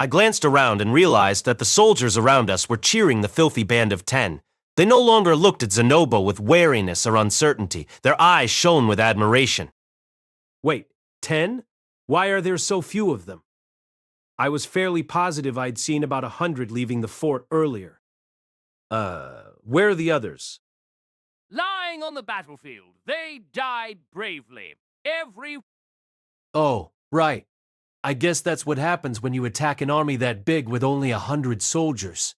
I glanced around and realized that the soldiers around us were cheering the filthy band of 10. They no longer looked at Zanoba with wariness or uncertainty. Their eyes shone with admiration. Wait, 10? Why are there so few of them? I was fairly positive I'd seen about 100 leaving the fort earlier. Where are the others? Lying on the battlefield. They died bravely. Oh, right. I guess that's what happens when you attack an army that big with only 100 soldiers.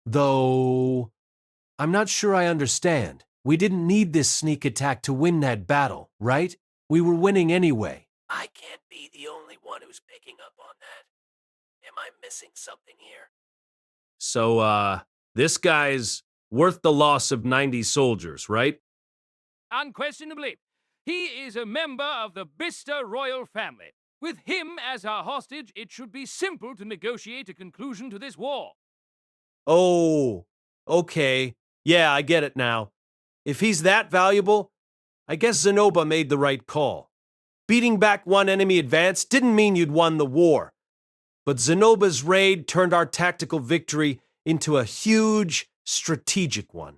Though, I'm not sure I understand. We didn't need this sneak attack to win that battle, right? We were winning anyway. I can't be the only one who's picking up on that. Am I missing something here? So, this guy's worth the loss of 90 soldiers, right? Unquestionably. He is a member of the Bista royal family. With him as our hostage, it should be simple to negotiate a conclusion to this war. Oh, okay. Yeah, I get it now. If he's that valuable, I guess Zanoba made the right call. Beating back one enemy advance didn't mean you'd won the war. But Zanoba's raid turned our tactical victory into a huge strategic one.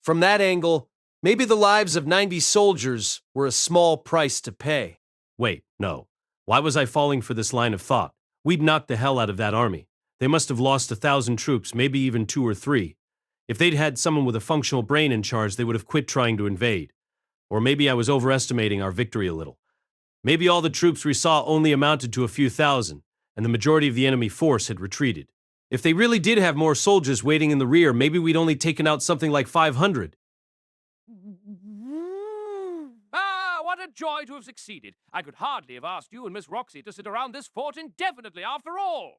From that angle, maybe the lives of 90 soldiers were a small price to pay. Wait, no. Why was I falling for this line of thought? We'd knocked the hell out of that army. They must have lost 1,000 troops, maybe even 2 or 3. If they'd had someone with a functional brain in charge, they would have quit trying to invade. Or maybe I was overestimating our victory a little. Maybe all the troops we saw only amounted to a few thousand, and the majority of the enemy force had retreated. If they really did have more soldiers waiting in the rear, maybe we'd only taken out something like 500. What a joy to have succeeded. I could hardly have asked you and Miss Roxy to sit around this fort indefinitely after all.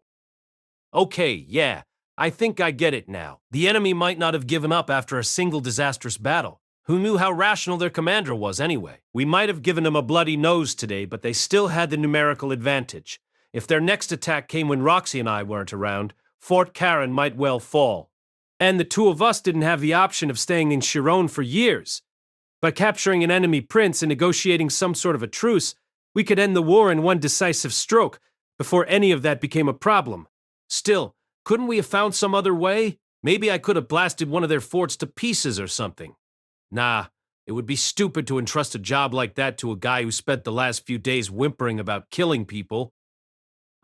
Okay, yeah, I think I get it now. The enemy might not have given up after a single disastrous battle. Who knew how rational their commander was anyway? We might have given them a bloody nose today, but they still had the numerical advantage. If their next attack came when Roxy and I weren't around, Fort Karen might well fall. And the two of us didn't have the option of staying in Shirone for years. By capturing an enemy prince and negotiating some sort of a truce, we could end the war in one decisive stroke, before any of that became a problem. Still, couldn't we have found some other way? Maybe I could have blasted one of their forts to pieces or something. Nah, it would be stupid to entrust a job like that to a guy who spent the last few days whimpering about killing people.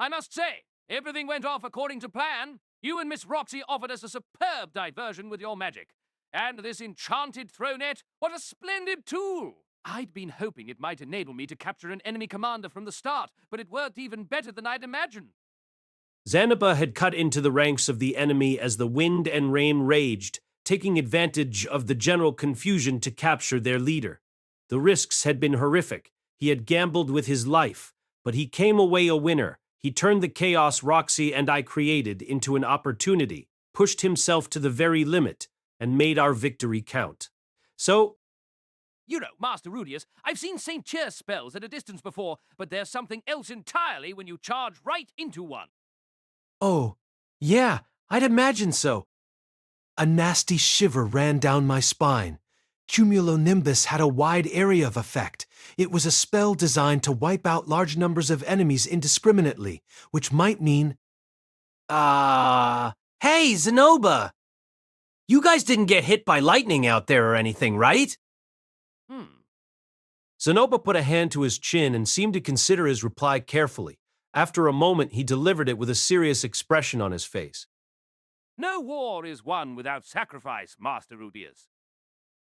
I must say, everything went off according to plan. You and Miss Roxy offered us a superb diversion with your magic. And this enchanted throw net, what a splendid tool! I'd been hoping it might enable me to capture an enemy commander from the start, but it worked even better than I'd imagined. Zanoba had cut into the ranks of the enemy as the wind and rain raged, taking advantage of the general confusion to capture their leader. The risks had been horrific. He had gambled with his life, but he came away a winner. He turned the chaos Roxy and I created into an opportunity, pushed himself to the very limit, and made our victory count. So, you know, Master Rudeus, I've seen St. Cheer spells at a distance before, but there's something else entirely when you charge right into one. Oh, yeah, I'd imagine so. A nasty shiver ran down my spine. Cumulonimbus had a wide area of effect. It was a spell designed to wipe out large numbers of enemies indiscriminately, which might mean... Hey, Zanoba! You guys didn't get hit by lightning out there or anything, right? Zanoba put a hand to his chin and seemed to consider his reply carefully. After a moment, he delivered it with a serious expression on his face. No war is won without sacrifice, Master Rudeus.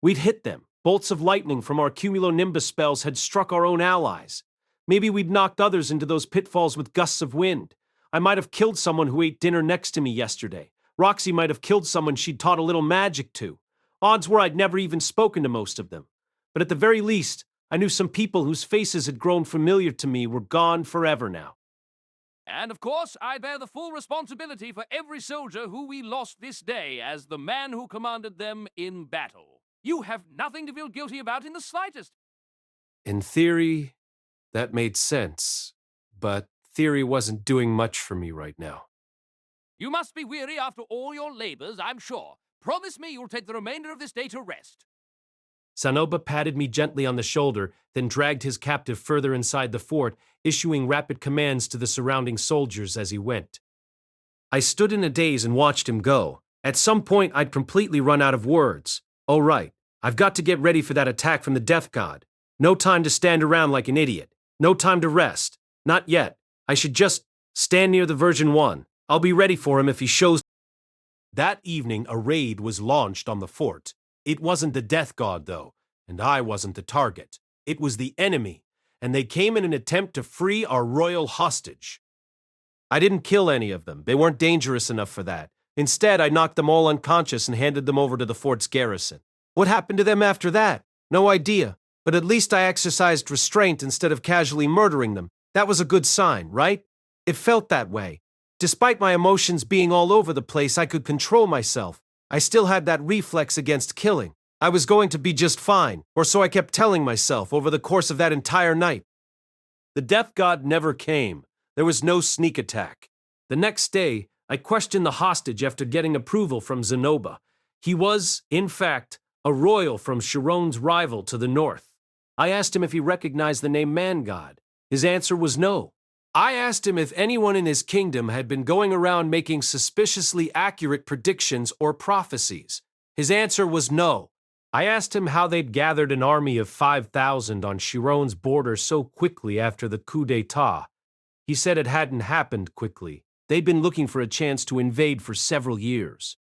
We'd hit them. Bolts of lightning from our cumulonimbus spells had struck our own allies. Maybe we'd knocked others into those pitfalls with gusts of wind. I might have killed someone who ate dinner next to me yesterday. Roxy might have killed someone she'd taught a little magic to. Odds were I'd never even spoken to most of them. But at the very least, I knew some people whose faces had grown familiar to me were gone forever now. And of course, I bear the full responsibility for every soldier who we lost this day as the man who commanded them in battle. You have nothing to feel guilty about in the slightest. In theory, that made sense. But theory wasn't doing much for me right now. You must be weary after all your labors, I'm sure. Promise me you'll take the remainder of this day to rest. Zanoba patted me gently on the shoulder, then dragged his captive further inside the fort, issuing rapid commands to the surrounding soldiers as he went. I stood in a daze and watched him go. At some point, I'd completely run out of words. Oh right, I've got to get ready for that attack from the Death God. No time to stand around like an idiot. No time to rest. Not yet. I should just stand near the Version 1. I'll be ready for him if he shows. That evening, a raid was launched on the fort. It wasn't the Death God, though, and I wasn't the target. It was the enemy, and they came in an attempt to free our royal hostage. I didn't kill any of them. They weren't dangerous enough for that. Instead, I knocked them all unconscious and handed them over to the fort's garrison. What happened to them after that? No idea. But at least I exercised restraint instead of casually murdering them. That was a good sign, right? It felt that way. Despite my emotions being all over the place, I could control myself. I still had that reflex against killing. I was going to be just fine, or so I kept telling myself over the course of that entire night. The Death God never came. There was no sneak attack. The next day, I questioned the hostage after getting approval from Zanoba. He was, in fact, a royal from Shirone's rival to the north. I asked him if he recognized the name Man God. His answer was no. I asked him if anyone in his kingdom had been going around making suspiciously accurate predictions or prophecies. His answer was no. I asked him how they'd gathered an army of 5,000 on Shirone's border so quickly after the coup d'etat. He said it hadn't happened quickly. They'd been looking for a chance to invade for several years.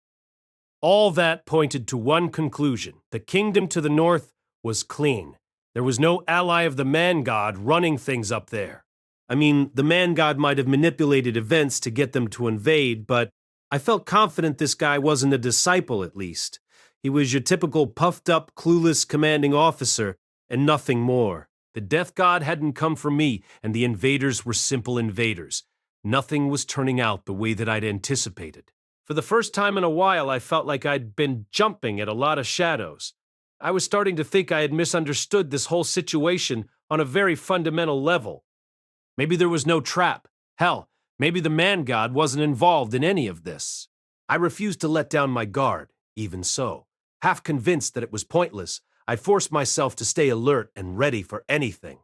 All that pointed to one conclusion. The kingdom to the north was clean. There was no ally of the Man God running things up there. I mean, the Man God might have manipulated events to get them to invade, but I felt confident this guy wasn't a disciple, at least. He was your typical puffed-up, clueless commanding officer, and nothing more. The Death God hadn't come for me, and the invaders were simple invaders. Nothing was turning out the way that I'd anticipated. For the first time in a while, I felt like I'd been jumping at a lot of shadows. I was starting to think I had misunderstood this whole situation on a very fundamental level. Maybe there was no trap. Hell, maybe the Man God wasn't involved in any of this. I refused to let down my guard, even so. Half convinced that it was pointless, I forced myself to stay alert and ready for anything.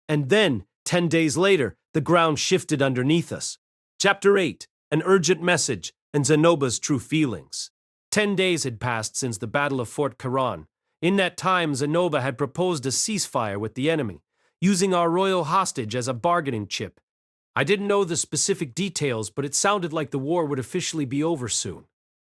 And then, 10 days later, the ground shifted underneath us. Chapter 8, An Urgent Message, and Zanoba's True Feelings. 10 days had passed since the Battle of Fort Caron. In that time, Zanoba had proposed a ceasefire with the enemy, using our royal hostage as a bargaining chip. I didn't know the specific details, but it sounded like the war would officially be over soon.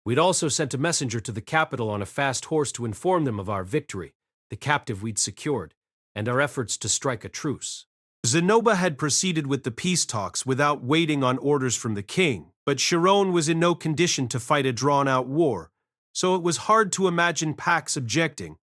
We'd also sent a messenger to the capital on a fast horse to inform them of our victory, the captive we'd secured, and our efforts to strike a truce. Zanoba had proceeded with the peace talks without waiting on orders from the king, but Shirone was in no condition to fight a drawn-out war, so it was hard to imagine Pax objecting.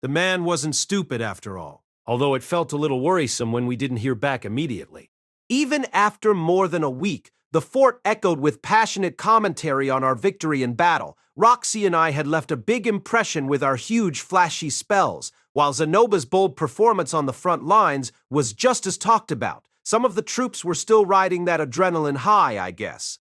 The man wasn't stupid after all, although it felt a little worrisome when we didn't hear back immediately. Even after more than a week, the fort echoed with passionate commentary on our victory in battle. Roxy and I had left a big impression with our huge, flashy spells, while Zanoba's bold performance on the front lines was just as talked about. Some of the troops were still riding that adrenaline high, I guess.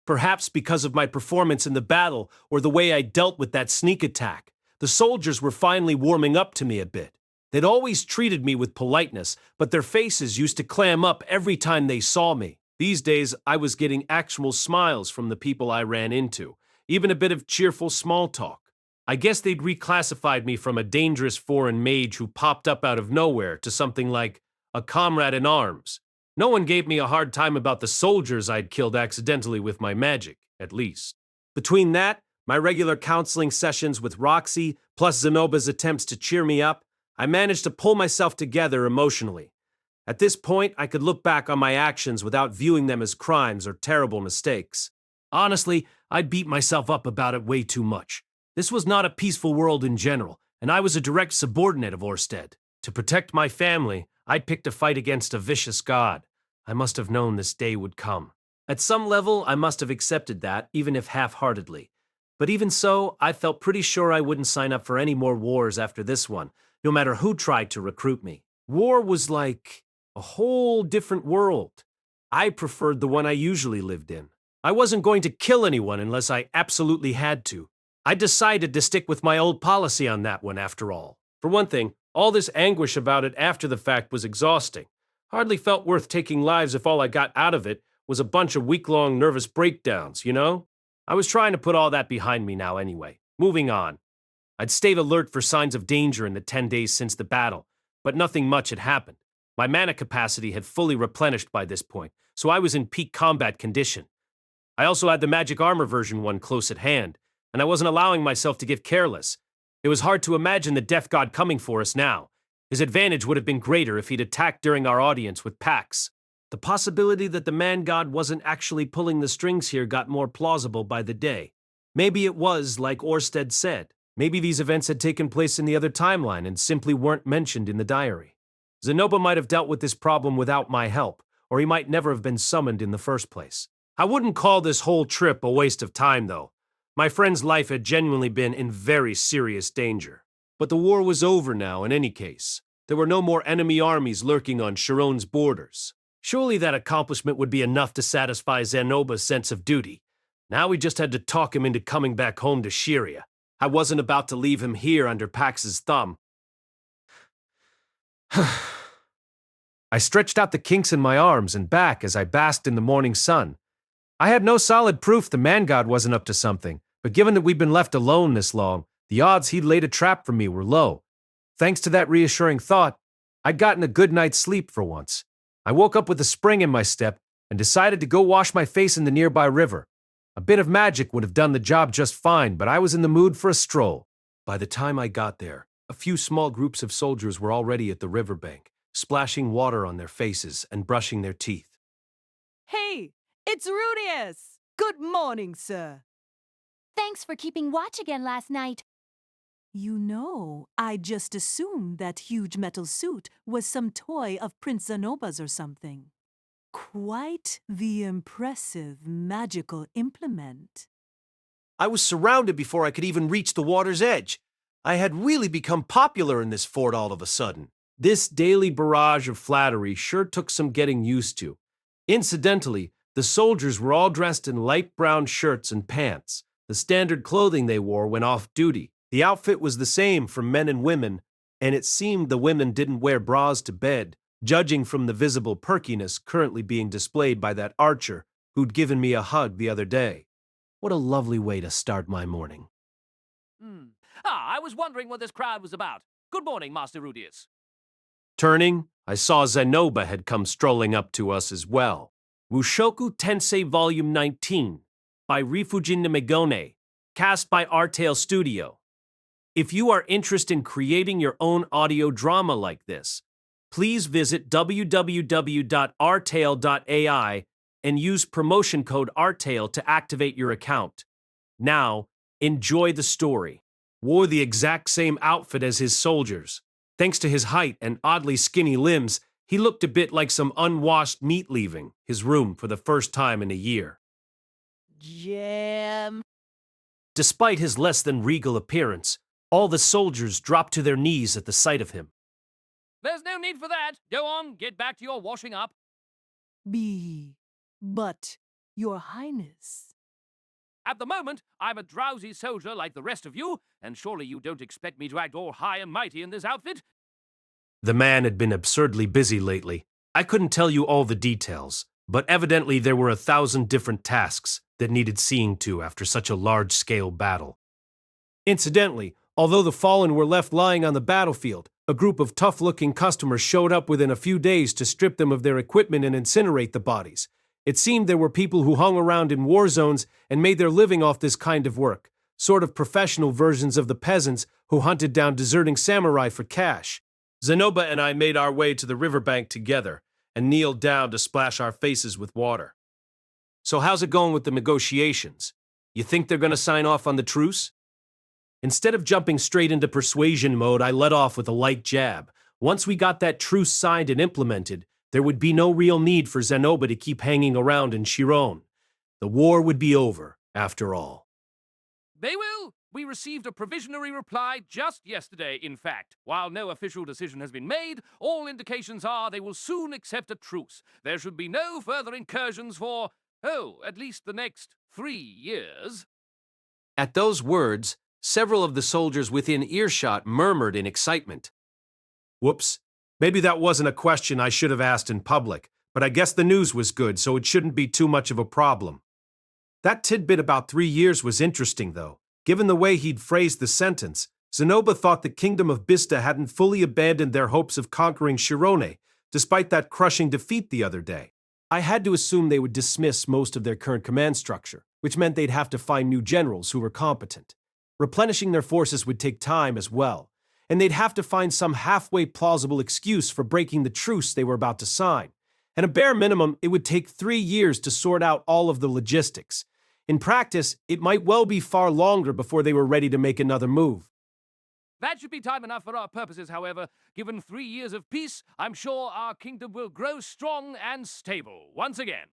Perhaps because of my performance in the battle or the way I dealt with that sneak attack, the soldiers were finally warming up to me a bit. They'd always treated me with politeness, but their faces used to clam up every time they saw me. These days, I was getting actual smiles from the people I ran into, even a bit of cheerful small talk. I guess they'd reclassified me from a dangerous foreign mage who popped up out of nowhere to something like a comrade in arms. No one gave me a hard time about the soldiers I'd killed accidentally with my magic, at least. Between that, my regular counseling sessions with Roxy, plus Zanoba's attempts to cheer me up, I managed to pull myself together emotionally. At this point, I could look back on my actions without viewing them as crimes or terrible mistakes. Honestly, I'd beat myself up about it way too much. This was not a peaceful world in general, and I was a direct subordinate of Orsted. To protect my family, I'd picked a fight against a vicious god. I must have known this day would come. At some level, I must have accepted that, even if half-heartedly. But even so, I felt pretty sure I wouldn't sign up for any more wars after this one, no matter who tried to recruit me. War was like a whole different world. I preferred the one I usually lived in. I wasn't going to kill anyone unless I absolutely had to. I decided to stick with my old policy on that one after all. For one thing, all this anguish about it after the fact was exhausting. Hardly felt worth taking lives if all I got out of it was a bunch of week-long nervous breakdowns, you know? I was trying to put all that behind me now anyway. Moving on. I'd stayed alert for signs of danger in the 10 days since the battle, but nothing much had happened. My mana capacity had fully replenished by this point, so I was in peak combat condition. I also had the magic armor version 1 close at hand, and I wasn't allowing myself to get careless. It was hard to imagine the Death God coming for us now. His advantage would have been greater if he'd attacked during our audience with packs. The possibility that the man god wasn't actually pulling the strings here got more plausible by the day. Maybe it was like Orsted said. Maybe these events had taken place in the other timeline and simply weren't mentioned in the diary. Zanoba might have dealt with this problem without my help, or he might never have been summoned in the first place. I wouldn't call this whole trip a waste of time, though. My friend's life had genuinely been in very serious danger. But the war was over now in any case. There were no more enemy armies lurking on Shirone's borders. Surely that accomplishment would be enough to satisfy Zanoba's sense of duty. Now we just had to talk him into coming back home to Shiria. I wasn't about to leave him here under Pax's thumb. I stretched out the kinks in my arms and back as I basked in the morning sun. I had no solid proof the man god wasn't up to something, but given that we'd been left alone this long, the odds he'd laid a trap for me were low. Thanks to that reassuring thought, I'd gotten a good night's sleep for once. I woke up with a spring in my step and decided to go wash my face in the nearby river. A bit of magic would have done the job just fine, but I was in the mood for a stroll. By the time I got there, a few small groups of soldiers were already at the riverbank, splashing water on their faces and brushing their teeth. Hey, it's Rudeus! Good morning, sir. Thanks for keeping watch again last night. You know, I just assumed that huge metal suit was some toy of Prince Zanoba's or something. Quite the impressive magical implement. I was surrounded before I could even reach the water's edge. I had really become popular in this fort all of a sudden. This daily barrage of flattery sure took some getting used to. Incidentally, the soldiers were all dressed in light brown shirts and pants, the standard clothing they wore when off duty. The outfit was the same for men and women, and it seemed the women didn't wear bras to bed, judging from the visible perkiness currently being displayed by that archer who'd given me a hug the other day. What a lovely way to start my morning. I was wondering what this crowd was about. Good morning, Master Rudeus. Turning, I saw Zanoba had come strolling up to us as well. Mushoku Tensei Vol19 by Rifujin Megone, cast by Artale Studio. If you are interested in creating your own audio drama like this, please visit www.artale.ai and use promotion code ARTALE to activate your account. Now, enjoy the story. Wore the exact same outfit as his soldiers. Thanks to his height and oddly skinny limbs, he looked a bit like some unwashed meat leaving his room for the first time in a year. Jam. Despite his less than regal appearance, all the soldiers dropped to their knees at the sight of him. There's no need for that. Go on, get back to your washing up. But, Your Highness. At the moment, I'm a drowsy soldier like the rest of you, and surely you don't expect me to act all high and mighty in this outfit? The man had been absurdly busy lately. I couldn't tell you all the details, but evidently there were 1,000 different tasks that needed seeing to after such a large-scale battle. Incidentally, although the fallen were left lying on the battlefield, a group of tough-looking customers showed up within a few days to strip them of their equipment and incinerate the bodies. It seemed there were people who hung around in war zones and made their living off this kind of work, sort of professional versions of the peasants who hunted down deserting samurai for cash. Zanoba and I made our way to the riverbank together and kneeled down to splash our faces with water. So how's it going with the negotiations? You think they're going to sign off on the truce? Instead of jumping straight into persuasion mode, I let off with a light jab. Once we got that truce signed and implemented, there would be no real need for Zanoba to keep hanging around in Shirone. The war would be over, after all. They will. We received a provisionary reply just yesterday, in fact. While no official decision has been made, all indications are they will soon accept a truce. There should be no further incursions for, at least the next 3 years. At those words, several of the soldiers within earshot murmured in excitement. Whoops. Maybe that wasn't a question I should have asked in public, but I guess the news was good, so it shouldn't be too much of a problem. That tidbit about 3 years was interesting, though. Given the way he'd phrased the sentence, Zanoba thought the kingdom of Bista hadn't fully abandoned their hopes of conquering Shirone, despite that crushing defeat the other day. I had to assume they would dismiss most of their current command structure, which meant they'd have to find new generals who were competent. Replenishing their forces would take time as well, and they'd have to find some halfway plausible excuse for breaking the truce they were about to sign. At a bare minimum, it would take 3 years to sort out all of the logistics. In practice, it might well be far longer before they were ready to make another move. That should be time enough for our purposes, however. Given 3 years of peace, I'm sure our kingdom will grow strong and stable once again.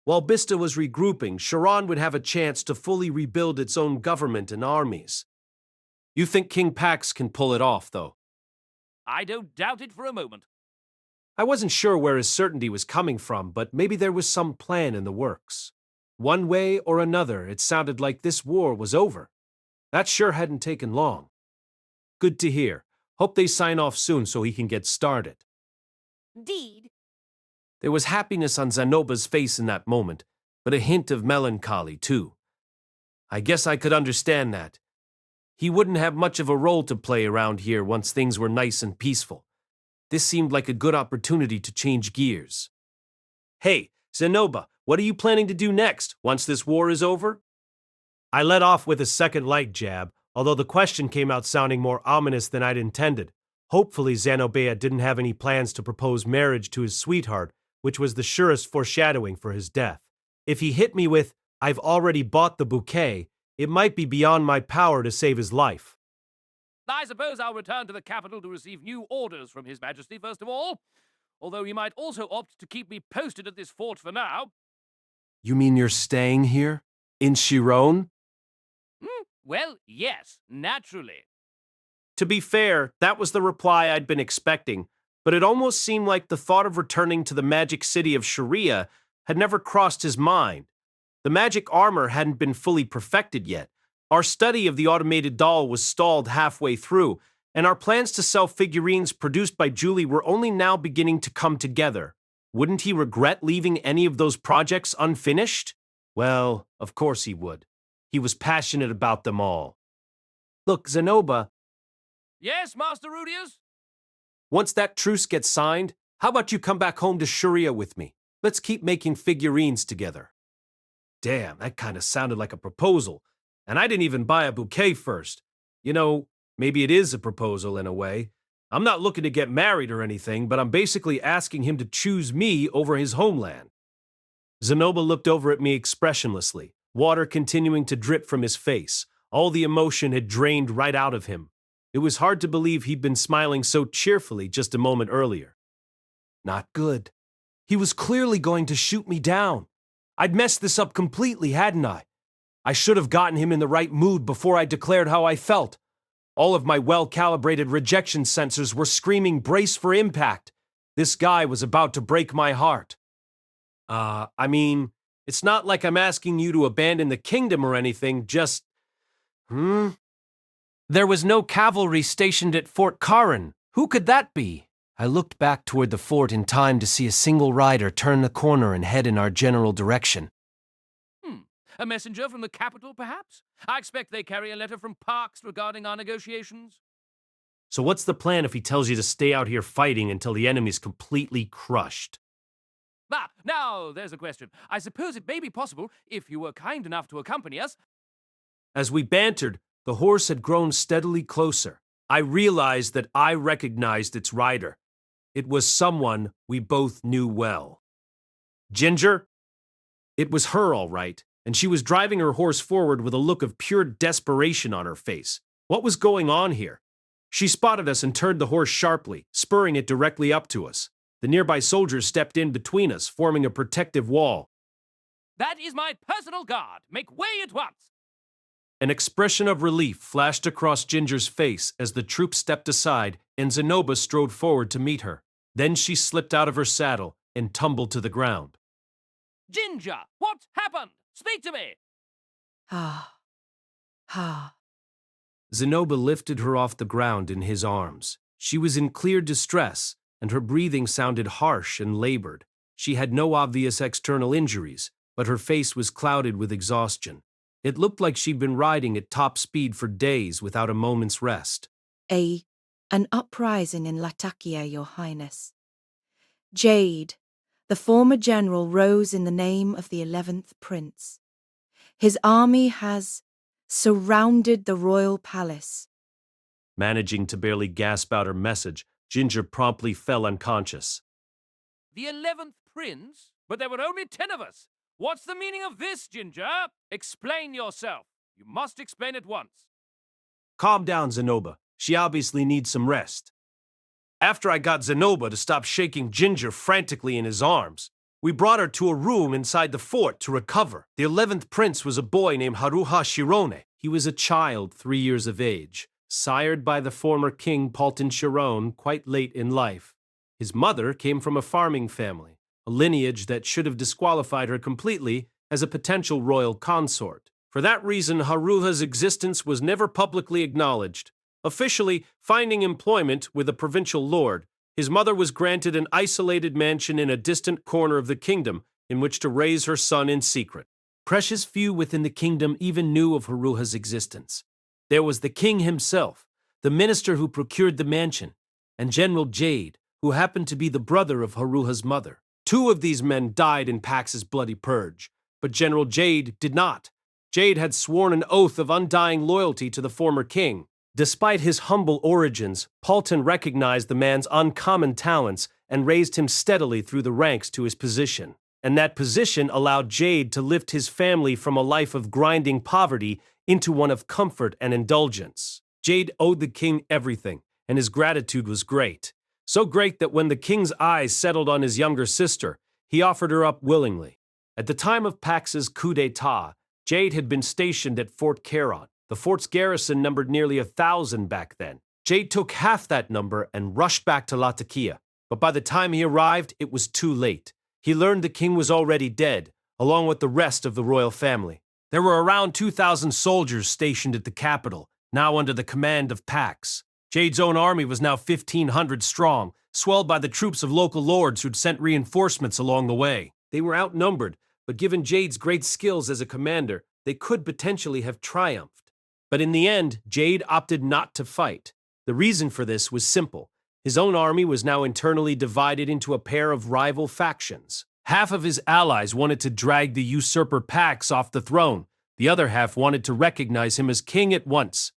While Bista was regrouping, Shirone would have a chance to fully rebuild its own government and armies. You think King Pax can pull it off, though? I don't doubt it for a moment. I wasn't sure where his certainty was coming from, but maybe there was some plan in the works. One way or another, it sounded like this war was over. That sure hadn't taken long. Good to hear. Hope they sign off soon so he can get started. Deed. There was happiness on Zanoba's face in that moment, but a hint of melancholy, too. I guess I could understand that. He wouldn't have much of a role to play around here once things were nice and peaceful. This seemed like a good opportunity to change gears. Hey, Zanoba, what are you planning to do next, once this war is over? I let off with a second light jab, although the question came out sounding more ominous than I'd intended. Hopefully Zanoba didn't have any plans to propose marriage to his sweetheart, which was the surest foreshadowing for his death. If he hit me with, "I've already bought the bouquet," it might be beyond my power to save his life. I suppose I'll return to the capital to receive new orders from His Majesty first of all, although he might also opt to keep me posted at this fort for now. You mean you're staying here? In Shirone? Well, yes, naturally. To be fair, that was the reply I'd been expecting, but it almost seemed like the thought of returning to the magic city of Sharia had never crossed his mind. The magic armor hadn't been fully perfected yet. Our study of the automated doll was stalled halfway through, and our plans to sell figurines produced by Julie were only now beginning to come together. Wouldn't he regret leaving any of those projects unfinished? Well, of course he would. He was passionate about them all. Look, Zanoba, Yes, Master Rudeus? once that truce gets signed, how about you come back home to Sharia with me? Let's keep making figurines together. Damn, that kind of sounded like a proposal. And I didn't even buy a bouquet first. You know, maybe it is a proposal in a way. I'm not looking to get married or anything, but I'm basically asking him to choose me over his homeland. Zanoba looked over at me expressionlessly, water continuing to drip from his face. All the emotion had drained right out of him. It was hard to believe he'd been smiling so cheerfully just a moment earlier. Not good. He was clearly going to shoot me down. I'd messed this up completely, hadn't I? I should have gotten him in the right mood before I declared how I felt. All of my well-calibrated rejection sensors were screaming brace for impact. This guy was about to break my heart. I mean, it's not like I'm asking you to abandon the kingdom or anything, just... There was no cavalry stationed at Fort Karin. Who could that be? I looked back toward the fort in time to see a single rider turn the corner and head in our general direction. A messenger from the capital, perhaps? I expect they carry a letter from Parks regarding our negotiations. So what's the plan if he tells you to stay out here fighting until the enemy's completely crushed? Now, there's a question. I suppose it may be possible, if you were kind enough to accompany us. As we bantered, the horse had grown steadily closer. I realized that I recognized its rider. It was someone we both knew well. Ginger? It was her, all right, and she was driving her horse forward with a look of pure desperation on her face. What was going on here? She spotted us and turned the horse sharply, spurring it directly up to us. The nearby soldiers stepped in between us, forming a protective wall. That is my personal guard. Make way at once. An expression of relief flashed across Ginger's face as the troop stepped aside and Zanoba strode forward to meet her. Then she slipped out of her saddle and tumbled to the ground. Ginger, what happened? Speak to me. Zanoba lifted her off the ground in his arms. She was in clear distress, and her breathing sounded harsh and labored. She had no obvious external injuries, but her face was clouded with exhaustion. It looked like she'd been riding at top speed for days without a moment's rest. An uprising in Latakia, Your Highness. Jade, the former general, rose in the name of the 11th Prince. His army has surrounded the royal palace. Managing to barely gasp out her message, Ginger promptly fell unconscious. The 11th Prince? But there were only 10 of us. What's the meaning of this, Ginger? Explain yourself. You must explain at once. Calm down, Zanoba. She obviously needs some rest. After I got Zanoba to stop shaking Ginger frantically in his arms, we brought her to a room inside the fort to recover. The 11th Prince was a boy named Haruha Shirone. He was a child 3 years of age, sired by the former king Palton Shirone quite late in life. His mother came from a farming family, a lineage that should have disqualified her completely as a potential royal consort. For that reason, Haruha's existence was never publicly acknowledged. Officially finding employment with a provincial lord, his mother was granted an isolated mansion in a distant corner of the kingdom in which to raise her son in secret. Precious few within the kingdom even knew of Haruha's existence. There was the king himself, the minister who procured the mansion, and General Jade, who happened to be the brother of Haruha's mother. 2 of these men died in Pax's bloody purge, but General Jade did not. Jade had sworn an oath of undying loyalty to the former king. Despite his humble origins, Palton recognized the man's uncommon talents and raised him steadily through the ranks to his position. And that position allowed Jade to lift his family from a life of grinding poverty into one of comfort and indulgence. Jade owed the king everything, and his gratitude was great. So great that when the king's eyes settled on his younger sister, he offered her up willingly. At the time of Pax's coup d'etat, Jade had been stationed at Fort Caron. The fort's garrison numbered nearly 1,000 back then. Jade took half that number and rushed back to Latakia. But by the time he arrived, it was too late. He learned the king was already dead, along with the rest of the royal family. There were around 2,000 soldiers stationed at the capital, now under the command of Pax. Jade's own army was now 1,500 strong, swelled by the troops of local lords who'd sent reinforcements along the way. They were outnumbered, but given Jade's great skills as a commander, they could potentially have triumphed. But in the end, Jade opted not to fight. The reason for this was simple. His own army was now internally divided into a pair of rival factions. Half of his allies wanted to drag the usurper Pax off the throne. The other half wanted to recognize him as king at once.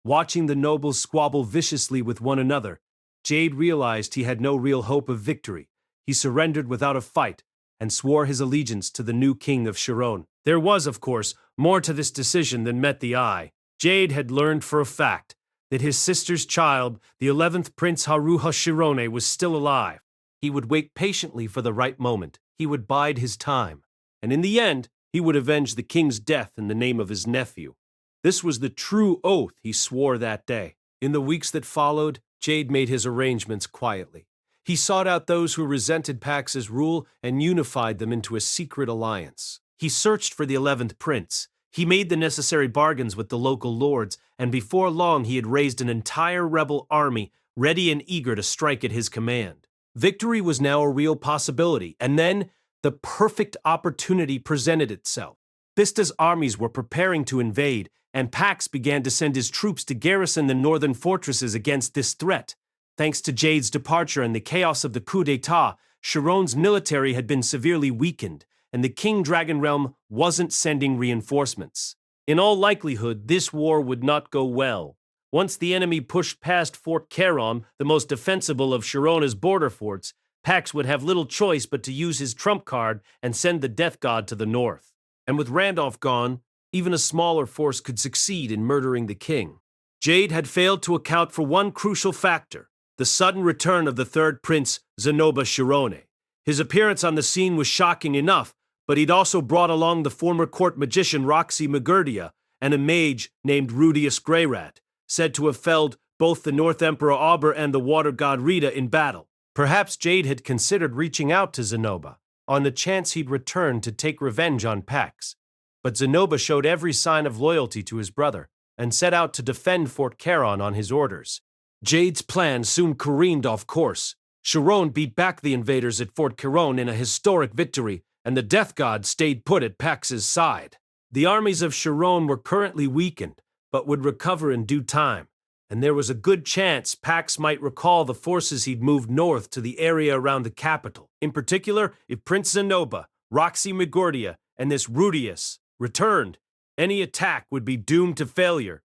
Watching the nobles squabble viciously with one another, Jade realized he had no real hope of victory. He surrendered without a fight and swore his allegiance to the new king of Shirone. There was, of course, more to this decision than met the eye. Jade had learned for a fact that his sister's child, the 11th Prince Haruha Shirone, was still alive. He would wait patiently for the right moment. He would bide his time. And in the end, he would avenge the king's death in the name of his nephew. This was the true oath he swore that day. In the weeks that followed, Jade made his arrangements quietly. He sought out those who resented Pax's rule and unified them into a secret alliance. He searched for the 11th Prince. He made the necessary bargains with the local lords, and before long he had raised an entire rebel army, ready and eager to strike at his command. Victory was now a real possibility, and then the perfect opportunity presented itself. Bista's armies were preparing to invade, and Pax began to send his troops to garrison the northern fortresses against this threat. Thanks to Jade's departure and the chaos of the coup d'etat, Shirone's military had been severely weakened, and the King Dragon Realm wasn't sending reinforcements. In all likelihood, this war would not go well. Once the enemy pushed past Fort Caron, the most defensible of Shirone's border forts, Pax would have little choice but to use his trump card and send the Death God to the north. And with Randolph gone, even a smaller force could succeed in murdering the king. Jade had failed to account for one crucial factor: the sudden return of the third prince, Zanoba Shirone. His appearance on the scene was shocking enough, but he'd also brought along the former court magician Roxy and a mage named Rudeus Greyrat, said to have felled both the North Emperor Auber and the water god Rita in battle. Perhaps Jade had considered reaching out to Zanoba, on the chance he'd return to take revenge on Pax. But Zanoba showed every sign of loyalty to his brother, and set out to defend Fort Caron on his orders. Jade's plan soon careened off course. Shirone beat back the invaders at Fort Chiron in a historic victory, and the Death God stayed put at Pax's side. The armies of Shirone were currently weakened, but would recover in due time, and there was a good chance Pax might recall the forces he'd moved north to the area around the capital. In particular, if Prince Zanoba, Roxy Megordia, and this Rudeus returned, any attack would be doomed to failure.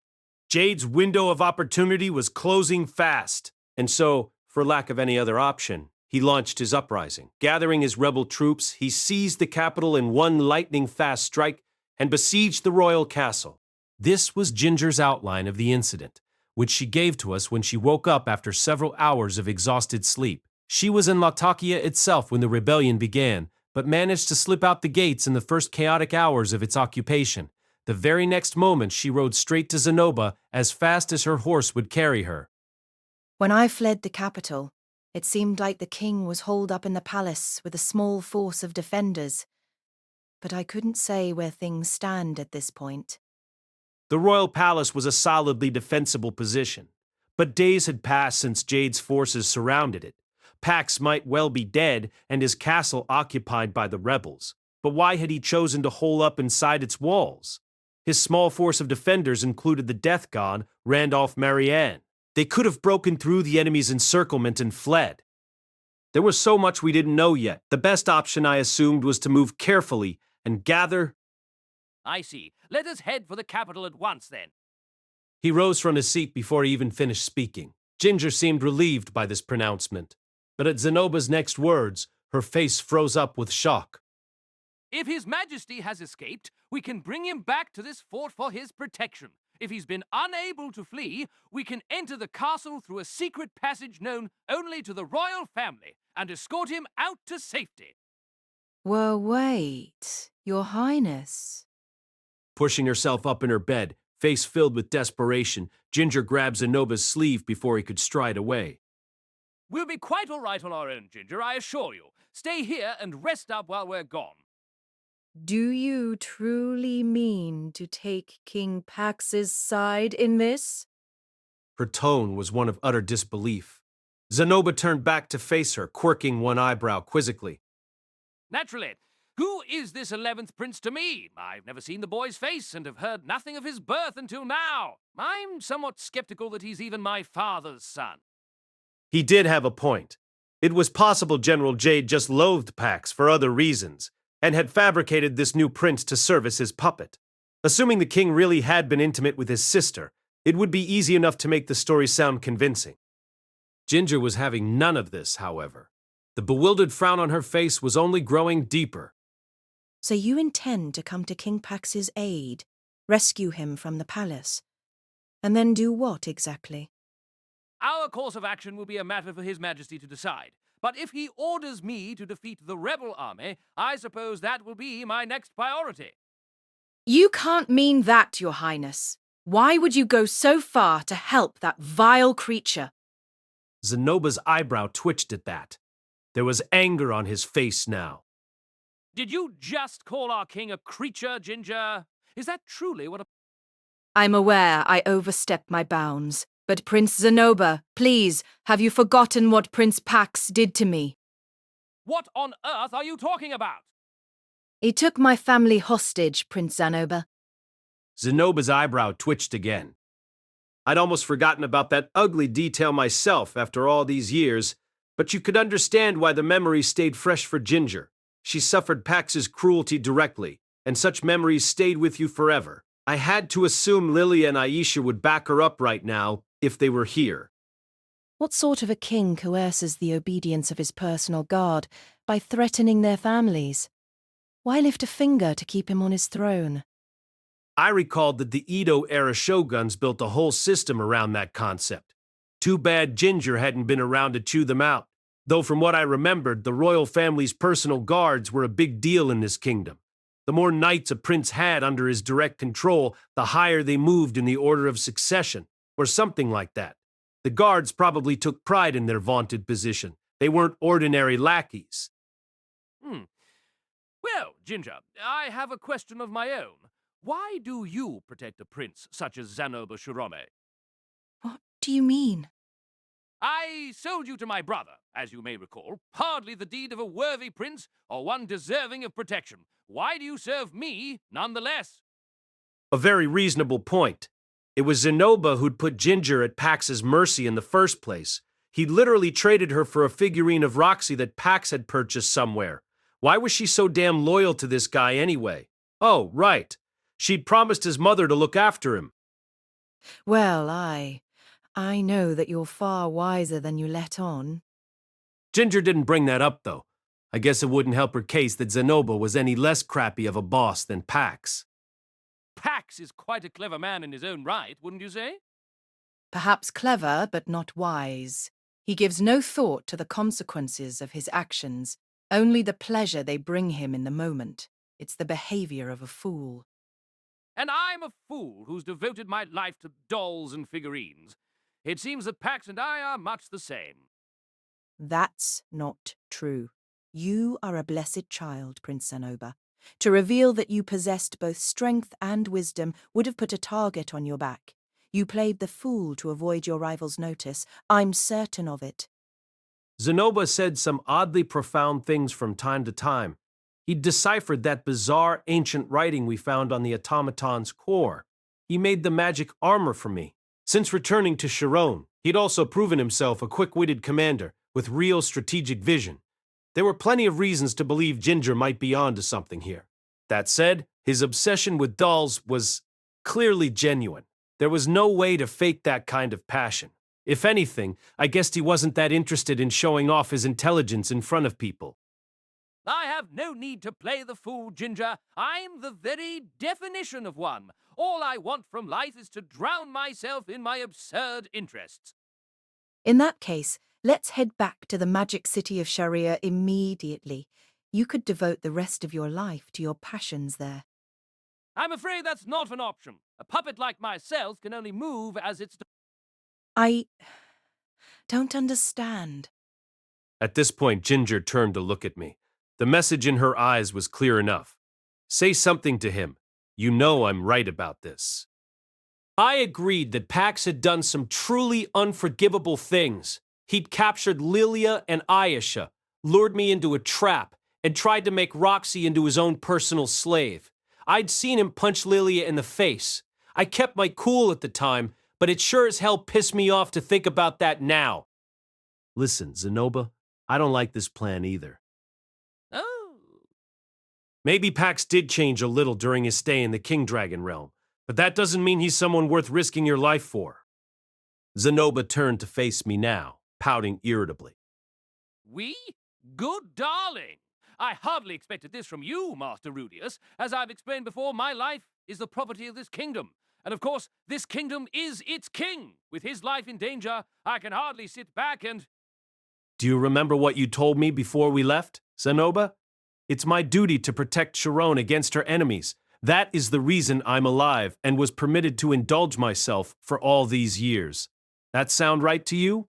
Jade's window of opportunity was closing fast, and so, for lack of any other option, he launched his uprising. Gathering his rebel troops, he seized the capital in one lightning-fast strike and besieged the royal castle. This was Ginger's outline of the incident, which she gave to us when she woke up after several hours of exhausted sleep. She was in Latakia itself when the rebellion began, but managed to slip out the gates in the first chaotic hours of its occupation. The very next moment, she rode straight to Zanoba as fast as her horse would carry her. When I fled the capital, it seemed like the king was holed up in the palace with a small force of defenders. But I couldn't say where things stand at this point. The royal palace was a solidly defensible position, but days had passed since Jade's forces surrounded it. Pax might well be dead and his castle occupied by the rebels, but why had he chosen to hole up inside its walls? His small force of defenders included the death god, Randolph Marianne. They could have broken through the enemy's encirclement and fled. There was so much we didn't know yet. The best option, I assumed, was to move carefully and gather. I see. Let us head for the capital at once, then. He rose from his seat before he even finished speaking. Ginger seemed relieved by this pronouncement, but at Zanoba's next words, her face froze up with shock. If His Majesty has escaped, we can bring him back to this fort for his protection. If he's been unable to flee, we can enter the castle through a secret passage known only to the royal family and escort him out to safety. Well, wait, Your Highness. Pushing herself up in her bed, face filled with desperation, Ginger grabbed Zanoba's sleeve before he could stride away. We'll be quite all right on our own, Ginger, I assure you. Stay here and rest up while we're gone. Do you truly mean to take King Pax's side in this? Her tone was one of utter disbelief. Zanoba turned back to face her, quirking one eyebrow quizzically. Naturally. Who is this 11th prince to me? I've never seen the boy's face and have heard nothing of his birth until now. I'm somewhat skeptical that he's even my father's son. He did have a point. It was possible General Jade just loathed Pax for other reasons, and had fabricated this new prince to serve as his puppet. Assuming the king really had been intimate with his sister, it would be easy enough to make the story sound convincing. Ginger was having none of this, however. The bewildered frown on her face was only growing deeper. So you intend to come to King Pax's aid, rescue him from the palace, and then do what exactly? Our course of action will be a matter for His Majesty to decide. But if he orders me to defeat the rebel army, I suppose that will be my next priority. You can't mean that, Your Highness. Why would you go so far to help that vile creature? Zanoba's eyebrow twitched at that. There was anger on his face now. Did you just call our king a creature, Ginger? Is that truly what a... I'm aware I overstepped my bounds, but Prince Zanoba, please, have you forgotten what Prince Pax did to me? What on earth are you talking about? He took my family hostage, Prince Zanoba. Zanoba's eyebrow twitched again. I'd almost forgotten about that ugly detail myself after all these years, but you could understand why the memory stayed fresh for Ginger. She suffered Pax's cruelty directly, and such memories stayed with you forever. I had to assume Lilia and Aisha would back her up right now if they were here. What sort of a king coerces the obedience of his personal guard by threatening their families? Why lift a finger to keep him on his throne? I recalled that the Edo-era shoguns built a whole system around that concept. Too bad Ginger hadn't been around to chew them out. Though from what I remembered, the royal family's personal guards were a big deal in this kingdom. The more knights a prince had under his direct control, the higher they moved in the order of succession, or something like that. The guards probably took pride in their vaunted position. They weren't ordinary lackeys. Well, Ginger, I have a question of my own. Why do you protect a prince such as Zanoba Shirome? What do you mean? I sold you to my brother, as you may recall, hardly the deed of a worthy prince or one deserving of protection. Why do you serve me nonetheless? A very reasonable point. It was Zanoba who'd put Ginger at Pax's mercy in the first place. He literally traded her for a figurine of Roxy that Pax had purchased somewhere. Why was she so damn loyal to this guy anyway? Oh, right. She'd promised his mother to look after him. Well, I know that you're far wiser than you let on. Ginger didn't bring that up, though. I guess it wouldn't help her case that Zanoba was any less crappy of a boss than Pax. Pax is quite a clever man in his own right, wouldn't you say? Perhaps clever, but not wise. He gives no thought to the consequences of his actions, only the pleasure they bring him in the moment. It's the behavior of a fool. And I'm a fool who's devoted my life to dolls and figurines. It seems that Pax and I are much the same. That's not true. You are a blessed child, Prince Zanoba. To reveal that you possessed both strength and wisdom would have put a target on your back. You played the fool to avoid your rival's notice. I'm certain of it. Zanoba said some oddly profound things from time to time. He'd deciphered that bizarre ancient writing we found on the automaton's core. He made the magic armor for me. Since returning to Shirone, he'd also proven himself a quick-witted commander with real strategic vision. There were plenty of reasons to believe Ginger might be onto something here. That said, his obsession with dolls was clearly genuine. There was no way to fake that kind of passion. If anything, I guessed he wasn't that interested in showing off his intelligence in front of people. I have no need to play the fool, Ginger. I'm the very definition of one. All I want from life is to drown myself in my absurd interests. In that case, let's head back to the magic city of Sharia immediately. You could devote the rest of your life to your passions there. I'm afraid that's not an option. A puppet like myself can only move as it's... I don't understand. At this point, Ginger turned to look at me. The message in her eyes was clear enough. Say something to him. You know I'm right about this. I agreed that Pax had done some truly unforgivable things. He'd captured Lilia and Ayesha, lured me into a trap, and tried to make Roxy into his own personal slave. I'd seen him punch Lilia in the face. I kept my cool at the time, but it sure as hell pissed me off to think about that now. Listen, Zanoba, I don't like this plan either. Oh. Maybe Pax did change a little during his stay in the King Dragon realm, but that doesn't mean he's someone worth risking your life for. Zanoba turned to face me now, pouting irritably. We? Good darling! I hardly expected this from you, Master Rudeus. As I've explained before, my life is the property of this kingdom. And of course, this kingdom is its king. With his life in danger, I can hardly sit back and... Do you remember what you told me before we left, Zanoba? It's my duty to protect Shirone against her enemies. That is the reason I'm alive and was permitted to indulge myself for all these years. That sound right to you?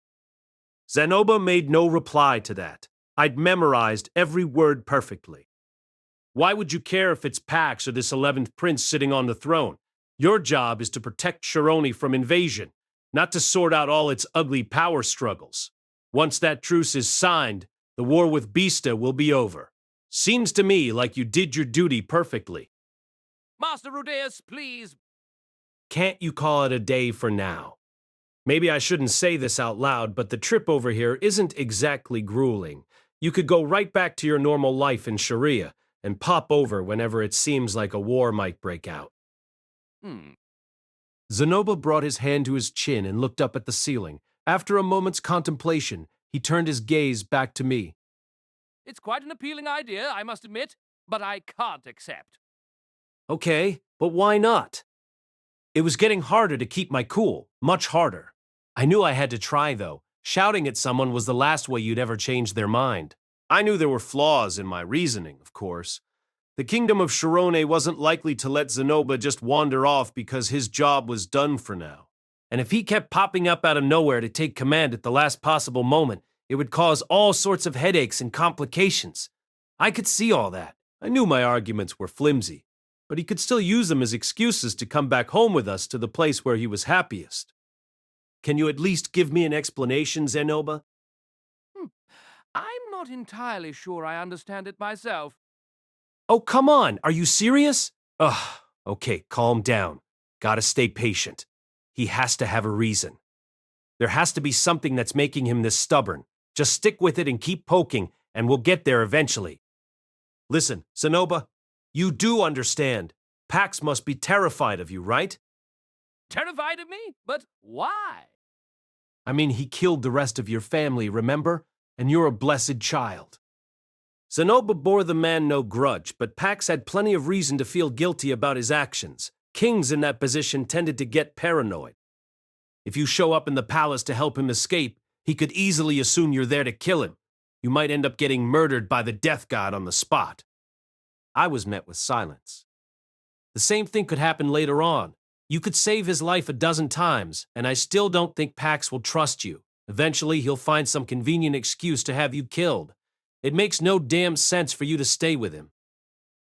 Zanoba made no reply to that. I'd memorized every word perfectly. Why would you care if it's Pax or this 11th prince sitting on the throne? Your job is to protect Shirone from invasion, not to sort out all its ugly power struggles. Once that truce is signed, the war with Bista will be over. Seems to me like you did your duty perfectly. Master Rudeus, please. Can't you call it a day for now? Maybe I shouldn't say this out loud, but the trip over here isn't exactly grueling. You could go right back to your normal life in Sharia and pop over whenever it seems like a war might break out. Zanoba brought his hand to his chin and looked up at the ceiling. After a moment's contemplation, he turned his gaze back to me. It's quite an appealing idea, I must admit, but I can't accept. Okay, but why not? It was getting harder to keep my cool, much harder. I knew I had to try, though. Shouting at someone was the last way you'd ever change their mind. I knew there were flaws in my reasoning, of course. The kingdom of Shirone wasn't likely to let Zanoba just wander off because his job was done for now. And if he kept popping up out of nowhere to take command at the last possible moment, it would cause all sorts of headaches and complications. I could see all that. I knew my arguments were flimsy, but he could still use them as excuses to come back home with us to the place where he was happiest. Can you at least give me an explanation, Zanoba? not entirely sure I understand it myself. Oh, come on. Are you serious? Ugh. Okay, calm down. Gotta stay patient. He has to have a reason. There has to be something that's making him this stubborn. Just stick with it and keep poking, and we'll get there eventually. Listen, Zanoba, you do understand. Pax must be terrified of you, right? Terrified of me? But why? I mean, he killed the rest of your family, remember? And you're a blessed child. Zanoba bore the man no grudge, but Pax had plenty of reason to feel guilty about his actions. Kings in that position tended to get paranoid. If you show up in the palace to help him escape, he could easily assume you're there to kill him. You might end up getting murdered by the death god on the spot. I was met with silence. The same thing could happen later on. You could save his life a dozen times, and I still don't think Pax will trust you. Eventually, he'll find some convenient excuse to have you killed. It makes no damn sense for you to stay with him.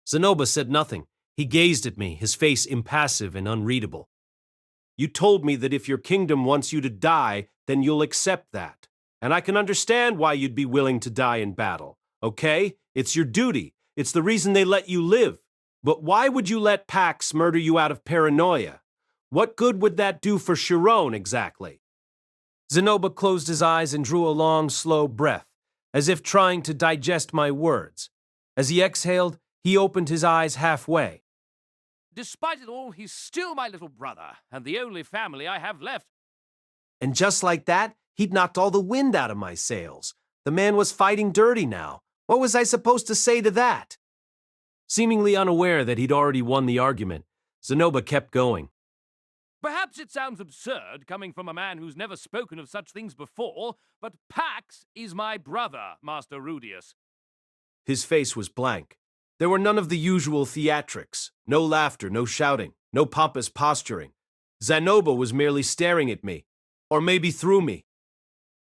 Zanoba said nothing. He gazed at me, his face impassive and unreadable. You told me that if your kingdom wants you to die, then you'll accept that. And I can understand why you'd be willing to die in battle. Okay? It's your duty. It's the reason they let you live. But why would you let Pax murder you out of paranoia? What good would that do for Shirone exactly? Zanoba closed his eyes and drew a long, slow breath, as if trying to digest my words. As he exhaled, he opened his eyes halfway. Despite it all, he's still my little brother, and the only family I have left. And just like that, he'd knocked all the wind out of my sails. The man was fighting dirty now. What was I supposed to say to that? Seemingly unaware that he'd already won the argument, Zanoba kept going. Perhaps it sounds absurd coming from a man who's never spoken of such things before, but Pax is my brother, Master Rudeus. His face was blank. There were none of the usual theatrics. No laughter, no shouting, no pompous posturing. Zanoba was merely staring at me, or maybe through me.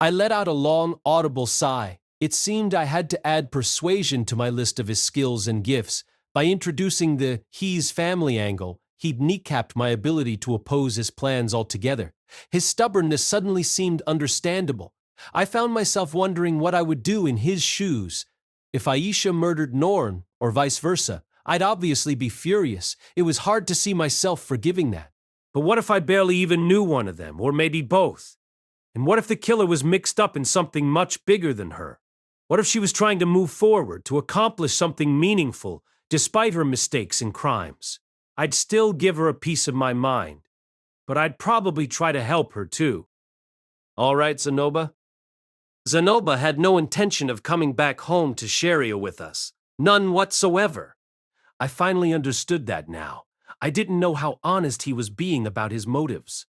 I let out a long, audible sigh. It seemed I had to add persuasion to my list of his skills and gifts. By introducing the he's family angle, he'd kneecapped my ability to oppose his plans altogether. His stubbornness suddenly seemed understandable. I found myself wondering what I would do in his shoes. If Aisha murdered Norn, or vice versa, I'd obviously be furious. It was hard to see myself forgiving that. But what if I barely even knew one of them, or maybe both? And what if the killer was mixed up in something much bigger than her? What if she was trying to move forward, to accomplish something meaningful, despite her mistakes and crimes? I'd still give her a piece of my mind, but I'd probably try to help her too. All right, Zanoba? Zanoba had no intention of coming back home to Sharia with us. None whatsoever. I finally understood that now. I didn't know how honest he was being about his motives.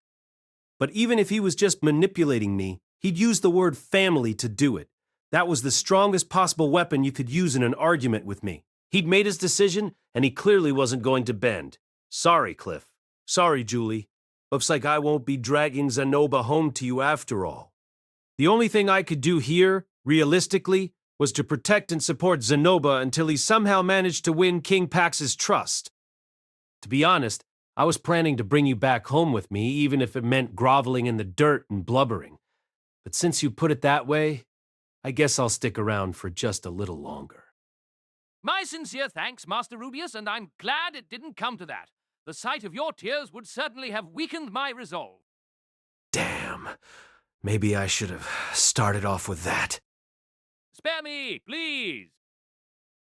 But even if he was just manipulating me, he'd use the word family to do it. That was the strongest possible weapon you could use in an argument with me. He'd made his decision, and he clearly wasn't going to bend. Sorry, Cliff. Sorry, Julie. Looks like I won't be dragging Zanoba home to you after all. The only thing I could do here, realistically, was to protect and support Zanoba until he somehow managed to win King Pax's trust. To be honest, I was planning to bring you back home with me, even if it meant groveling in the dirt and blubbering. But since you put it that way, I guess I'll stick around for just a little longer. My sincere thanks, Master Rudeus, and I'm glad it didn't come to that. The sight of your tears would certainly have weakened my resolve. Damn. Maybe I should have started off with that. Spare me, please.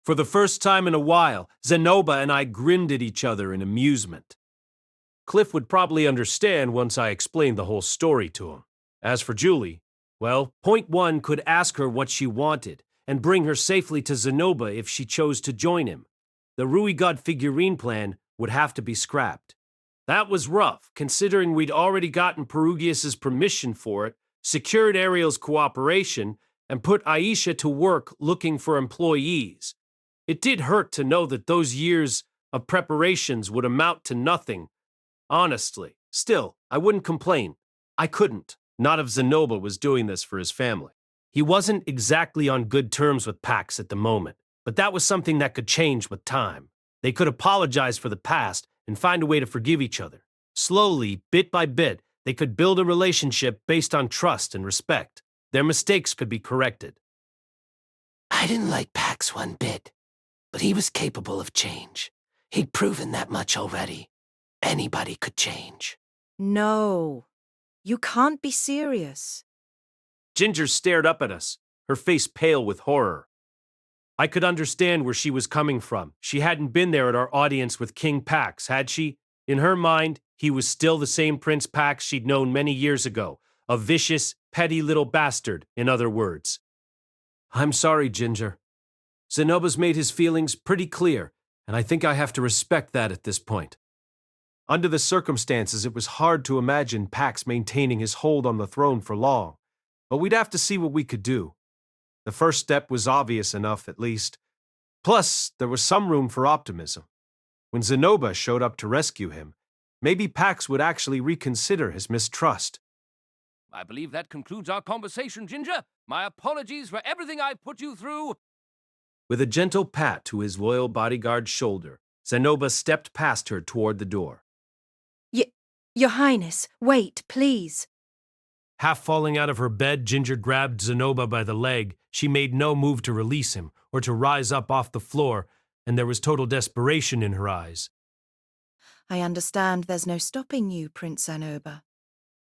For the first time in a while, Zanoba and I grinned at each other in amusement. Cliff would probably understand once I explained the whole story to him. As for Julie, well, Point One could ask her what she wanted and bring her safely to Zanoba if she chose to join him. The Rui God figurine plan would have to be scrapped. That was rough, considering we'd already gotten Perugius's permission for it, secured Ariel's cooperation, and put Aisha to work looking for employees. It did hurt to know that those years of preparations would amount to nothing. Honestly, still, I wouldn't complain. I couldn't, not if Zanoba was doing this for his family. He wasn't exactly on good terms with Pax at the moment, but that was something that could change with time. They could apologize for the past and find a way to forgive each other. Slowly, bit by bit, they could build a relationship based on trust and respect. Their mistakes could be corrected. I didn't like Pax one bit, but he was capable of change. He'd proven that much already. Anybody could change. No, you can't be serious. Ginger stared up at us, her face pale with horror. I could understand where she was coming from. She hadn't been there at our audience with King Pax, had she? In her mind, he was still the same Prince Pax she'd known many years ago. A vicious, petty little bastard, in other words. I'm sorry, Ginger. Zanoba's made his feelings pretty clear, and I think I have to respect that at this point. Under the circumstances, it was hard to imagine Pax maintaining his hold on the throne for long, but we'd have to see what we could do. The first step was obvious enough, at least. Plus, there was some room for optimism. When Zanoba showed up to rescue him, maybe Pax would actually reconsider his mistrust. I believe that concludes our conversation, Ginger. My apologies for everything I've put you through. With a gentle pat to his loyal bodyguard's shoulder, Zanoba stepped past her toward the door. Your Highness, wait, please. Half falling out of her bed, Ginger grabbed Zanoba by the leg. She made no move to release him or to rise up off the floor, and there was total desperation in her eyes. I understand there's no stopping you, Prince Zanoba,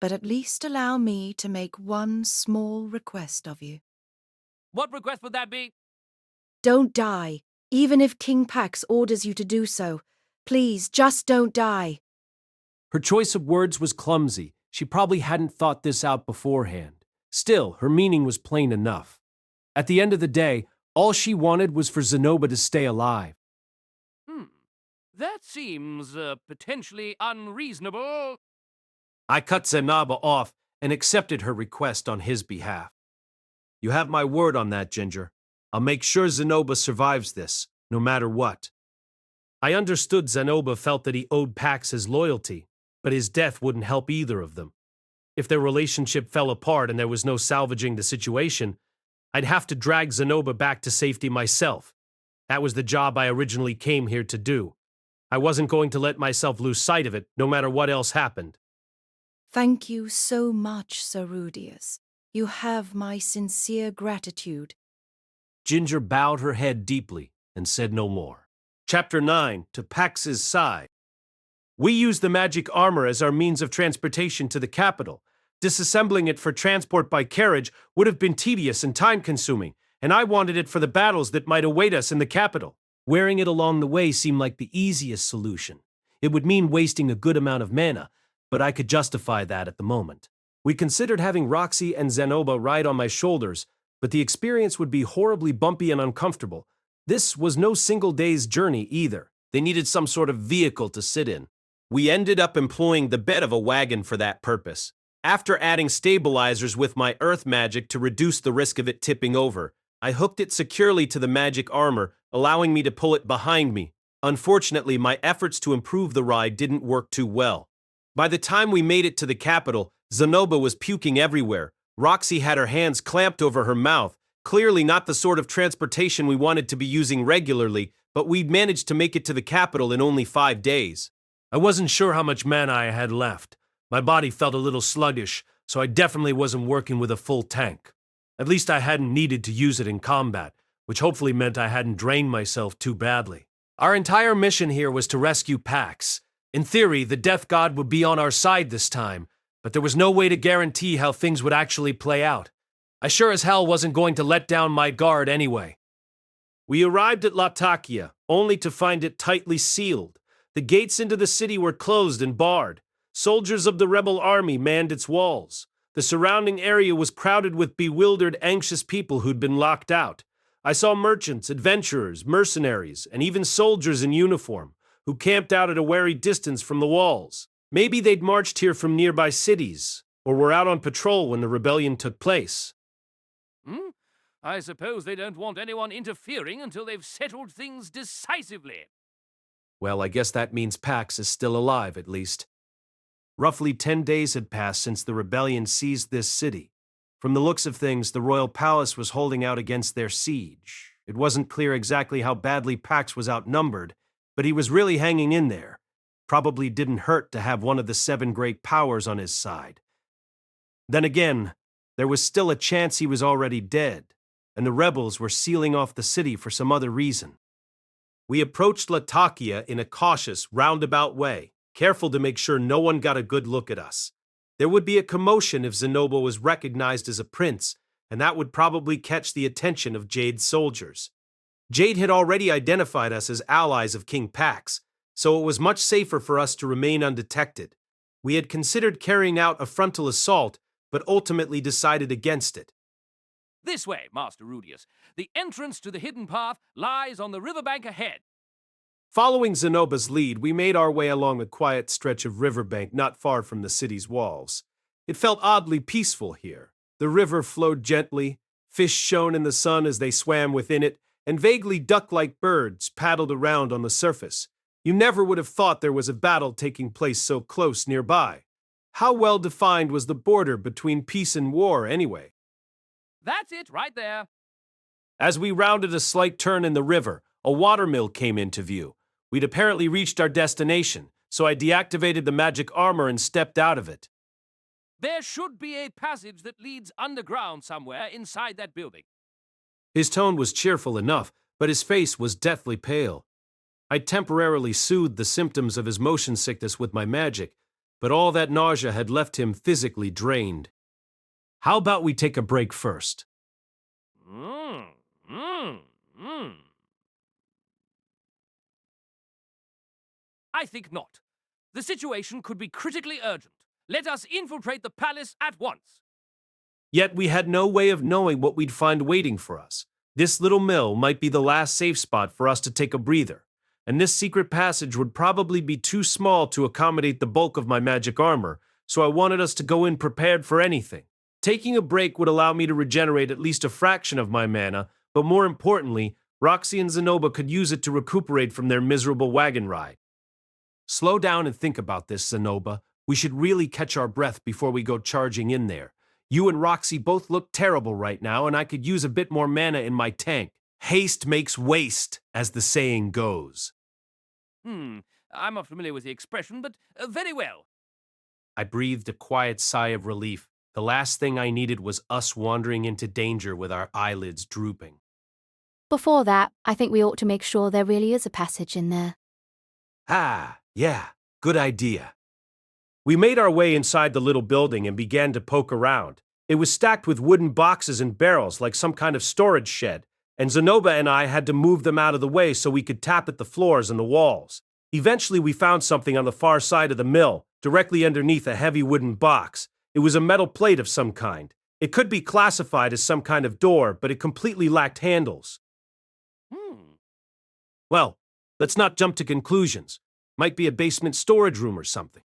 but at least allow me to make one small request of you. What request would that be? Don't die, even if King Pax orders you to do so. Please, just don't die. Her choice of words was clumsy. She probably hadn't thought this out beforehand. Still, her meaning was plain enough. At the end of the day, all she wanted was for Zanoba to stay alive. That seems potentially unreasonable. I cut Zanoba off and accepted her request on his behalf. You have my word on that, Ginger. I'll make sure Zanoba survives this, no matter what. I understood Zanoba felt that he owed Pax his loyalty, but his death wouldn't help either of them. If their relationship fell apart and there was no salvaging the situation, I'd have to drag Zanoba back to safety myself. That was the job I originally came here to do. I wasn't going to let myself lose sight of it, no matter what else happened. Thank you so much, Sir Rudeus. You have my sincere gratitude. Ginger bowed her head deeply and said no more. Chapter 9, To Pax's Side. We used the magic armor as our means of transportation to the capital. Disassembling it for transport by carriage would have been tedious and time-consuming, and I wanted it for the battles that might await us in the capital. Wearing it along the way seemed like the easiest solution. It would mean wasting a good amount of mana, but I could justify that at the moment. We considered having Roxy and Zanoba ride on my shoulders, but the experience would be horribly bumpy and uncomfortable. This was no single day's journey either. They needed some sort of vehicle to sit in. We ended up employing the bed of a wagon for that purpose. After adding stabilizers with my earth magic to reduce the risk of it tipping over, I hooked it securely to the magic armor, allowing me to pull it behind me. Unfortunately, my efforts to improve the ride didn't work too well. By the time we made it to the capital, Zanoba was puking everywhere. Roxy had her hands clamped over her mouth. Clearly not the sort of transportation we wanted to be using regularly, but we'd managed to make it to the capital in only 5 days. I wasn't sure how much mana I had left. My body felt a little sluggish, so I definitely wasn't working with a full tank. At least I hadn't needed to use it in combat, which hopefully meant I hadn't drained myself too badly. Our entire mission here was to rescue Pax. In theory, the Death God would be on our side this time, but there was no way to guarantee how things would actually play out. I sure as hell wasn't going to let down my guard anyway. We arrived at Latakia, only to find it tightly sealed. The gates into the city were closed and barred. Soldiers of the rebel army manned its walls. The surrounding area was crowded with bewildered, anxious people who'd been locked out. I saw merchants, adventurers, mercenaries, and even soldiers in uniform, who camped out at a wary distance from the walls. Maybe they'd marched here from nearby cities, or were out on patrol when the rebellion took place. I suppose they don't want anyone interfering until they've settled things decisively. Well, I guess that means Pax is still alive, at least. Roughly 10 days had passed since the rebellion seized this city. From the looks of things, the royal palace was holding out against their siege. It wasn't clear exactly how badly Pax was outnumbered, but he was really hanging in there. Probably didn't hurt to have one of the 7 great powers on his side. Then again, there was still a chance he was already dead. and the rebels were sealing off the city for some other reason. We approached Latakia in a cautious, roundabout way, careful to make sure no one got a good look at us. There would be a commotion if Zanoba was recognized as a prince, and that would probably catch the attention of Jade's soldiers. Jade had already identified us as allies of King Pax, so it was much safer for us to remain undetected. We had considered carrying out a frontal assault, but ultimately decided against it. This way, Master Rudeus. The entrance to the hidden path lies on the riverbank ahead. Following Zanoba's lead, we made our way along a quiet stretch of riverbank not far from the city's walls. It felt oddly peaceful here. The river flowed gently, fish shone in the sun as they swam within it, and vaguely duck-like birds paddled around on the surface. You never would have thought there was a battle taking place so close nearby. How well defined was the border between peace and war, anyway? That's it, right there. As we rounded a slight turn in the river, a watermill came into view. We'd apparently reached our destination, so I deactivated the magic armor and stepped out of it. There should be a passage that leads underground somewhere inside that building. His tone was cheerful enough, but his face was deathly pale. I temporarily soothed the symptoms of his motion sickness with my magic, but all that nausea had left him physically drained. How about we take a break first? I think not. The situation could be critically urgent. Let us infiltrate the palace at once. Yet we had no way of knowing what we'd find waiting for us. This little mill might be the last safe spot for us to take a breather, and this secret passage would probably be too small to accommodate the bulk of my magic armor, so I wanted us to go in prepared for anything. Taking a break would allow me to regenerate at least a fraction of my mana, but more importantly, Roxy and Zanoba could use it to recuperate from their miserable wagon ride. Slow down and think about this, Zanoba. We should really catch our breath before we go charging in there. You and Roxy both look terrible right now, and I could use a bit more mana in my tank. Haste makes waste, as the saying goes. I'm not familiar with the expression, but very well. I breathed a quiet sigh of relief. The last thing I needed was us wandering into danger with our eyelids drooping. Before that, I think we ought to make sure there really is a passage in there. Yeah, good idea. We made our way inside the little building and began to poke around. It was stacked with wooden boxes and barrels like some kind of storage shed, and Zanoba and I had to move them out of the way so we could tap at the floors and the walls. Eventually we found something on the far side of the mill, directly underneath a heavy wooden box. It was a metal plate of some kind. It could be classified as some kind of door, but it completely lacked handles. Well, let's not jump to conclusions. Might be a basement storage room or something.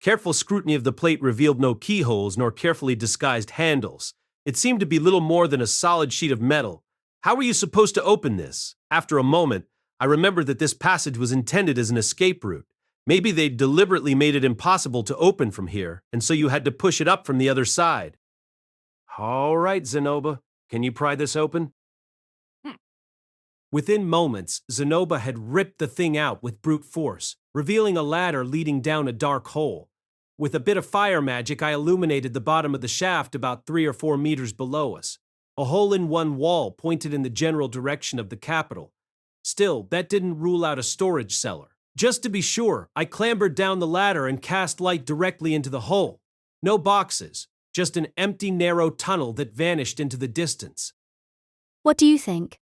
Careful scrutiny of the plate revealed no keyholes nor carefully disguised handles. It seemed to be little more than a solid sheet of metal. How were you supposed to open this? After a moment, I remembered that this passage was intended as an escape route. Maybe they deliberately made it impossible to open from here, and so you had to push it up from the other side. All right, Zanoba, can you pry this open? Within moments, Zanoba had ripped the thing out with brute force, revealing a ladder leading down a dark hole. With a bit of fire magic, I illuminated the bottom of the shaft about 3 or 4 meters below us. A hole-in-one wall pointed in the general direction of the capital. Still, that didn't rule out a storage cellar. Just to be sure, I clambered down the ladder and cast light directly into the hole. No boxes, just an empty, narrow tunnel that vanished into the distance. What do you think?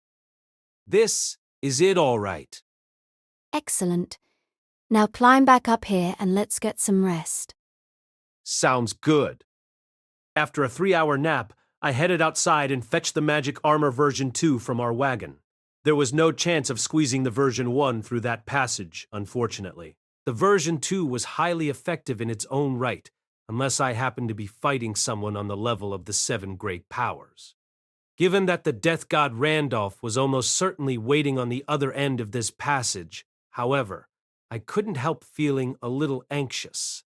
This is it, all right. Excellent. Now climb back up here and let's get some rest. Sounds good. After a 3-hour nap, I headed outside and fetched the magic armor version 2 from our wagon. There was no chance of squeezing the version 1 through that passage, unfortunately. The version 2 was highly effective in its own right, unless I happened to be fighting someone on the level of the 7 great powers. Given that the death god Randolph was almost certainly waiting on the other end of this passage, however, I couldn't help feeling a little anxious.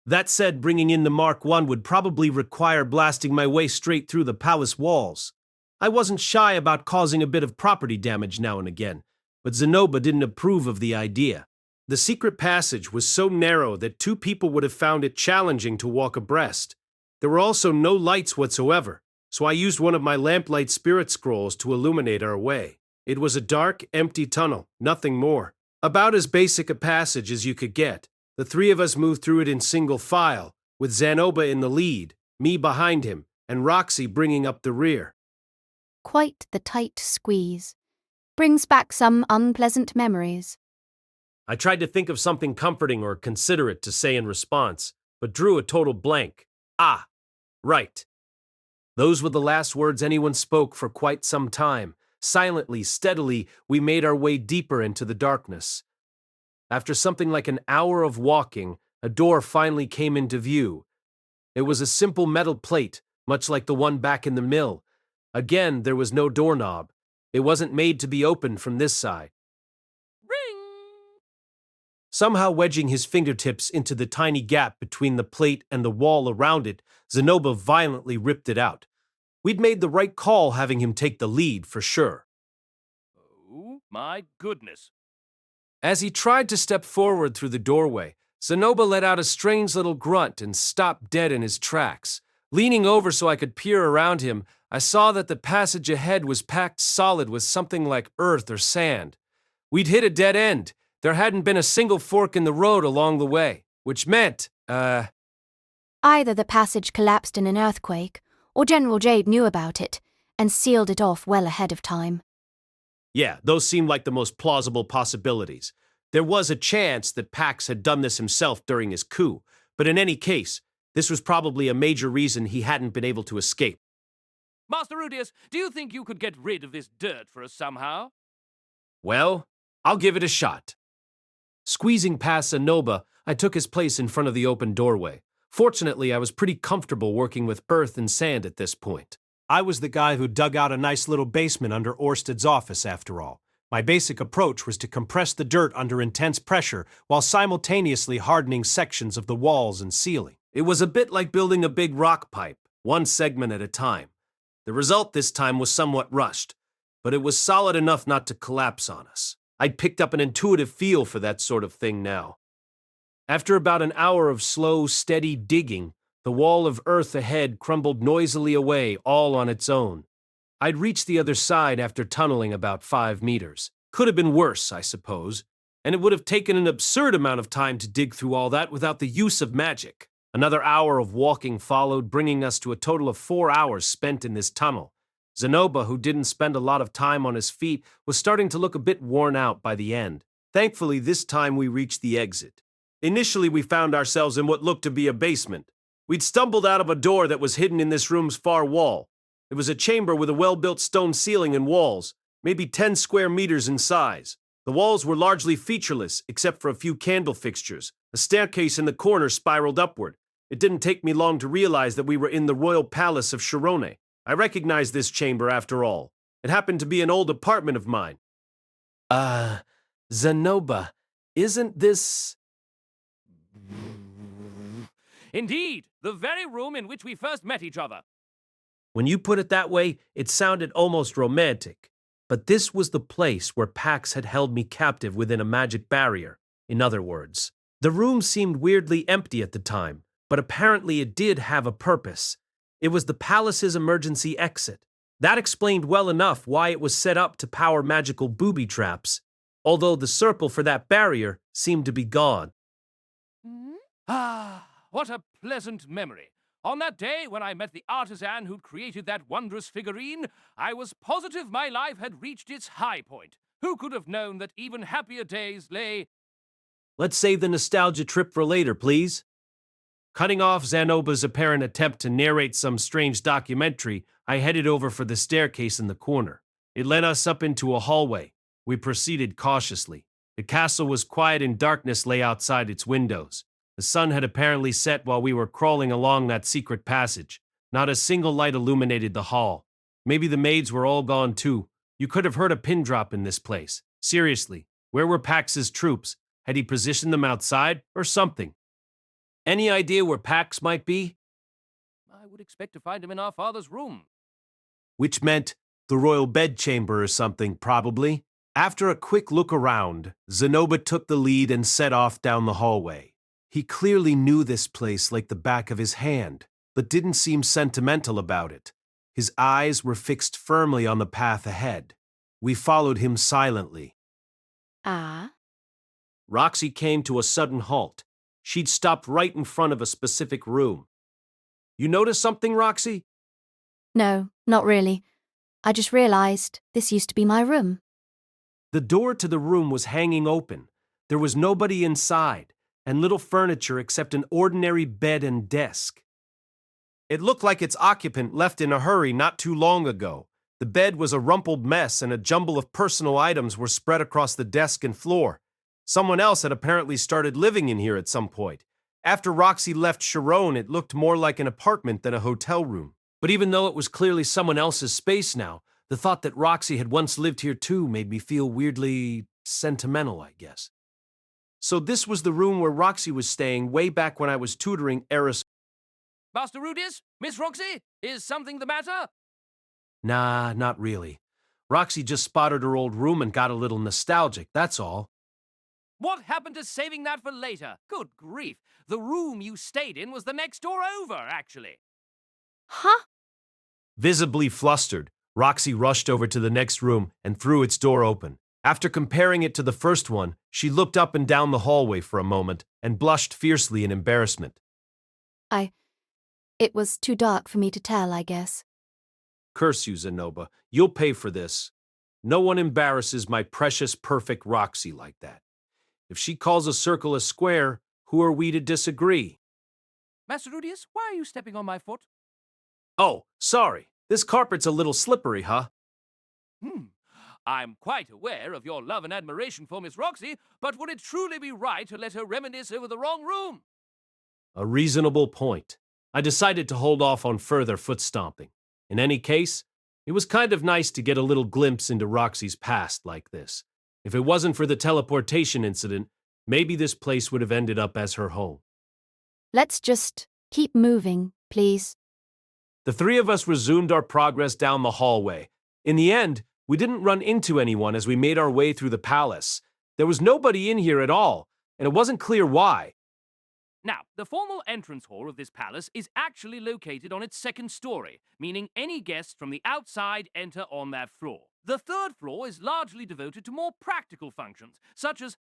That said, bringing in the Mark I would probably require blasting my way straight through the palace walls. I wasn't shy about causing a bit of property damage now and again, but Zanoba didn't approve of the idea. The secret passage was so narrow that 2 people would have found it challenging to walk abreast. There were also no lights whatsoever. so I used one of my lamplight spirit scrolls to illuminate our way. It was a dark, empty tunnel, nothing more. About as basic a passage as you could get. The three of us moved through it in single file, with Zanoba in the lead, me behind him, and Roxy bringing up the rear. Quite the tight squeeze. Brings back some unpleasant memories. I tried to think of something comforting or considerate to say in response, but drew a total blank. Ah, right. Those were the last words anyone spoke for quite some time. Silently, steadily, we made our way deeper into the darkness. After something like an hour of walking, a door finally came into view. It was a simple metal plate, much like the one back in the mill. Again, there was no doorknob. It wasn't made to be opened from this side. Ring! Somehow wedging his fingertips into the tiny gap between the plate and the wall around it, Zanoba violently ripped it out. We'd made the right call having him take the lead, for sure. Oh, my goodness. As he tried to step forward through the doorway, Zanoba let out a strange little grunt and stopped dead in his tracks. Leaning over so I could peer around him, I saw that the passage ahead was packed solid with something like earth or sand. We'd hit a dead end. There hadn't been a single fork in the road along the way, which meant, Either the passage collapsed in an earthquake, or General Jade knew about it and sealed it off well ahead of time. Yeah, those seemed like the most plausible possibilities. There was a chance that Pax had done this himself during his coup, but in any case, this was probably a major reason he hadn't been able to escape. Master Rudeus, do you think you could get rid of this dirt for us somehow? Well, I'll give it a shot. Squeezing past Zanoba, I took his place in front of the open doorway. Fortunately, I was pretty comfortable working with earth and sand at this point. I was the guy who dug out a nice little basement under Orsted's office, after all. My basic approach was to compress the dirt under intense pressure while simultaneously hardening sections of the walls and ceiling. It was a bit like building a big rock pipe, one segment at a time. The result this time was somewhat rushed, but it was solid enough not to collapse on us. I'd picked up an intuitive feel for that sort of thing now. After about an hour of slow, steady digging, the wall of earth ahead crumbled noisily away all on its own. I'd reached the other side after tunneling about 5 meters. Could have been worse, I suppose, and it would have taken an absurd amount of time to dig through all that without the use of magic. Another hour of walking followed, bringing us to a total of 4 hours spent in this tunnel. Zanoba, who didn't spend a lot of time on his feet, was starting to look a bit worn out by the end. Thankfully, this time we reached the exit. Initially, we found ourselves in what looked to be a basement. We'd stumbled out of a door that was hidden in this room's far wall. It was a chamber with a well-built stone ceiling and walls, maybe 10 square meters in size. The walls were largely featureless, except for a few candle fixtures. A staircase in the corner spiraled upward. It didn't take me long to realize that we were in the royal palace of Shirone. I recognized this chamber after all. It happened to be an old apartment of mine. Zanoba, isn't this... Indeed, the very room in which we first met each other. When you put it that way, it sounded almost romantic. But this was the place where Pax had held me captive within a magic barrier. In other words, the room seemed weirdly empty at the time, but apparently it did have a purpose. It was the palace's emergency exit. That explained well enough why it was set up to power magical booby traps, although the circle for that barrier seemed to be gone. Ah, what a pleasant memory. On that day when I met the artisan who'd created that wondrous figurine, I was positive my life had reached its high point. Who could have known that even happier days lay... Let's save the nostalgia trip for later, please. Cutting off Zanoba's apparent attempt to narrate some strange documentary, I headed over for the staircase in the corner. It led us up into a hallway. We proceeded cautiously. The castle was quiet and darkness lay outside its windows. The sun had apparently set while we were crawling along that secret passage. Not a single light illuminated the hall. Maybe the maids were all gone too. You could have heard a pin drop in this place. Seriously, where were Pax's troops? Had he positioned them outside or something? Any idea where Pax might be? I would expect to find him in our father's room. Which meant the royal bedchamber or something, probably. After a quick look around, Zanoba took the lead and set off down the hallway. He clearly knew this place like the back of his hand, but didn't seem sentimental about it. His eyes were fixed firmly on the path ahead. We followed him silently. Ah? Roxy came to a sudden halt. She'd stopped right in front of a specific room. You notice something, Roxy? No, not really. I just realized this used to be my room. The door to the room was hanging open. There was nobody inside, and little furniture except an ordinary bed and desk. It looked like its occupant left in a hurry not too long ago. The bed was a rumpled mess, and a jumble of personal items were spread across the desk and floor. Someone else had apparently started living in here at some point. After Roxy left Shirone, it looked more like an apartment than a hotel room. But even though it was clearly someone else's space now, the thought that Roxy had once lived here too made me feel weirdly sentimental, I guess. So this was the room where Roxy was staying way back when I was tutoring Eris. Master Rudeus? Miss Roxy? Is something the matter? Nah, not really. Roxy just spotted her old room and got a little nostalgic, that's all. What happened to saving that for later? Good grief. The room you stayed in was the next door over, actually. Huh? Visibly flustered, Roxy rushed over to the next room and threw its door open. After comparing it to the first one, she looked up and down the hallway for a moment and blushed fiercely in embarrassment. It was too dark for me to tell, I guess. Curse you, Zanoba. You'll pay for this. No one embarrasses my precious, perfect Roxy like that. If she calls a circle a square, who are we to disagree? Master Rudeus, why are you stepping on my foot? Oh, sorry. This carpet's a little slippery, huh? I'm quite aware of your love and admiration for Miss Roxy, but would it truly be right to let her reminisce over the wrong room? A reasonable point. I decided to hold off on further foot stomping. In any case, it was kind of nice to get a little glimpse into Roxy's past like this. If it wasn't for the teleportation incident, maybe this place would have ended up as her home. Let's just keep moving, please. The three of us resumed our progress down the hallway. In the end, we didn't run into anyone as we made our way through the palace. There was nobody in here at all, and it wasn't clear why. Now, the formal entrance hall of this palace is actually located on its second story, meaning any guests from the outside enter on that floor. The third floor is largely devoted to more practical functions, such as...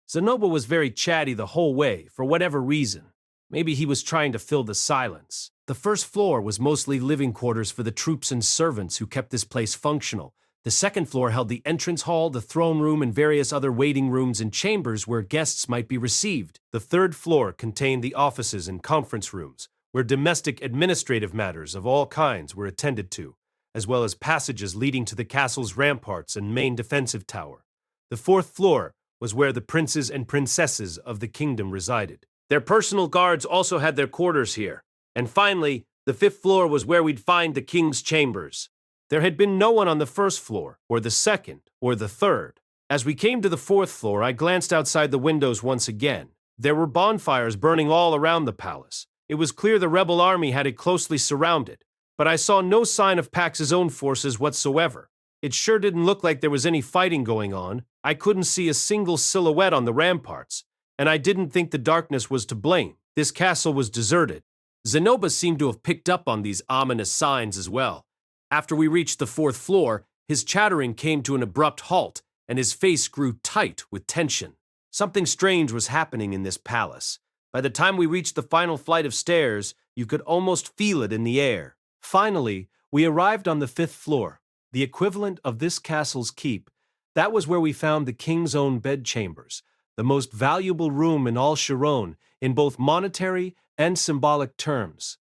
Zanoba was very chatty the whole way, for whatever reason. Maybe he was trying to fill the silence. The first floor was mostly living quarters for the troops and servants who kept this place functional. The second floor held the entrance hall, the throne room, and various other waiting rooms and chambers where guests might be received. The third floor contained the offices and conference rooms, where domestic administrative matters of all kinds were attended to, as well as passages leading to the castle's ramparts and main defensive tower. The fourth floor was where the princes and princesses of the kingdom resided. Their personal guards also had their quarters here. And finally, the fifth floor was where we'd find the king's chambers. There had been no one on the first floor, or the second, or the third. As we came to the fourth floor, I glanced outside the windows once again. There were bonfires burning all around the palace. It was clear the rebel army had it closely surrounded, but I saw no sign of Pax's own forces whatsoever. It sure didn't look like there was any fighting going on. I couldn't see a single silhouette on the ramparts, and I didn't think the darkness was to blame. This castle was deserted. Zanoba seemed to have picked up on these ominous signs as well. After we reached the fourth floor, his chattering came to an abrupt halt, and his face grew tight with tension. Something strange was happening in this palace. By the time we reached the final flight of stairs, you could almost feel it in the air. Finally, we arrived on the fifth floor, the equivalent of this castle's keep. That was where we found the king's own bedchambers, the most valuable room in all Shirone, in both monetary and symbolic terms.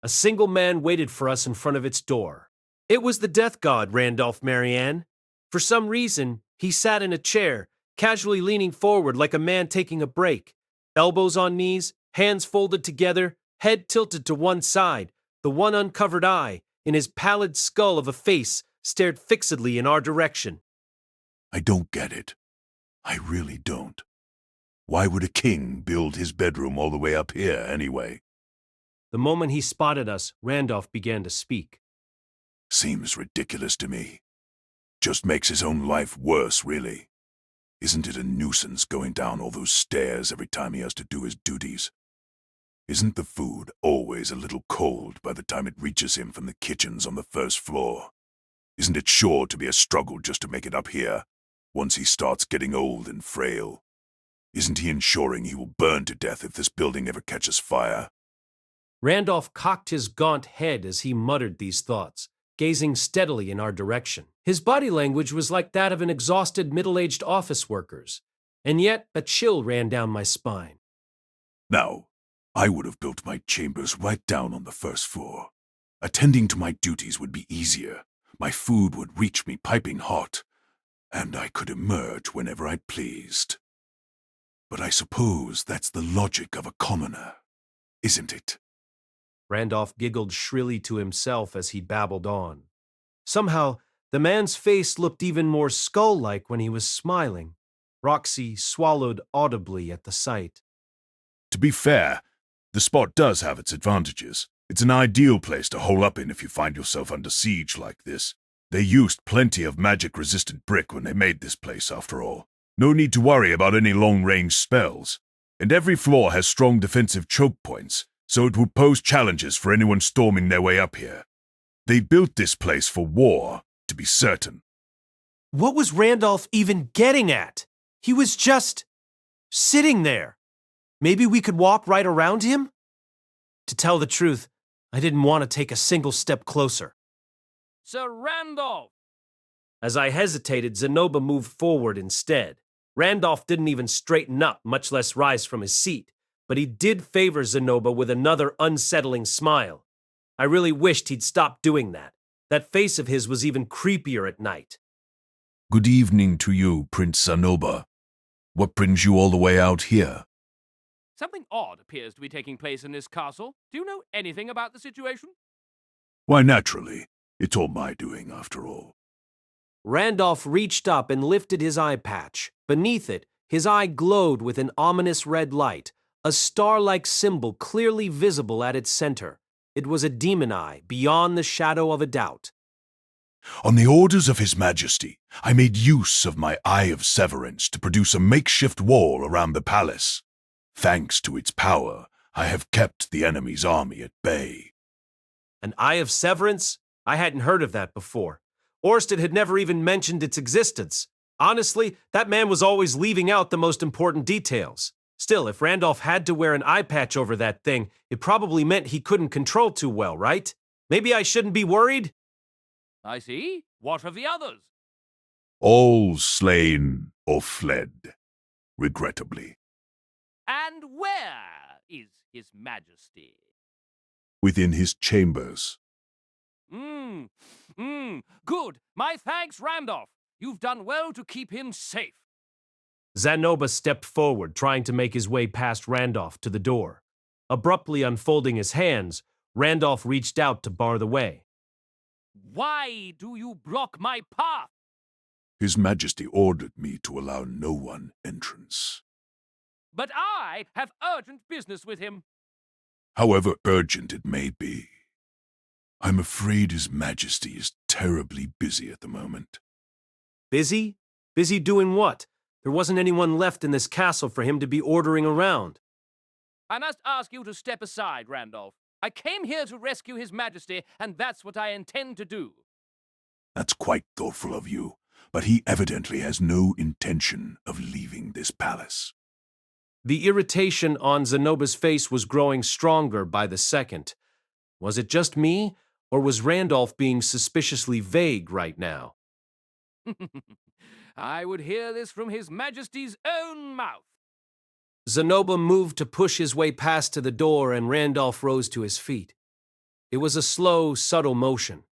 A single man waited for us in front of its door. It was the death god, Randolph Marianne. For some reason, he sat in a chair, casually leaning forward like a man taking a break. Elbows on knees, hands folded together, head tilted to one side, the one uncovered eye, in his pallid skull of a face, stared fixedly in our direction. I don't get it. I really don't. Why would a king build his bedroom all the way up here anyway? The moment he spotted us, Randolph began to speak. Seems ridiculous to me. Just makes his own life worse, really. Isn't it a nuisance going down all those stairs every time he has to do his duties? Isn't the food always a little cold by the time it reaches him from the kitchens on the first floor? Isn't it sure to be a struggle just to make it up here, once he starts getting old and frail? Isn't he ensuring he will burn to death if this building ever catches fire? Randolph cocked his gaunt head as he muttered these thoughts, gazing steadily in our direction. His body language was like that of an exhausted middle-aged office worker's, and yet a chill ran down my spine. Now, I would have built my chambers right down on the first floor. Attending to my duties would be easier. My food would reach me piping hot, and I could emerge whenever I pleased. But I suppose that's the logic of a commoner, isn't it? Randolph giggled shrilly to himself as he babbled on. Somehow, the man's face looked even more skull-like when he was smiling. Roxy swallowed audibly at the sight. To be fair, the spot does have its advantages. It's an ideal place to hole up in if you find yourself under siege like this. They used plenty of magic-resistant brick when they made this place, after all. No need to worry about any long-range spells. And every floor has strong defensive choke points, so it would pose challenges for anyone storming their way up here. They built this place for war, to be certain. What was Randolph even getting at? He was just sitting there. Maybe we could walk right around him? To tell the truth, I didn't want to take a single step closer. Sir Randolph! As I hesitated, Zanoba moved forward instead. Randolph didn't even straighten up, much less rise from his seat, but he did favor Zanoba with another unsettling smile. I really wished he'd stopped doing that. That face of his was even creepier at night. Good evening to you, Prince Zanoba. What brings you all the way out here? Something odd appears to be taking place in this castle. Do you know anything about the situation? Why, naturally. It's all my doing, after all. Randolph reached up and lifted his eye patch. Beneath it, his eye glowed with an ominous red light, a star-like symbol clearly visible at its center. It was a demon eye, beyond the shadow of a doubt. On the orders of His Majesty, I made use of my Eye of Severance to produce a makeshift wall around the palace. Thanks to its power, I have kept the enemy's army at bay. An Eye of Severance? I hadn't heard of that before. Orsted had never even mentioned its existence. Honestly, that man was always leaving out the most important details. Still, if Randolph had to wear an eye patch over that thing, it probably meant he couldn't control too well, right? Maybe I shouldn't be worried? I see. What of the others? All slain or fled, regrettably. And where is His Majesty? Within his chambers. Good. My thanks, Randolph. You've done well to keep him safe. Zanoba stepped forward, trying to make his way past Randolph to the door. Abruptly unfolding his hands, Randolph reached out to bar the way. Why do you block my path? His Majesty ordered me to allow no one entrance. But I have urgent business with him. However urgent it may be, I'm afraid His Majesty is terribly busy at the moment. Busy? Busy doing what? There wasn't anyone left in this castle for him to be ordering around. I must ask you to step aside, Randolph. I came here to rescue His Majesty, and that's what I intend to do. That's quite thoughtful of you, but he evidently has no intention of leaving this palace. The irritation on Zanoba's face was growing stronger by the second. Was it just me, or was Randolph being suspiciously vague right now? I would hear this from His Majesty's own mouth. Zanoba moved to push his way past to the door, and Randolph rose to his feet. It was a slow, subtle motion.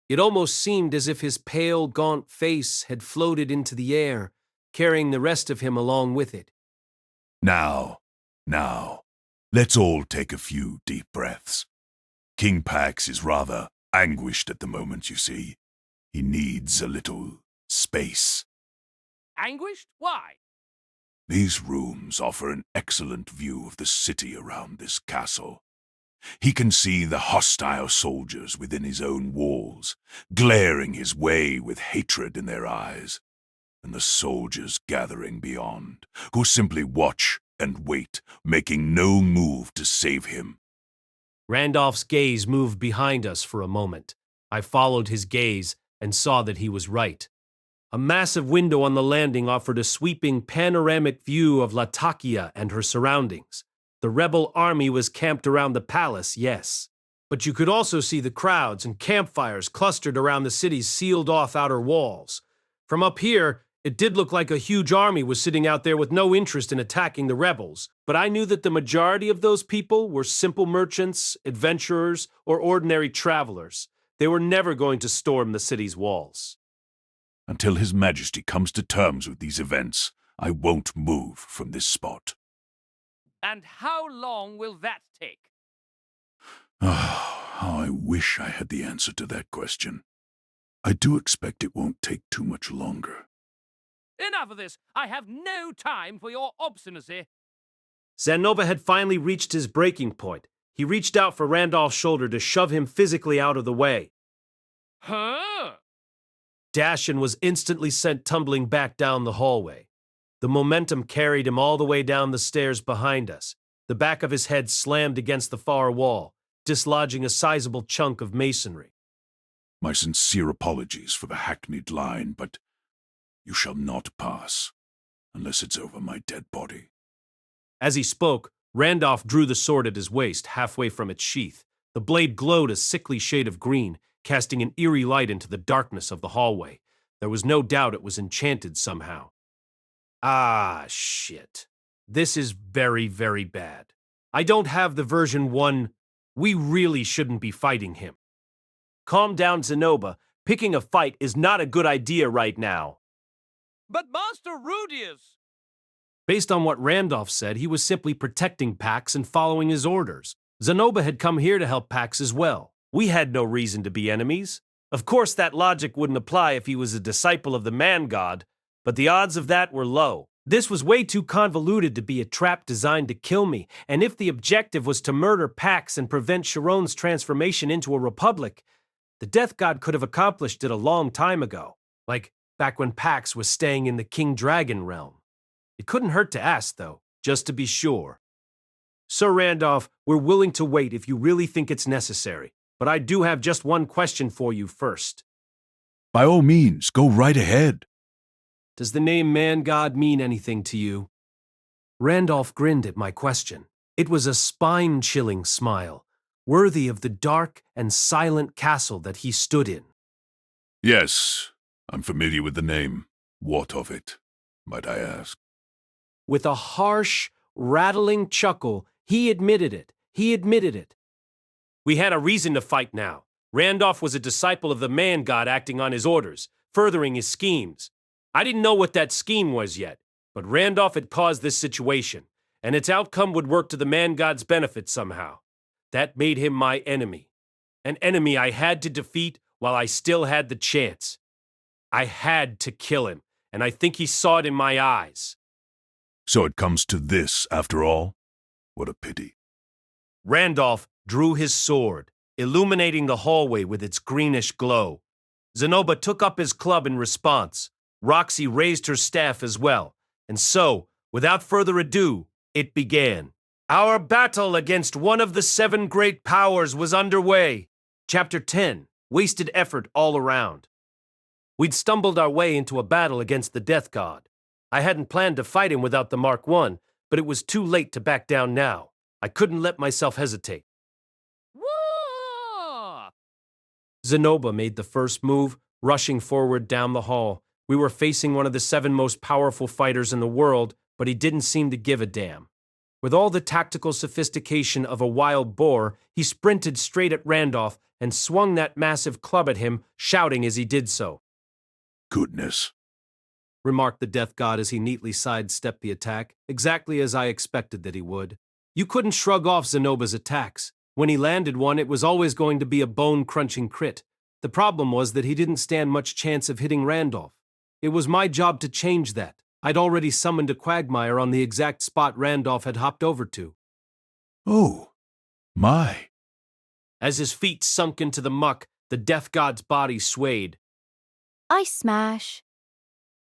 It almost seemed as if his pale, gaunt face had floated into the air, carrying the rest of him along with it. Now, let's all take a few deep breaths. King Pax is rather anguished at the moment, you see. He needs a little space. Anguished? Why? These rooms offer an excellent view of the city around this castle. He can see the hostile soldiers within his own walls, glaring his way with hatred in their eyes, and the soldiers gathering beyond, who simply watch and wait, making no move to save him. Randolph's gaze moved behind us for a moment. I followed his gaze and saw that he was right. A massive window on the landing offered a sweeping panoramic view of Latakia and her surroundings. The rebel army was camped around the palace, yes. But you could also see the crowds and campfires clustered around the city's sealed-off outer walls. From up here, it did look like a huge army was sitting out there with no interest in attacking the rebels, but I knew that the majority of those people were simple merchants, adventurers, or ordinary travelers. They were never going to storm the city's walls. Until His Majesty comes to terms with these events, I won't move from this spot. And how long will that take? How I wish I had the answer to that question. I do expect it won't take too much longer. Enough of this! I have no time for your obstinacy. Zanoba had finally reached his breaking point. He reached out for Randolph's shoulder to shove him physically out of the way. Huh? Dashin was instantly sent tumbling back down the hallway. The momentum carried him all the way down the stairs behind us. The back of his head slammed against the far wall, dislodging a sizable chunk of masonry. My sincere apologies for the hackneyed line, but you shall not pass, unless it's over my dead body. As he spoke, Randolph drew the sword at his waist, halfway from its sheath. The blade glowed a sickly shade of green, casting an eerie light into the darkness of the hallway. There was no doubt it was enchanted somehow. Ah, shit. This is very, very bad. I don't have the version 1. We really shouldn't be fighting him. Calm down, Zanoba. Picking a fight is not a good idea right now. But Master Rudeus! Based on what Randolph said, he was simply protecting Pax and following his orders. Zanoba had come here to help Pax as well. We had no reason to be enemies. Of course, that logic wouldn't apply if he was a disciple of the man-god, but the odds of that were low. This was way too convoluted to be a trap designed to kill me, and if the objective was to murder Pax and prevent Shirone's transformation into a republic, the Death God could have accomplished it a long time ago, like back when Pax was staying in the King Dragon realm. It couldn't hurt to ask, though, just to be sure. Sir Randolph, we're willing to wait if you really think it's necessary, but I do have just one question for you first. By all means, go right ahead. Does the name Man-God mean anything to you? Randolph grinned at my question. It was a spine-chilling smile, worthy of the dark and silent castle that he stood in. Yes, I'm familiar with the name. What of it, might I ask? With a harsh, rattling chuckle, he admitted it. We had a reason to fight now. Randolph was a disciple of the man-god acting on his orders, furthering his schemes. I didn't know what that scheme was yet, but Randolph had caused this situation, and its outcome would work to the man-god's benefit somehow. That made him my enemy. An enemy I had to defeat while I still had the chance. I had to kill him, and I think he saw it in my eyes. So it comes to this, after all? What a pity. Randolph drew his sword, illuminating the hallway with its greenish glow. Zanoba took up his club in response. Roxy raised her staff as well, and so, without further ado, it began. Our battle against one of the 7 great powers was underway. Chapter 10, Wasted Effort All Around. We'd stumbled our way into a battle against the Death God. I hadn't planned to fight him without the Mark I, but it was too late to back down now. I couldn't let myself hesitate. Whoa! Zanoba made the first move, rushing forward down the hall. We were facing one of the 7 most powerful fighters in the world, but he didn't seem to give a damn. With all the tactical sophistication of a wild boar, he sprinted straight at Randolph and swung that massive club at him, shouting as he did so. Goodness, Remarked the Death God as he neatly sidestepped the attack, exactly as I expected that he would. You couldn't shrug off Zanoba's attacks. When he landed one, it was always going to be a bone-crunching crit. The problem was that he didn't stand much chance of hitting Randolph. It was my job to change that. I'd already summoned a quagmire on the exact spot Randolph had hopped over to. Oh, my. As his feet sunk into the muck, the Death God's body swayed. Ice Smash.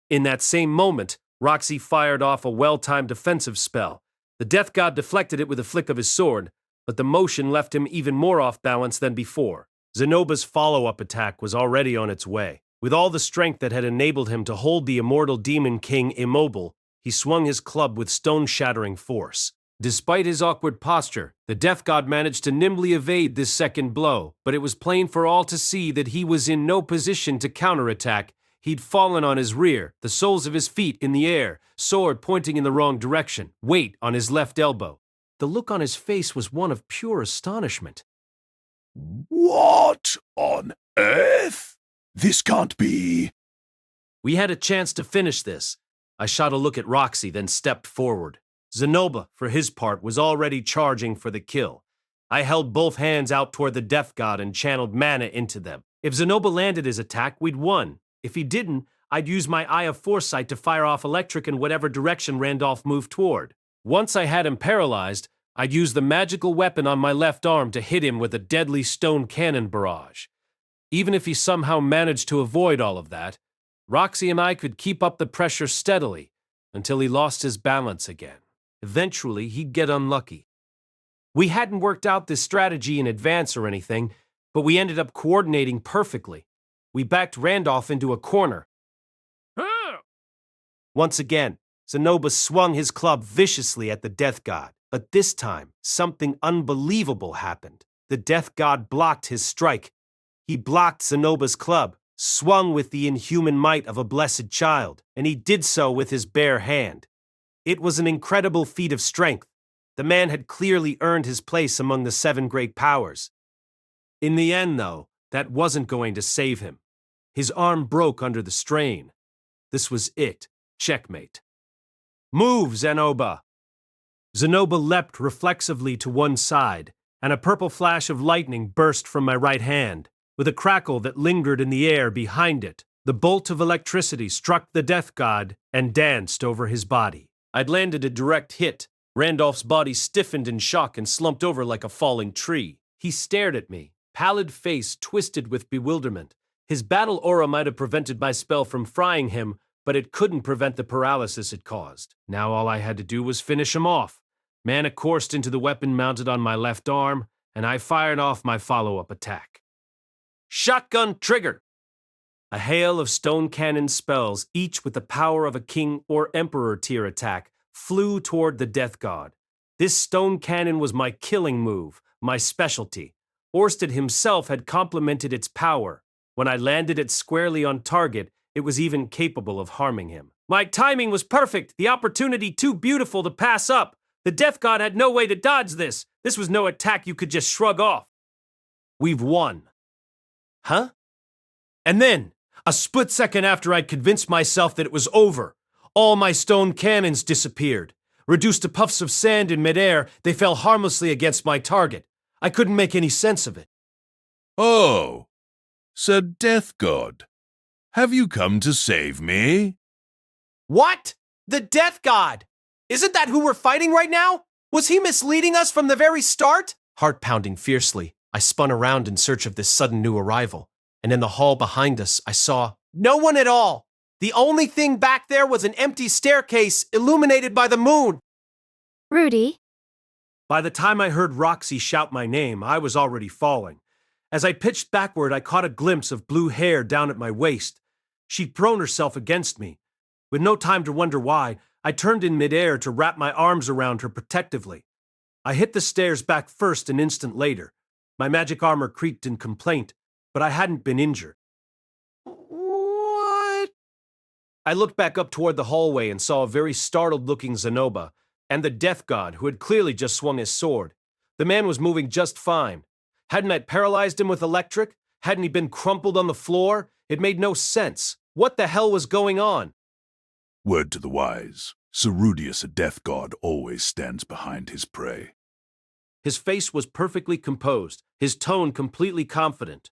In that same moment, Roxy fired off a well-timed defensive spell. The Death God deflected it with a flick of his sword, but the motion left him even more off balance than before. Zanoba's follow-up attack was already on its way. With all the strength that had enabled him to hold the immortal Demon King immobile, he swung his club with stone-shattering force. Despite his awkward posture, the Death God managed to nimbly evade this second blow, but it was plain for all to see that he was in no position to counterattack. He'd fallen on his rear, the soles of his feet in the air, sword pointing in the wrong direction, weight on his left elbow. The look on his face was one of pure astonishment. What on earth? This can't be. We had a chance to finish this. I shot a look at Roxy, then stepped forward. Zanoba, for his part, was already charging for the kill. I held both hands out toward the Death God and channeled mana into them. If Zanoba landed his attack, we'd won. If he didn't, I'd use my Eye of Foresight to fire off electric in whatever direction Randolph moved toward. Once I had him paralyzed, I'd use the magical weapon on my left arm to hit him with a deadly stone cannon barrage. Even if he somehow managed to avoid all of that, Roxy and I could keep up the pressure steadily until he lost his balance again. Eventually, he'd get unlucky. We hadn't worked out this strategy in advance or anything, but we ended up coordinating perfectly. We backed Randolph into a corner. Once again, Zanoba swung his club viciously at the Death God, but this time, something unbelievable happened. The Death God blocked his strike. He blocked Zanoba's club, swung with the inhuman might of a blessed child, and he did so with his bare hand. It was an incredible feat of strength. The man had clearly earned his place among the 7 great powers. In the end, though, that wasn't going to save him. His arm broke under the strain. This was it. Checkmate. Move, Zanoba! Zanoba leapt reflexively to one side, and a purple flash of lightning burst from my right hand. With a crackle that lingered in the air behind it, the bolt of electricity struck the Death God and danced over his body. I'd landed a direct hit. Randolph's body stiffened in shock and slumped over like a falling tree. He stared at me, pallid face twisted with bewilderment. His battle aura might have prevented my spell from frying him, but it couldn't prevent the paralysis it caused. Now all I had to do was finish him off. Mana coursed into the weapon mounted on my left arm, and I fired off my follow-up attack. Shotgun trigger! A hail of stone cannon spells, each with the power of a king or emperor tier attack, flew toward the Death God. This stone cannon was my killing move, my specialty. Orsted himself had complemented its power. When I landed it squarely on target, it was even capable of harming him. My timing was perfect, the opportunity too beautiful to pass up. The Death God had no way to dodge this. This was no attack you could just shrug off. We've won. Huh? And then, a split second after I'd convinced myself that it was over, all my stone cannons disappeared. Reduced to puffs of sand in midair, they fell harmlessly against my target. I couldn't make any sense of it. Oh, Sir Death God, have you come to save me? What? The Death God? Isn't that who we're fighting right now? Was he misleading us from the very start? Heart pounding fiercely, I spun around in search of this sudden new arrival, and in the hall behind us, I saw no one at all. The only thing back there was an empty staircase illuminated by the moon. Rudy? By the time I heard Roxy shout my name, I was already falling. As I pitched backward, I caught a glimpse of blue hair down at my waist. She'd thrown herself against me. With no time to wonder why, I turned in midair to wrap my arms around her protectively. I hit the stairs back first an instant later. My magic armor creaked in complaint, but I hadn't been injured. What? I looked back up toward the hallway and saw a very startled-looking Zanoba and the Death God, who had clearly just swung his sword. The man was moving just fine. Hadn't I paralyzed him with electric? Hadn't he been crumpled on the floor? It made no sense. What the hell was going on? Word to the wise, Sir Rudeus, a Death God, always stands behind his prey. His face was perfectly composed, his tone completely confident.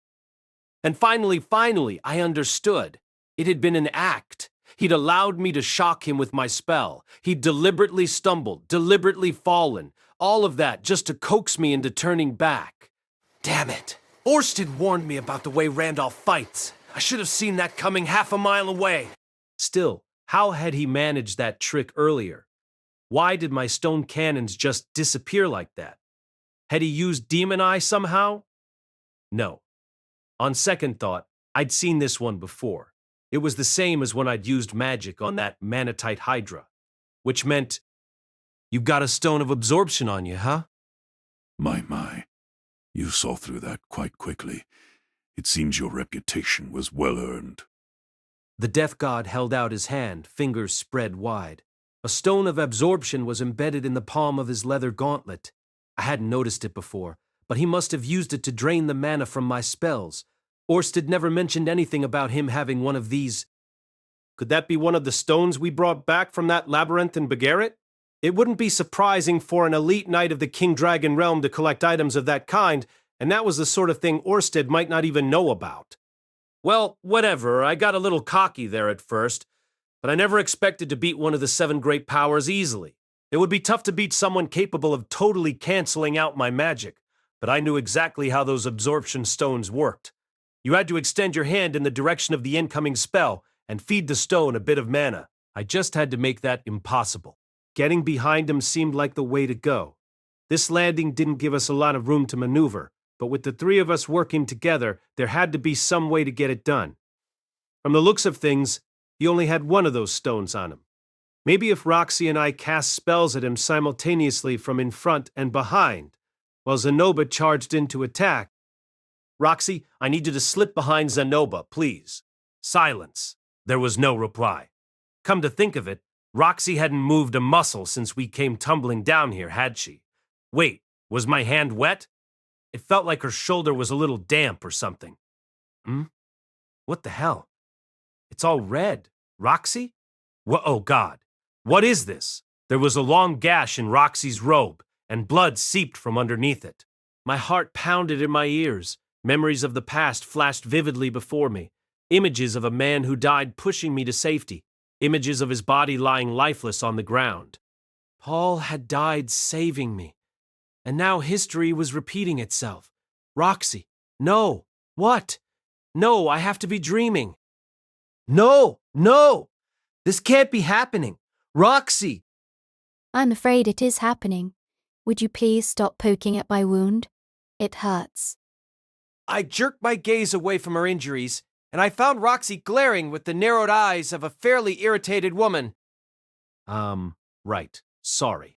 And finally, I understood. It had been an act. He'd allowed me to shock him with my spell. He'd deliberately stumbled, deliberately fallen. All of that just to coax me into turning back. Damn it. Orsted warned me about the way Randolph fights. I should have seen that coming half a mile away. Still, how had he managed that trick earlier? Why did my stone cannons just disappear like that? Had he used Demon Eye somehow? No. On second thought, I'd seen this one before. It was the same as when I'd used magic on that manatite hydra, which meant, you've got a stone of absorption on you, huh? My. You saw through that quite quickly. It seems your reputation was well earned. The death god held out his hand, fingers spread wide. A stone of absorption was embedded in the palm of his leather gauntlet. I hadn't noticed it before, but he must have used it to drain the mana from my spells. Orsted never mentioned anything about him having one of these. Could that be one of the stones we brought back from that labyrinth in Begarit? It wouldn't be surprising for an elite knight of the King Dragon realm to collect items of that kind, and that was the sort of thing Orsted might not even know about. Well, whatever, I got a little cocky there at first, but I never expected to beat one of the 7 great powers easily. It would be tough to beat someone capable of totally canceling out my magic, but I knew exactly how those absorption stones worked. You had to extend your hand in the direction of the incoming spell and feed the stone a bit of mana. I just had to make that impossible. Getting behind him seemed like the way to go. This landing didn't give us a lot of room to maneuver, but with the 3 of us working together, there had to be some way to get it done. From the looks of things, he only had one of those stones on him. Maybe if Roxy and I cast spells at him simultaneously from in front and behind, while Zanoba charged in to attack. Roxy, I need you to slip behind Zanoba, please. Silence. There was no reply. Come to think of it, Roxy hadn't moved a muscle since we came tumbling down here, had she? Wait, was my hand wet? It felt like her shoulder was a little damp or something. What the hell? It's all red. Roxy? Oh God. What is this? There was a long gash in Roxy's robe, and blood seeped from underneath it. My heart pounded in my ears. Memories of the past flashed vividly before me. Images of a man who died pushing me to safety. Images of his body lying lifeless on the ground. Paul had died saving me. And now history was repeating itself. Roxy, no. What? No, I have to be dreaming. No! This can't be happening. Roxy! I'm afraid it is happening. Would you please stop poking at my wound? It hurts. I jerked my gaze away from her injuries, and I found Roxy glaring with the narrowed eyes of a fairly irritated woman. Right. Sorry.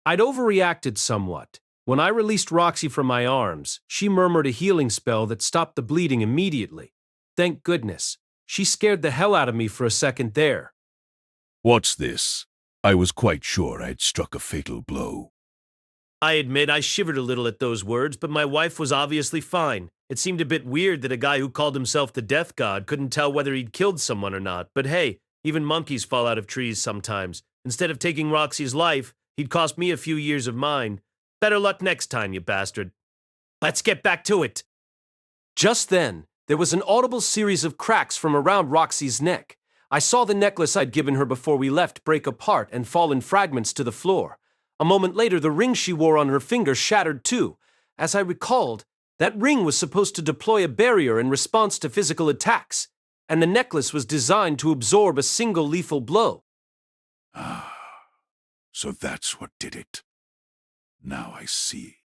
I'd overreacted somewhat. When I released Roxy from my arms, she murmured a healing spell that stopped the bleeding immediately. Thank goodness. She scared the hell out of me for a second there. What's this? I was quite sure I'd struck a fatal blow. I admit I shivered a little at those words, but my wife was obviously fine. It seemed a bit weird that a guy who called himself the Death God couldn't tell whether he'd killed someone or not. But hey, even monkeys fall out of trees sometimes. Instead of taking Roxy's life, he'd cost me a few years of mine. Better luck next time, you bastard. Let's get back to it. Just then, there was an audible series of cracks from around Roxy's neck. I saw the necklace I'd given her before we left break apart and fall in fragments to the floor. A moment later, the ring she wore on her finger shattered too. As I recalled, that ring was supposed to deploy a barrier in response to physical attacks, and the necklace was designed to absorb a single lethal blow. So that's what did it. Now I see.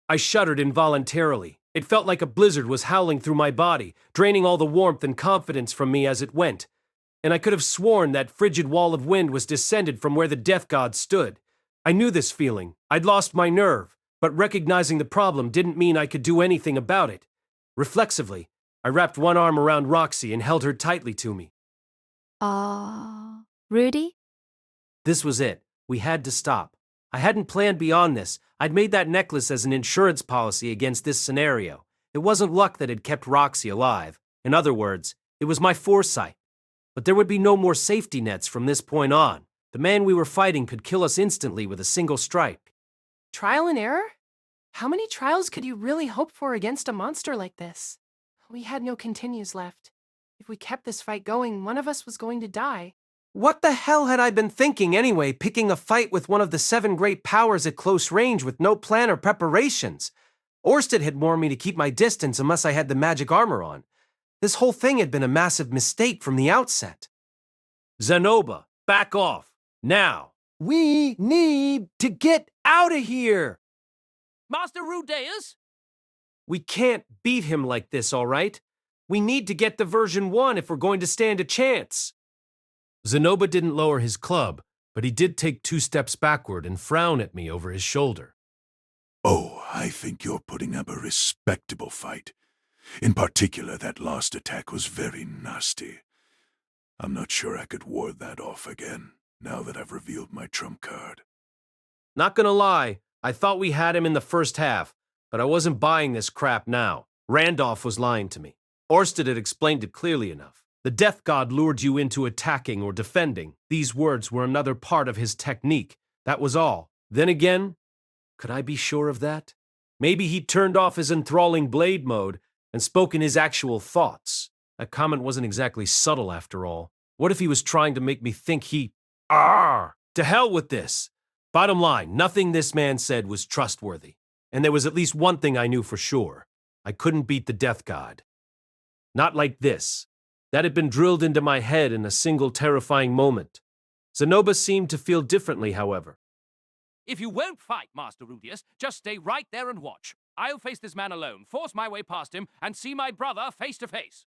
I shuddered involuntarily. It felt like a blizzard was howling through my body, draining all the warmth and confidence from me as it went. And I could have sworn that frigid wall of wind was descended from where the Death God stood. I knew this feeling. I'd lost my nerve, but recognizing the problem didn't mean I could do anything about it. Reflexively, I wrapped one arm around Roxy and held her tightly to me. Rudy? This was it. We had to stop. I hadn't planned beyond this. I'd made that necklace as an insurance policy against this scenario. It wasn't luck that had kept Roxy alive. In other words, it was my foresight. But there would be no more safety nets from this point on. The man we were fighting could kill us instantly with a single strike. Trial and error? How many trials could you really hope for against a monster like this? We had no continues left. If we kept this fight going, one of us was going to die. What the hell had I been thinking anyway, picking a fight with one of the 7 great powers at close range with no plan or preparations? Orsted had warned me to keep my distance unless I had the magic armor on. This whole thing had been a massive mistake from the outset. Zanoba, back off. Now. We need to get out of here! Master Rudeus? We can't beat him like this, all right? We need to get the version 1 if we're going to stand a chance. Zanoba didn't lower his club, but he did take 2 steps backward and frown at me over his shoulder. Oh, I think you're putting up a respectable fight. In particular, that last attack was very nasty. I'm not sure I could ward that off again, now that I've revealed my trump card. Not gonna lie, I thought we had him in the first half, but I wasn't buying this crap now. Randolph was lying to me. Orsted had explained it clearly enough. The death god lured you into attacking or defending. These words were another part of his technique. That was all. Then again, could I be sure of that? Maybe he turned off his enthralling blade mode and spoke in his actual thoughts. That comment wasn't exactly subtle after all. What if he was trying to make me think he... To hell with this! Bottom line, nothing this man said was trustworthy. And there was at least one thing I knew for sure. I couldn't beat the death god. Not like this. That had been drilled into my head in a single terrifying moment. Zanoba seemed to feel differently, however. If you won't fight, Master Rudeus, just stay right there and watch. I'll face this man alone, force my way past him, and see my brother face to face.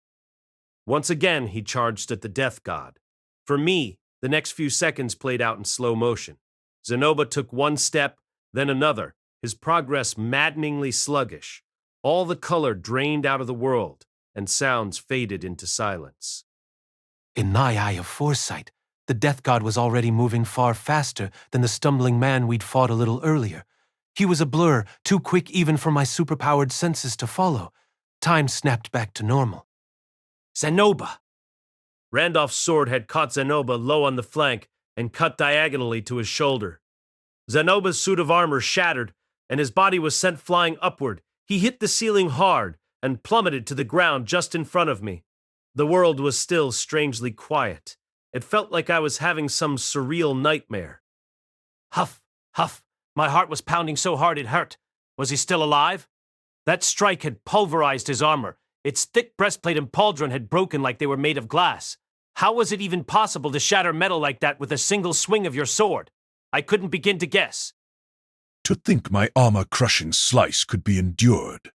Once again, he charged at the death god. For me, the next few seconds played out in slow motion. Zanoba took one step, then another, his progress maddeningly sluggish. All the color drained out of the world, and sounds faded into silence. In my eye of foresight, the death god was already moving far faster than the stumbling man we'd fought a little earlier. He was a blur, too quick even for my superpowered senses to follow. Time snapped back to normal. Zanoba! Randolph's sword had caught Zanoba low on the flank and cut diagonally to his shoulder. Zanoba's suit of armor shattered, and his body was sent flying upward. He hit the ceiling hard and plummeted to the ground just in front of me. The world was still strangely quiet. It felt like I was having some surreal nightmare. Huff, huff. My heart was pounding so hard it hurt. Was he still alive? That strike had pulverized his armor. Its thick breastplate and pauldron had broken like they were made of glass. How was it even possible to shatter metal like that with a single swing of your sword? I couldn't begin to guess. To think my armor-crushing slice could be endured.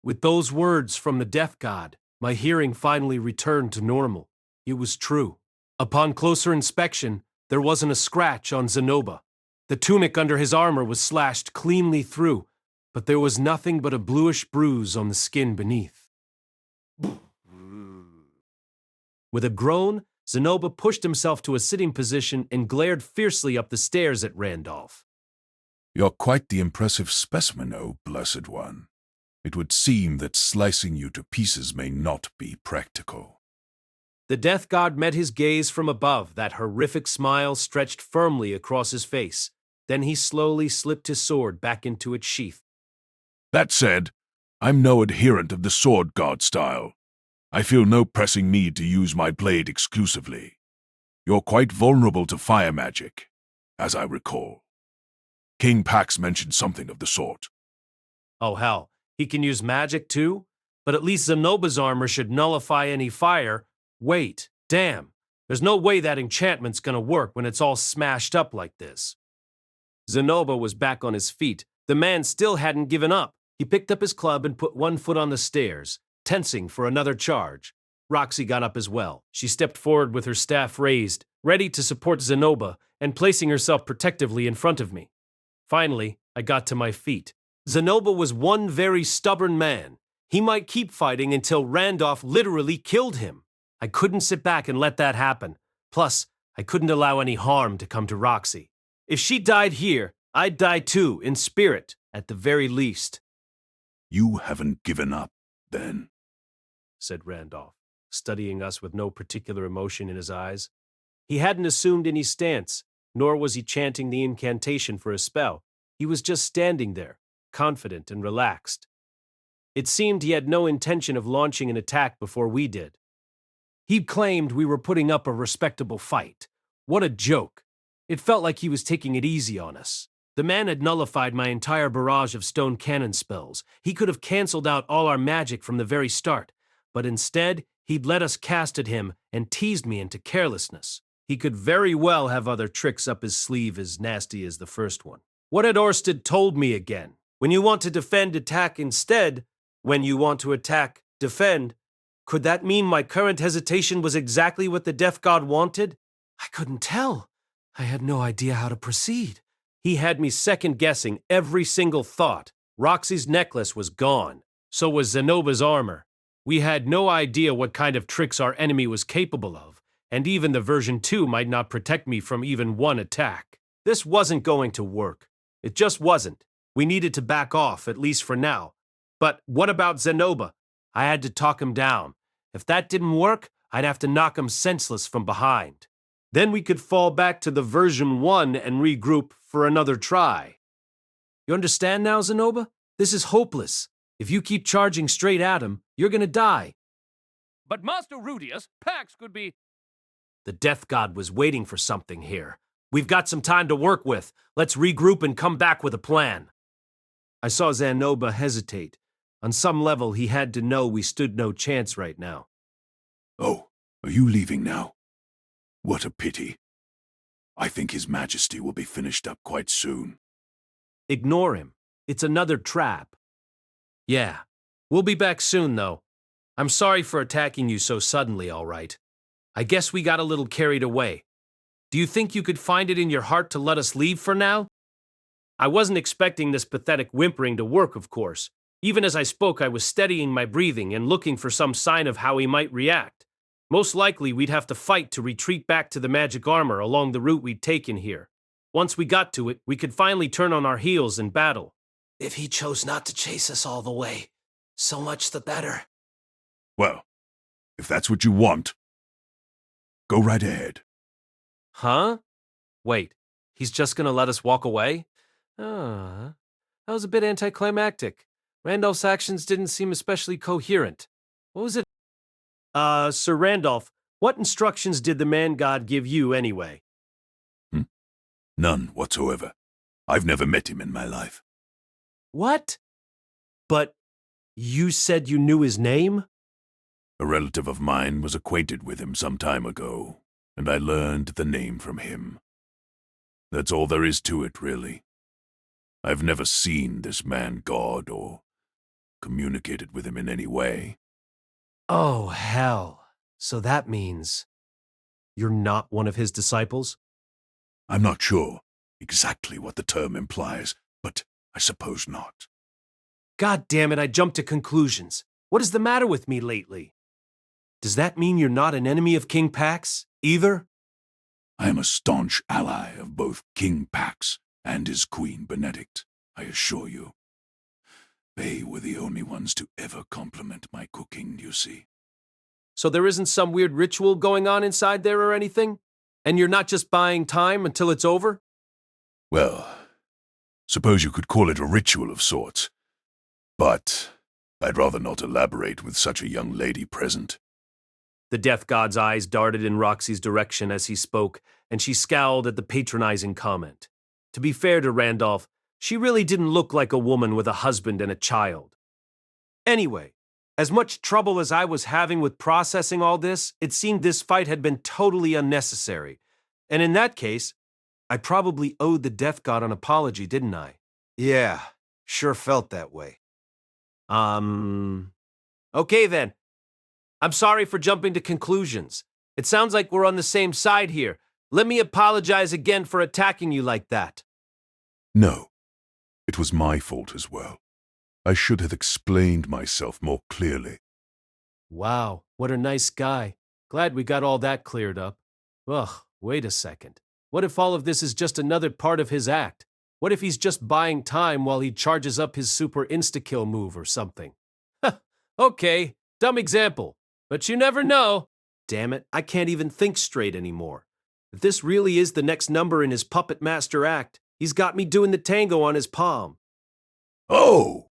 With those words from the death god, my hearing finally returned to normal. It was true. Upon closer inspection, there wasn't a scratch on Zanoba. The tunic under his armor was slashed cleanly through, but there was nothing but a bluish bruise on the skin beneath. With a groan, Zanoba pushed himself to a sitting position and glared fiercely up the stairs at Randolph. You're quite the impressive specimen, oh blessed one. It would seem that slicing you to pieces may not be practical. The death god met his gaze from above, that horrific smile stretched firmly across his face. Then he slowly slipped his sword back into its sheath. That said, I'm no adherent of the sword god style. I feel no pressing need to use my blade exclusively. You're quite vulnerable to fire magic, as I recall. King Pax mentioned something of the sort. Oh hell, he can use magic too? But at least Zanoba's armor should nullify any fire. Wait, damn, there's no way that enchantment's gonna work when it's all smashed up like this. Zanoba was back on his feet. The man still hadn't given up. He picked up his club and put one foot on the stairs, tensing for another charge. Roxy got up as well. She stepped forward with her staff raised, ready to support Zanoba and placing herself protectively in front of me. Finally, I got to my feet. Zanoba was one very stubborn man. He might keep fighting until Randolph literally killed him. I couldn't sit back and let that happen. Plus, I couldn't allow any harm to come to Roxy. If she died here, I'd die too, in spirit, at the very least. You haven't given up, then, said Randolph, studying us with no particular emotion in his eyes. He hadn't assumed any stance, nor was he chanting the incantation for a spell. He was just standing there, confident and relaxed. It seemed he had no intention of launching an attack before we did. He'd claimed we were putting up a respectable fight. What a joke. It felt like he was taking it easy on us. The man had nullified my entire barrage of stone cannon spells. He could have canceled out all our magic from the very start, but instead, he'd let us cast at him and teased me into carelessness. He could very well have other tricks up his sleeve as nasty as the first one. What had Orsted told me again? When you want to defend, attack instead. When you want to attack, defend. Could that mean my current hesitation was exactly what the Death God wanted? I couldn't tell. I had no idea how to proceed. He had me second-guessing every single thought. Roxy's necklace was gone. So was Zanoba's armor. We had no idea what kind of tricks our enemy was capable of, and even the version 2 might not protect me from even one attack. This wasn't going to work. It just wasn't. We needed to back off, at least for now. But what about Zanoba? I had to talk him down. If that didn't work, I'd have to knock him senseless from behind. Then we could fall back to the version 1 and regroup for another try. You understand now, Zanoba? This is hopeless. If you keep charging straight at him, you're gonna die. But Master Rudeus, Pax could be... The Death God was waiting for something here. We've got some time to work with. Let's regroup and come back with a plan. I saw Zanoba hesitate. On some level, he had to know we stood no chance right now. Oh, are you leaving now? What a pity. I think His Majesty will be finished up quite soon. Ignore him. It's another trap. Yeah, we'll be back soon, though. I'm sorry for attacking you so suddenly, all right. I guess we got a little carried away. Do you think you could find it in your heart to let us leave for now? I wasn't expecting this pathetic whimpering to work, of course. Even as I spoke, I was steadying my breathing and looking for some sign of how he might react. Most likely, we'd have to fight to retreat back to the magic armor along the route we'd taken here. Once we got to it, we could finally turn on our heels in battle. If he chose not to chase us all the way, so much the better. Well, if that's what you want, go right ahead. Huh? Wait, he's just gonna let us walk away? That was a bit anticlimactic. Randolph's actions didn't seem especially coherent. What was it? Sir Randolph, what instructions did the man-god give you anyway? None whatsoever. I've never met him in my life. What? But you said you knew his name? A relative of mine was acquainted with him some time ago, and I learned the name from him. That's all there is to it, really. I've never seen this man-god or communicated with him in any way. Oh, hell. So that means you're not one of his disciples? I'm not sure exactly what the term implies, but I suppose not. God damn it, I jumped to conclusions. What is the matter with me lately? Does that mean you're not an enemy of King Pax, either? I am a staunch ally of both King Pax and his Queen Benedict, I assure you. They were the only ones to ever compliment my cooking, you see. So there isn't some weird ritual going on inside there or anything? And you're not just buying time until it's over? Well, suppose you could call it a ritual of sorts. But I'd rather not elaborate with such a young lady present. The Death God's eyes darted in Roxy's direction as he spoke, and she scowled at the patronizing comment. To be fair to Randolph, she really didn't look like a woman with a husband and a child. Anyway, as much trouble as I was having with processing all this, it seemed this fight had been totally unnecessary. And in that case, I probably owed the Death God an apology, didn't I? Yeah, sure felt that way. Okay then. I'm sorry for jumping to conclusions. It sounds like we're on the same side here. Let me apologize again for attacking you like that. No, it was my fault as well. I should have explained myself more clearly. Wow, what a nice guy. Glad we got all that cleared up. Ugh, wait a second. What if all of this is just another part of his act? What if he's just buying time while he charges up his super insta-kill move or something? Okay, dumb example. But you never know. Damn it, I can't even think straight anymore. If this really is the next number in his Puppet Master act, he's got me doing the tango on his palm. Oh!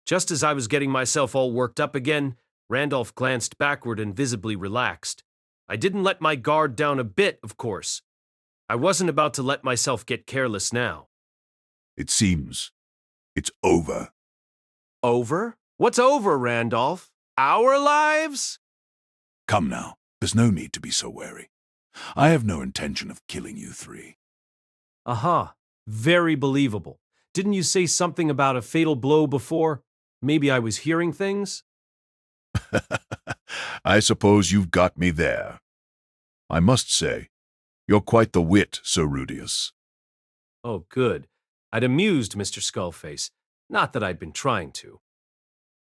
Just as I was getting myself all worked up again, Randolph glanced backward and visibly relaxed. I didn't let my guard down a bit, of course. I wasn't about to let myself get careless now. It seems it's over. Over? What's over, Randolph? Our lives? Come now, there's no need to be so wary. I have no intention of killing you three. Aha, very believable. Didn't you say something about a fatal blow before? Maybe I was hearing things? I suppose you've got me there. I must say, you're quite the wit, Sir Rudeus. Oh, good. I'd amused Mr. Skullface. Not that I'd been trying to.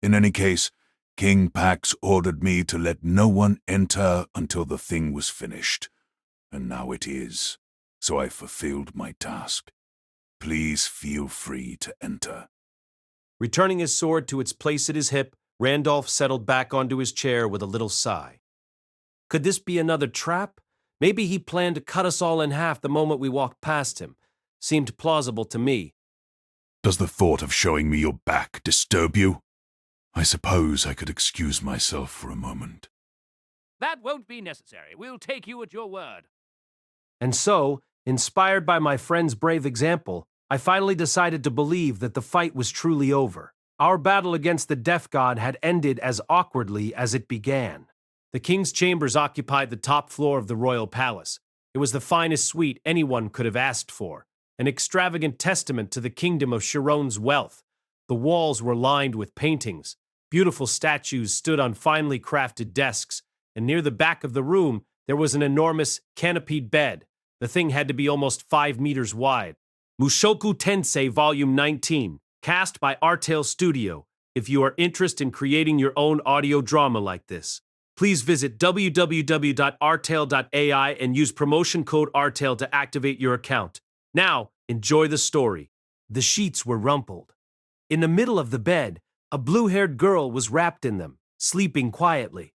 In any case, King Pax ordered me to let no one enter until the thing was finished. And now it is, so I fulfilled my task. Please feel free to enter. Returning his sword to its place at his hip, Randolph settled back onto his chair with a little sigh. Could this be another trap? Maybe he planned to cut us all in half the moment we walked past him. Seemed plausible to me. Does the thought of showing me your back disturb you? I suppose I could excuse myself for a moment. That won't be necessary. We'll take you at your word. And so, inspired by my friend's brave example, I finally decided to believe that the fight was truly over. Our battle against the Death God had ended as awkwardly as it began. The king's chambers occupied the top floor of the royal palace. It was the finest suite anyone could have asked for, an extravagant testament to the kingdom of Shirone's wealth. The walls were lined with paintings. Beautiful statues stood on finely crafted desks, and near the back of the room there was an enormous canopied bed. The thing had to be almost 5 meters wide. Mushoku Tensei Volume 19, cast by Artale Studio. If you are interested in creating your own audio drama like this, please visit www.artale.ai and use promotion code ARTALE to activate your account. Now, enjoy the story. The sheets were rumpled. In the middle of the bed, a blue-haired girl was wrapped in them, sleeping quietly.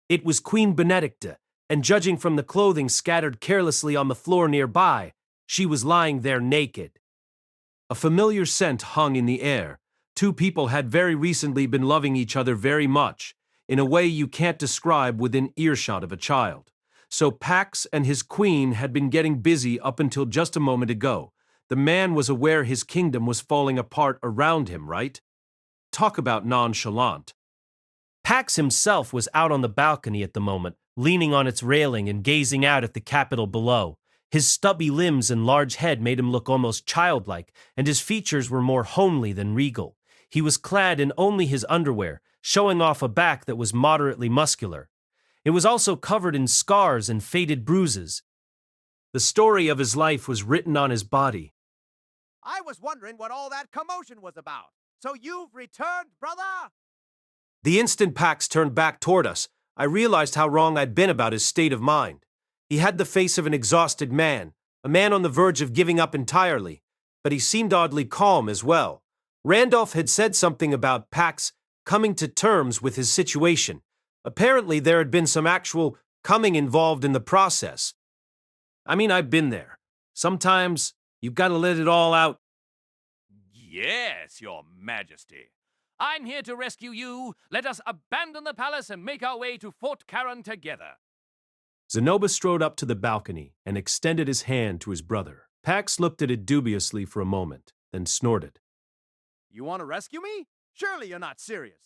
It was Queen Benedicta, and judging from the clothing scattered carelessly on the floor nearby, she was lying there naked. A familiar scent hung in the air. Two people had very recently been loving each other very much, in a way you can't describe within earshot of a child. So Pax and his queen had been getting busy up until just a moment ago. The man was aware his kingdom was falling apart around him, right? Talk about nonchalant. Pax himself was out on the balcony at the moment, leaning on its railing and gazing out at the capital below. His stubby limbs and large head made him look almost childlike, and his features were more homely than regal. He was clad in only his underwear, showing off a back that was moderately muscular. It was also covered in scars and faded bruises. The story of his life was written on his body. I was wondering what all that commotion was about. So you've returned, brother? The instant Pax turned back toward us, I realized how wrong I'd been about his state of mind. He had the face of an exhausted man, a man on the verge of giving up entirely, but he seemed oddly calm as well. Randolph had said something about Pax coming to terms with his situation. Apparently, there had been some actual coming involved in the process. I mean, I've been there. Sometimes you've got to let it all out. Yes, Your Majesty. I'm here to rescue you. Let us abandon the palace and make our way to Fort Karen together. Zanoba strode up to the balcony and extended his hand to his brother. Pax looked at it dubiously for a moment, then snorted. You want to rescue me? Surely you're not serious.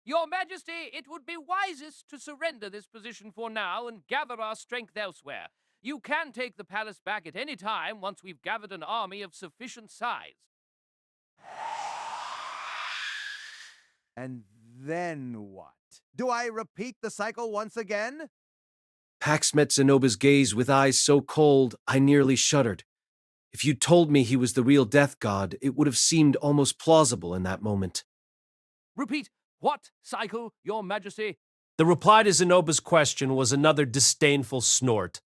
Your Majesty, it would be wisest to surrender this position for now and gather our strength elsewhere. You can take the palace back at any time once we've gathered an army of sufficient size. And then what? Do I repeat the cycle once again? Pax met Zanoba's gaze with eyes so cold, I nearly shuddered. If you told me he was the real death god, it would have seemed almost plausible in that moment. Repeat what cycle, Your Majesty? The reply to Zanoba's question was another disdainful snort,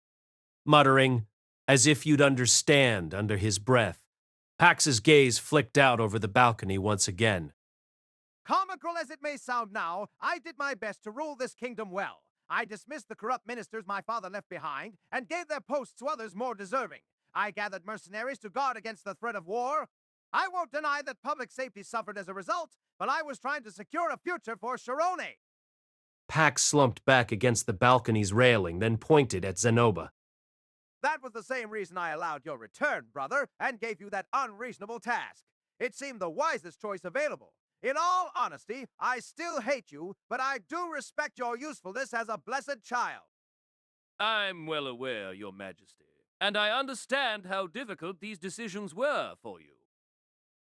muttering, as if you'd understand, under his breath. Pax's gaze flicked out over the balcony once again. Comical as it may sound now, I did my best to rule this kingdom well. I dismissed the corrupt ministers my father left behind and gave their posts to others more deserving. I gathered mercenaries to guard against the threat of war. I won't deny that public safety suffered as a result, but I was trying to secure a future for Shirone. Pax slumped back against the balcony's railing, then pointed at Zanoba. That was the same reason I allowed your return, brother, and gave you that unreasonable task. It seemed the wisest choice available. In all honesty, I still hate you, but I do respect your usefulness as a blessed child. I'm well aware, Your Majesty, and I understand how difficult these decisions were for you.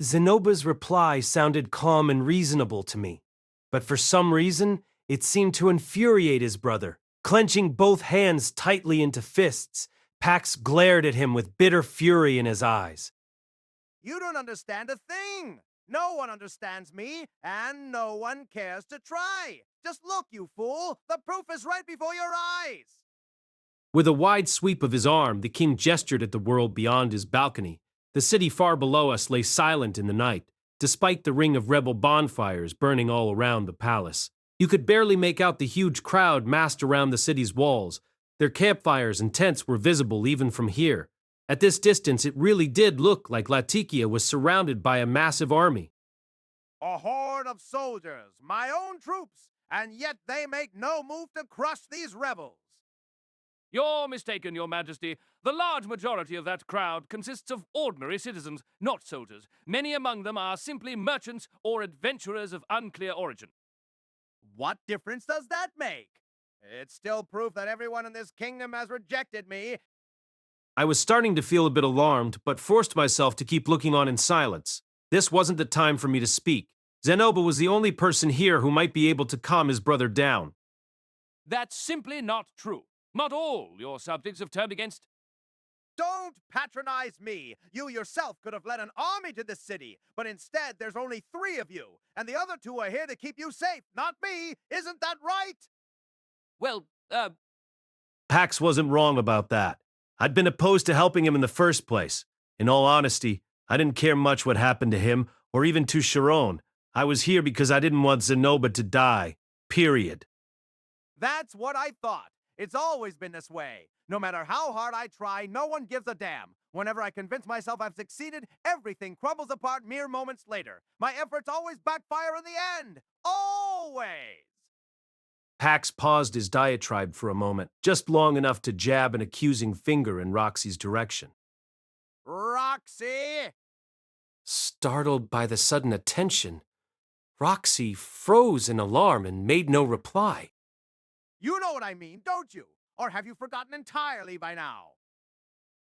Zanoba's reply sounded calm and reasonable to me, but for some reason, it seemed to infuriate his brother. Clenching both hands tightly into fists, Pax glared at him with bitter fury in his eyes. You don't understand a thing. No one understands me, and no one cares to try. Just look, you fool. The proof is right before your eyes. With a wide sweep of his arm, the king gestured at the world beyond his balcony. The city far below us lay silent in the night, despite the ring of rebel bonfires burning all around the palace. You could barely make out the huge crowd massed around the city's walls. Their campfires and tents were visible even from here. At this distance, it really did look like Latakia was surrounded by a massive army. A horde of soldiers, my own troops, and yet they make no move to crush these rebels. You're mistaken, Your Majesty. The large majority of that crowd consists of ordinary citizens, not soldiers. Many among them are simply merchants or adventurers of unclear origin. What difference does that make? It's still proof that everyone in this kingdom has rejected me. I was starting to feel a bit alarmed, but forced myself to keep looking on in silence. This wasn't the time for me to speak. Zanoba was the only person here who might be able to calm his brother down. That's simply not true. Not all your subjects have turned against... Don't patronize me! You yourself could have led an army to this city, but instead there's only 3 of you, and the other 2 are here to keep you safe, not me! Isn't that right? Well, Pax wasn't wrong about that. I'd been opposed to helping him in the first place. In all honesty, I didn't care much what happened to him, or even to Shirone. I was here because I didn't want Zanoba to die. Period. That's what I thought. It's always been this way. No matter how hard I try, no one gives a damn. Whenever I convince myself I've succeeded, everything crumbles apart mere moments later. My efforts always backfire in the end. Always! Pax paused his diatribe for a moment, just long enough to jab an accusing finger in Roxy's direction. Roxy! Startled by the sudden attention, Roxy froze in alarm and made no reply. You know what I mean, don't you? Or have you forgotten entirely by now?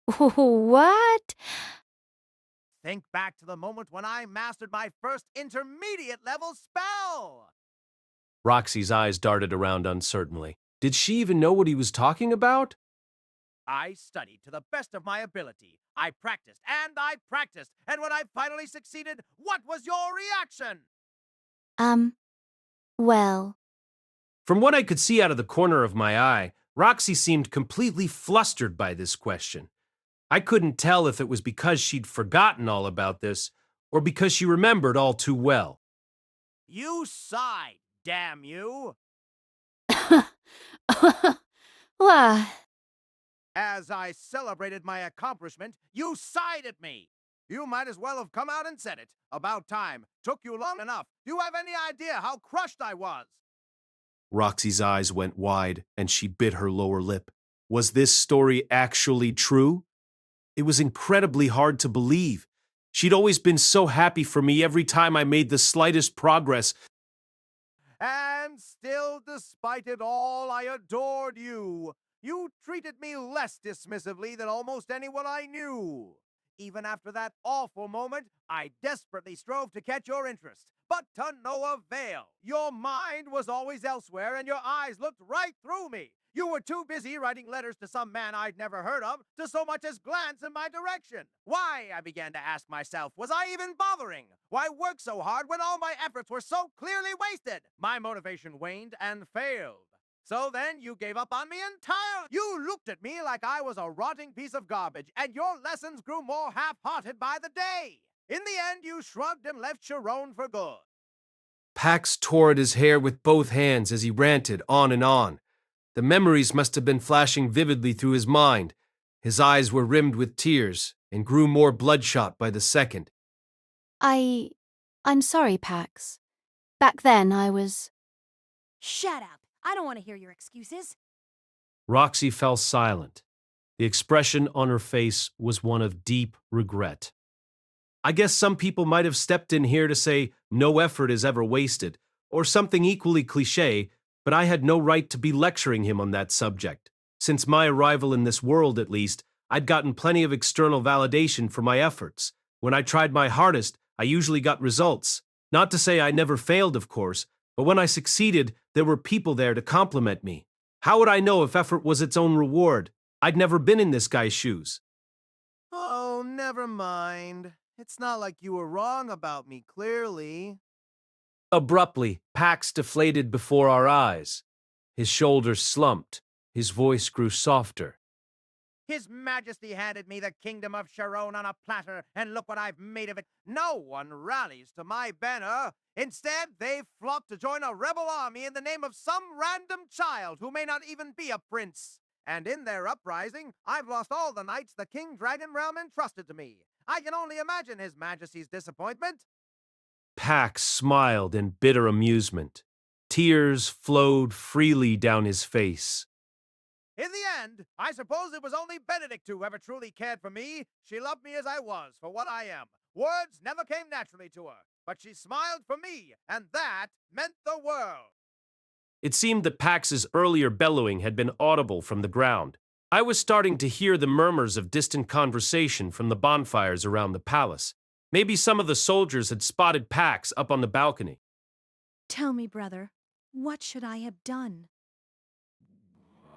What? Think back to the moment when I mastered my first intermediate level spell! Roxy's eyes darted around uncertainly. Did she even know what he was talking about? I studied to the best of my ability. I practiced, and when I finally succeeded, what was your reaction? Well... From what I could see out of the corner of my eye, Roxy seemed completely flustered by this question. I couldn't tell if it was because she'd forgotten all about this, or because she remembered all too well. You sighed, damn you! Well... As I celebrated my accomplishment, you sighed at me! You might as well have come out and said it. About time. Took you long enough. Do you have any idea how crushed I was? Roxy's eyes went wide, and she bit her lower lip. Was this story actually true? It was incredibly hard to believe. She'd always been so happy for me every time I made the slightest progress. And still, despite it all, I adored you. You treated me less dismissively than almost anyone I knew. Even after that awful moment, I desperately strove to catch your interest, but to no avail. Your mind was always elsewhere, and your eyes looked right through me. You were too busy writing letters to some man I'd never heard of to so much as glance in my direction. Why, I began to ask myself, was I even bothering? Why work so hard when all my efforts were so clearly wasted? My motivation waned and failed. So then you gave up on me entirely. You looked at me like I was a rotting piece of garbage, and your lessons grew more half-hearted by the day. In the end, you shrugged and left Shirone for good. Pax tore at his hair with both hands as he ranted on and on. The memories must have been flashing vividly through his mind. His eyes were rimmed with tears and grew more bloodshot by the second. I'm sorry, Pax. Back then I was... Shut up. I don't want to hear your excuses. Roxy fell silent. The expression on her face was one of deep regret. I guess some people might have stepped in here to say no effort is ever wasted, or something equally cliché, but I had no right to be lecturing him on that subject. Since my arrival in this world, at least, I'd gotten plenty of external validation for my efforts. When I tried my hardest, I usually got results. Not to say I never failed, of course, but when I succeeded, there were people there to compliment me. How would I know if effort was its own reward? I'd never been in this guy's shoes. Oh, never mind. It's not like you were wrong about me, clearly. Abruptly, Pax deflated before our eyes. His shoulders slumped. His voice grew softer. His Majesty handed me the kingdom of Shirone on a platter, and look what I've made of it. No one rallies to my banner. Instead, they flock to join a rebel army in the name of some random child who may not even be a prince. And in their uprising, I've lost all the knights the King Dragon Realm entrusted to me. I can only imagine His Majesty's disappointment. Pax smiled in bitter amusement. Tears flowed freely down his face. In the end, I suppose it was only Benedict who ever truly cared for me. She loved me as I was, for what I am. Words never came naturally to her, but she smiled for me, and that meant the world. It seemed that Pax's earlier bellowing had been audible from the ground. I was starting to hear the murmurs of distant conversation from the bonfires around the palace. Maybe some of the soldiers had spotted Pax up on the balcony. Tell me, brother, what should I have done?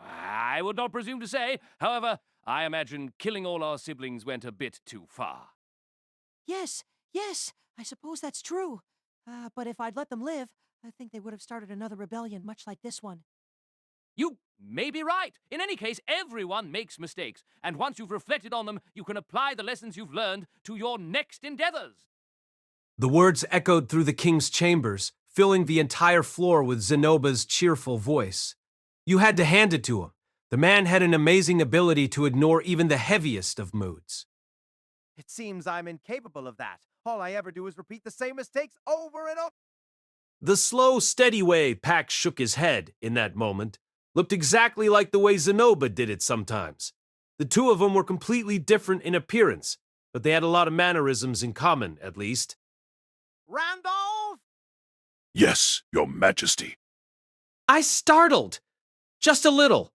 I would not presume to say. However, I imagine killing all our siblings went a bit too far. Yes, I suppose that's true. But if I'd let them live, I think they would have started another rebellion much like this one. You may be right. In any case, everyone makes mistakes, and once you've reflected on them, you can apply the lessons you've learned to your next endeavors. The words echoed through the king's chambers, filling the entire floor with Zanoba's cheerful voice. You had to hand it to him. The man had an amazing ability to ignore even the heaviest of moods. It seems I'm incapable of that. All I ever do is repeat the same mistakes over and over. The slow, steady way Pax shook his head in that moment looked exactly like the way Zanoba did it sometimes. The two of them were completely different in appearance, but they had a lot of mannerisms in common, at least. Randolph? Yes, Your Majesty. I startled. Just a little.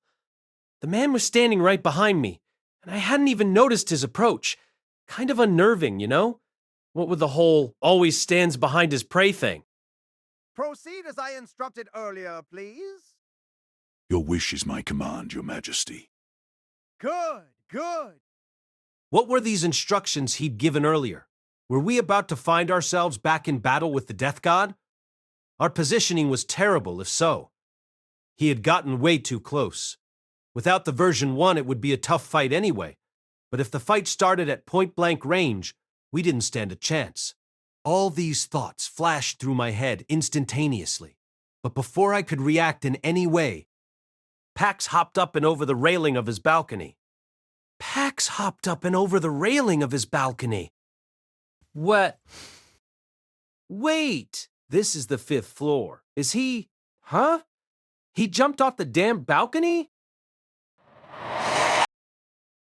The man was standing right behind me, and I hadn't even noticed his approach. Kind of unnerving, you know? What with the whole always stands behind his prey thing. Proceed as I instructed earlier, please. Your wish is my command, Your Majesty. Good. What were these instructions he'd given earlier? Were we about to find ourselves back in battle with the Death God? Our positioning was terrible, if so. He had gotten way too close. Without the version 1, it would be a tough fight anyway. But if the fight started at point-blank range, we didn't stand a chance. All these thoughts flashed through my head instantaneously. But before I could react in any way, Pax hopped up and over the railing of his balcony. What? Wait! This is the 5th floor. Is he... Huh? He jumped off the damn balcony?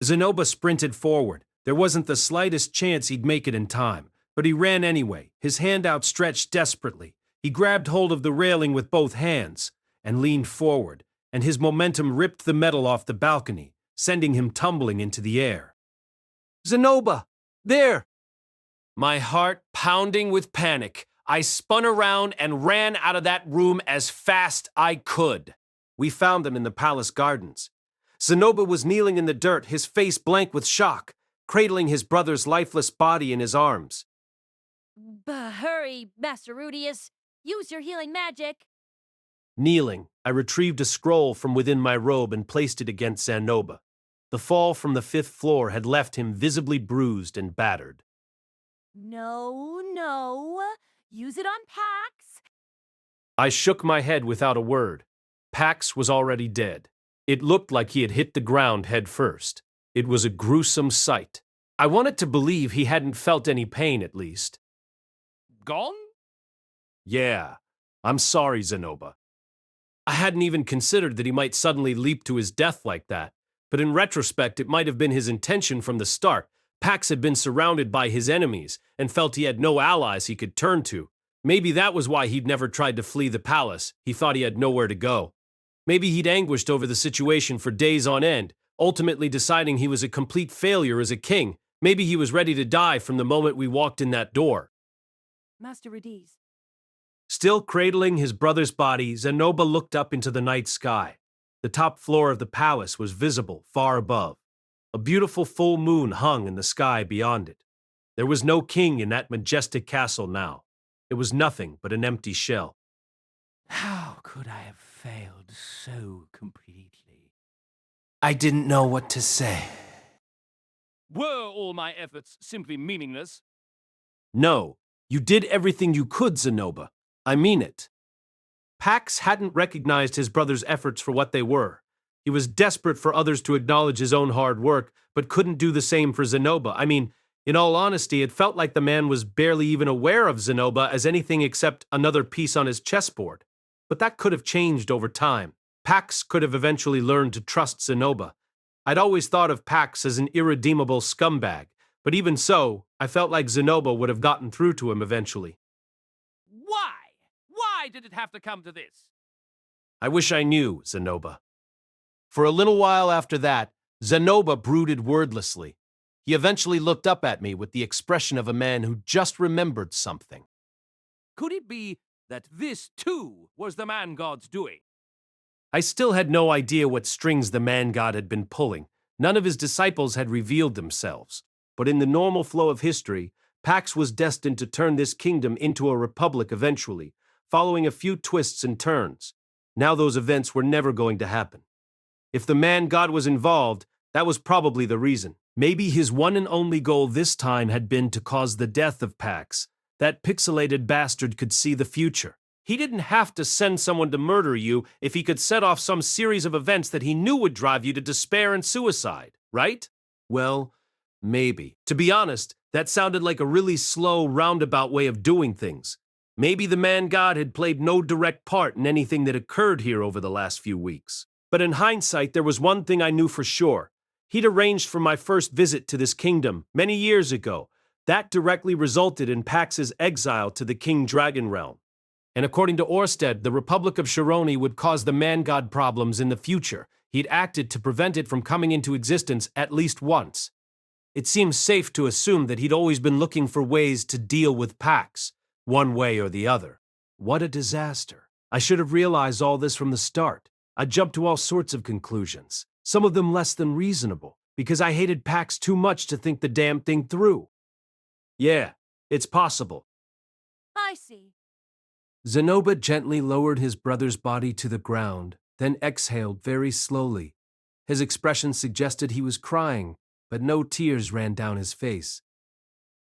Zanoba sprinted forward. There wasn't the slightest chance he'd make it in time, but he ran anyway, his hand outstretched desperately. He grabbed hold of the railing with both hands and leaned forward, and his momentum ripped the metal off the balcony, sending him tumbling into the air. Zanoba! There! My heart pounding with panic, I spun around and ran out of that room as fast I could. We found them in the palace gardens. Zanoba was kneeling in the dirt, his face blank with shock, cradling his brother's lifeless body in his arms. Hurry, Master Rudeus. Use your healing magic. Kneeling, I retrieved a scroll from within my robe and placed it against Zanoba. The fall from the 5th floor had left him visibly bruised and battered. No. Use it on Pax. I shook my head without a word. Pax was already dead. It looked like he had hit the ground head first. It was a gruesome sight. I wanted to believe he hadn't felt any pain, at least. Gone? Yeah, I'm sorry, Zanoba. I hadn't even considered that he might suddenly leap to his death like that, but in retrospect, it might have been his intention from the start. Pax had been surrounded by his enemies and felt he had no allies he could turn to. Maybe that was why he'd never tried to flee the palace. He thought he had nowhere to go. Maybe he'd anguished over the situation for days on end, ultimately deciding he was a complete failure as a king. Maybe he was ready to die from the moment we walked in that door. Master Rudeus. Still cradling his brother's body, Zanoba looked up into the night sky. The top floor of the palace was visible far above. A beautiful full moon hung in the sky beyond it. There was no king in that majestic castle now. It was nothing but an empty shell. How could I have failed so completely? I didn't know what to say. Were all my efforts simply meaningless? No, you did everything you could, Zanoba. I mean it. Pax hadn't recognized his brother's efforts for what they were. He was desperate for others to acknowledge his own hard work, but couldn't do the same for Zanoba. I mean, in all honesty, it felt like the man was barely even aware of Zanoba as anything except another piece on his chessboard. But that could have changed over time. Pax could have eventually learned to trust Zanoba. I'd always thought of Pax as an irredeemable scumbag, but even so, I felt like Zanoba would have gotten through to him eventually. Why? Why did it have to come to this? I wish I knew, Zanoba. For a little while after that, Zanoba brooded wordlessly. He eventually looked up at me with the expression of a man who just remembered something. Could it be that this, too, was the man god's doing? I still had no idea what strings the man god had been pulling. None of his disciples had revealed themselves. But in the normal flow of history, Pax was destined to turn this kingdom into a republic eventually, following a few twists and turns. Now those events were never going to happen. If the man god was involved, that was probably the reason. Maybe his one and only goal this time had been to cause the death of Pax. That pixelated bastard could see the future. He didn't have to send someone to murder you if he could set off some series of events that he knew would drive you to despair and suicide, right? Well, maybe. To be honest, that sounded like a really slow, roundabout way of doing things. Maybe the man god had played no direct part in anything that occurred here over the last few weeks. But in hindsight, there was one thing I knew for sure. He'd arranged for my first visit to this kingdom many years ago. That directly resulted in Pax's exile to the King Dragon Realm. And according to Orsted, the Republic of Shirone would cause the man-god problems in the future. He'd acted to prevent it from coming into existence at least once. It seems safe to assume that he'd always been looking for ways to deal with Pax, one way or the other. What a disaster. I should have realized all this from the start. I jumped to all sorts of conclusions, some of them less than reasonable, because I hated Pax too much to think the damn thing through. Yeah, it's possible. I see. Zanoba gently lowered his brother's body to the ground, then exhaled very slowly. His expression suggested he was crying, but no tears ran down his face.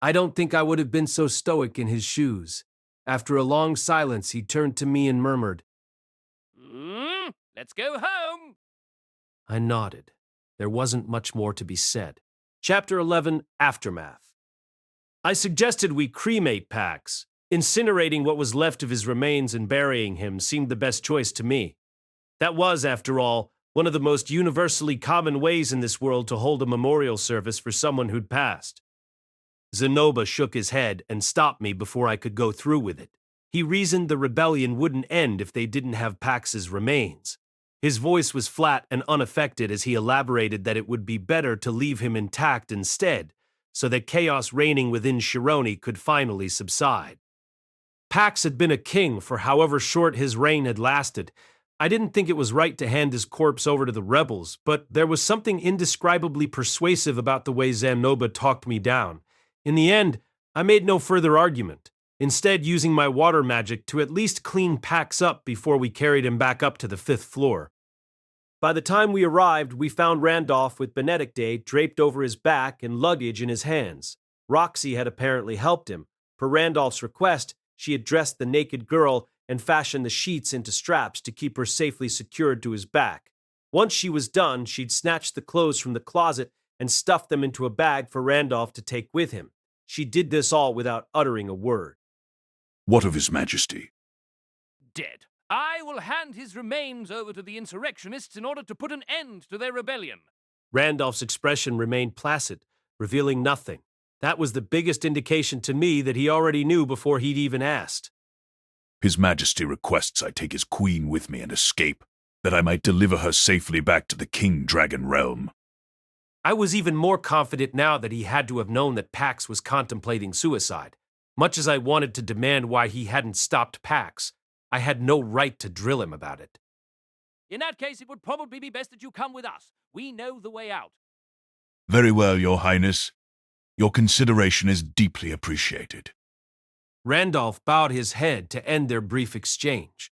I don't think I would have been so stoic in his shoes. After a long silence, he turned to me and murmured, Let's go home. I nodded. There wasn't much more to be said. Chapter 11, Aftermath. I suggested we cremate Pax. Incinerating what was left of his remains and burying him seemed the best choice to me. That was, after all, one of the most universally common ways in this world to hold a memorial service for someone who'd passed. Zanoba shook his head and stopped me before I could go through with it. He reasoned the rebellion wouldn't end if they didn't have Pax's remains. His voice was flat and unaffected as he elaborated that it would be better to leave him intact instead, so that chaos reigning within Shirone could finally subside. Pax had been a king for however short his reign had lasted. I didn't think it was right to hand his corpse over to the rebels, but there was something indescribably persuasive about the way Zanoba talked me down. In the end, I made no further argument, instead using my water magic to at least clean Pax up before we carried him back up to the 5th floor. By the time we arrived, we found Randolph with Benedicte draped over his back and luggage in his hands. Roxy had apparently helped him. Per Randolph's request, she had dressed the naked girl and fashioned the sheets into straps to keep her safely secured to his back. Once she was done, she'd snatched the clothes from the closet and stuffed them into a bag for Randolph to take with him. She did this all without uttering a word. What of His Majesty? Dead. I will hand his remains over to the insurrectionists in order to put an end to their rebellion. Randolph's expression remained placid, revealing nothing. That was the biggest indication to me that he already knew before he'd even asked. His Majesty requests I take his queen with me and escape. that I might deliver her safely back to the King Dragon realm. I was even more confident now that he had to have known that Pax was contemplating suicide. Much as I wanted to demand why he hadn't stopped Pax, I had no right to drill him about it. In that case, it would probably be best that you come with us. We know the way out. Very well, Your Highness. Your consideration is deeply appreciated. Randolph bowed his head to end their brief exchange.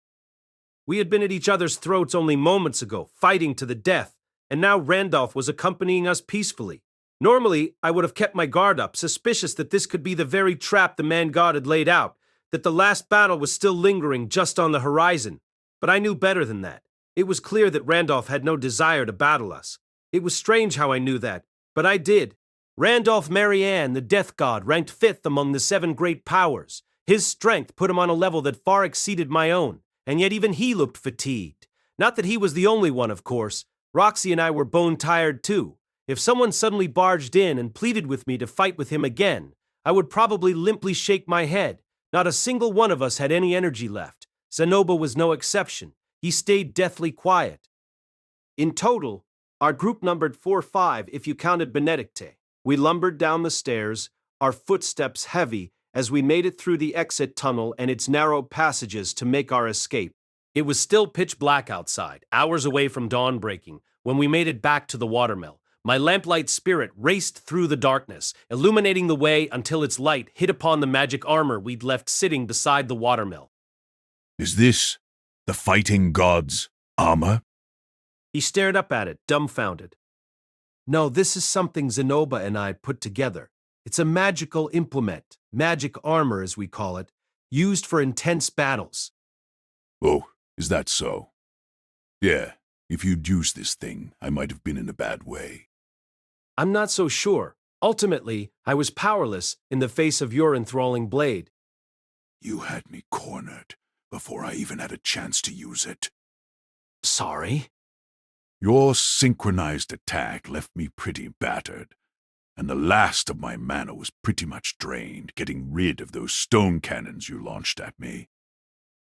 We had been at each other's throats only moments ago, fighting to the death, and now Randolph was accompanying us peacefully. Normally, I would have kept my guard up, suspicious that this could be the very trap the man-god had laid out, that the last battle was still lingering just on the horizon. But I knew better than that. It was clear that Randolph had no desire to battle us. It was strange how I knew that, but I did. Randolph Marianne, the death god, ranked 5th among the 7 great powers. His strength put him on a level that far exceeded my own, and yet even he looked fatigued. Not that he was the only one, of course. Roxy and I were bone-tired too. If someone suddenly barged in and pleaded with me to fight with him again, I would probably limply shake my head. Not a single one of us had any energy left. Zanoba was no exception. He stayed deathly quiet. In total, our group numbered 4-5 if you counted Benedicte. We lumbered down the stairs, our footsteps heavy, as we made it through the exit tunnel and its narrow passages to make our escape. It was still pitch black outside, hours away from dawn breaking, when we made it back to the watermill. My lamplight spirit raced through the darkness, illuminating the way until its light hit upon the magic armor we'd left sitting beside the watermill. Is this the fighting god's armor? He stared up at it, dumbfounded. No, this is something Zanoba and I put together. It's a magical implement, magic armor as we call it, used for intense battles. Oh, is that so? Yeah, if you'd used this thing, I might have been in a bad way. I'm not so sure. Ultimately, I was powerless in the face of your enthralling blade. You had me cornered before I even had a chance to use it. Sorry? Your synchronized attack left me pretty battered, and the last of my mana was pretty much drained, getting rid of those stone cannons you launched at me.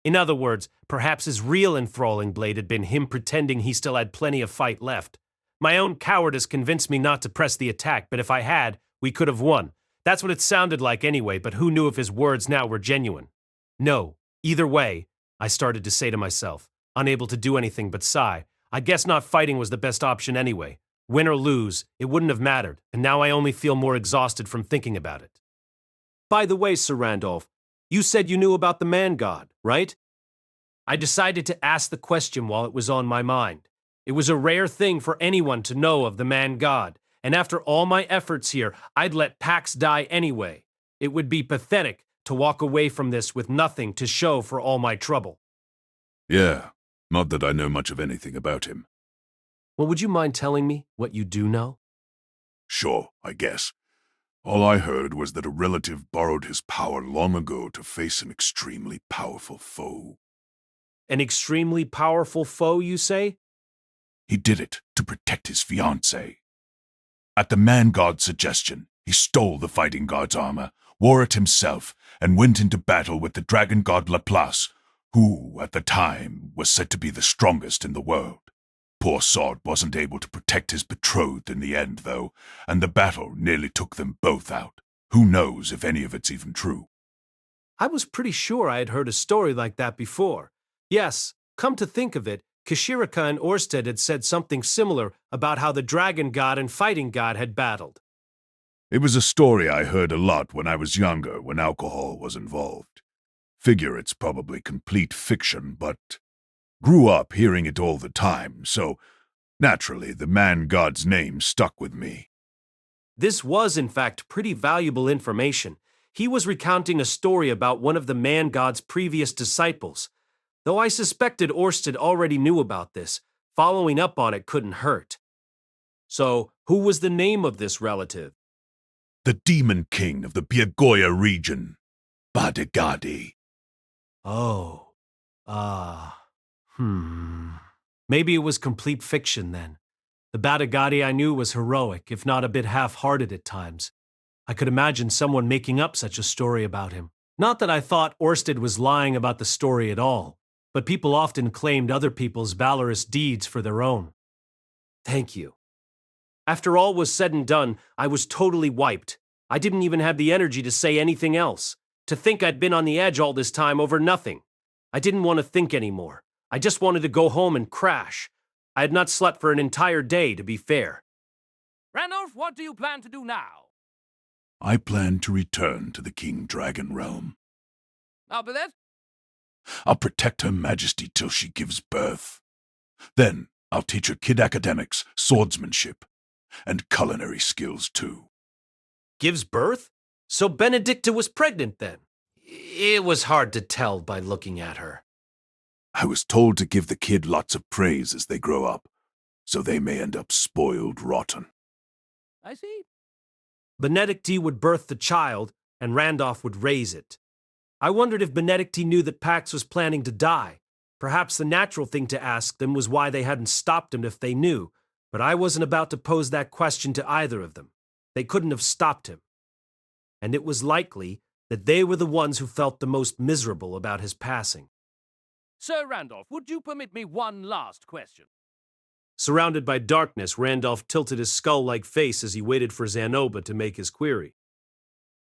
In other words, perhaps his real enthralling blade had been him pretending he still had plenty of fight left. My own cowardice convinced me not to press the attack, but if I had, we could have won. That's what it sounded like anyway, but who knew if his words now were genuine? No, either way, I started to say to myself, unable to do anything but sigh. I guess not fighting was the best option anyway. Win or lose, it wouldn't have mattered, and now I only feel more exhausted from thinking about it. By the way, Sir Randolph, you said you knew about the man-god, right? I decided to ask the question while it was on my mind. It was a rare thing for anyone to know of the man-god, and after all my efforts here, I'd let Pax die anyway. It would be pathetic to walk away from this with nothing to show for all my trouble. Yeah, not that I know much of anything about him. Well, would you mind telling me what you do know? Sure, I guess. All I heard was that a relative borrowed his power long ago to face an extremely powerful foe. An extremely powerful foe, you say? He did it to protect his fiancée. At the man-god's suggestion, he stole the fighting god's armor, wore it himself, and went into battle with the dragon god Laplace, who, at the time, was said to be the strongest in the world. Poor sod wasn't able to protect his betrothed in the end, though, and the battle nearly took them both out. Who knows if any of it's even true? I was pretty sure I had heard a story like that before. Yes, come to think of it, Kashirika and Orsted had said something similar about how the dragon god and fighting god had battled. It was a story I heard a lot when I was younger, when alcohol was involved. Figure it's probably complete fiction, but grew up hearing it all the time, so naturally the man-god's name stuck with me. This was, in fact, pretty valuable information. He was recounting a story about one of the man-god's previous disciples. Though I suspected Orsted already knew about this, following up on it couldn't hurt. So, who was the name of this relative? The Demon King of the Biagoya region, Badegadi. Oh, Maybe it was complete fiction then. The Badegadi I knew was heroic, if not a bit half-hearted at times. I could imagine someone making up such a story about him. Not that I thought Orsted was lying about the story at all. but people often claimed other people's valorous deeds for their own. Thank you. After all was said and done, I was totally wiped. I didn't even have the energy to say anything else. To think I'd been on the edge all this time over nothing. I didn't want to think anymore. I just wanted to go home and crash. I had not slept for an entire day, to be fair. Randolph, what do you plan to do now? I plan to return to the King Dragon realm. After that? I'll protect Her Majesty till she gives birth. Then I'll teach her kid academics, swordsmanship, and culinary skills too. Gives birth? So Benedicta was pregnant then? It was hard to tell by looking at her. I was told to give the kid lots of praise as they grow up, so they may end up spoiled rotten. I see. Benedicta would birth the child, and Randolph would raise it. I wondered if Benedicta knew that Pax was planning to die. Perhaps the natural thing to ask them was why they hadn't stopped him if they knew, but I wasn't about to pose that question to either of them. They couldn't have stopped him. And it was likely that they were the ones who felt the most miserable about his passing. Sir Randolph, would you permit me one last question? Surrounded by darkness, Randolph tilted his skull-like face as he waited for Zanoba to make his query.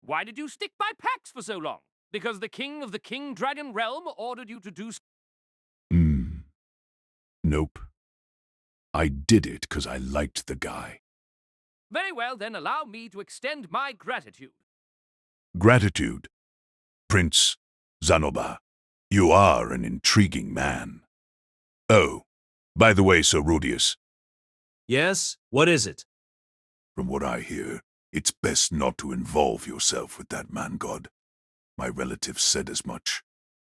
Why did you stick by Pax for so long? Because the king of the King Dragon realm ordered you to do so? Nope. I did it because I liked the guy. Very well, then allow me to extend my gratitude. Gratitude. Prince Zanoba, you are an intriguing man. Oh, by the way, Sir Rudeus. Yes? What is it? From what I hear, it's best not to involve yourself with that man-god. My relative said as much.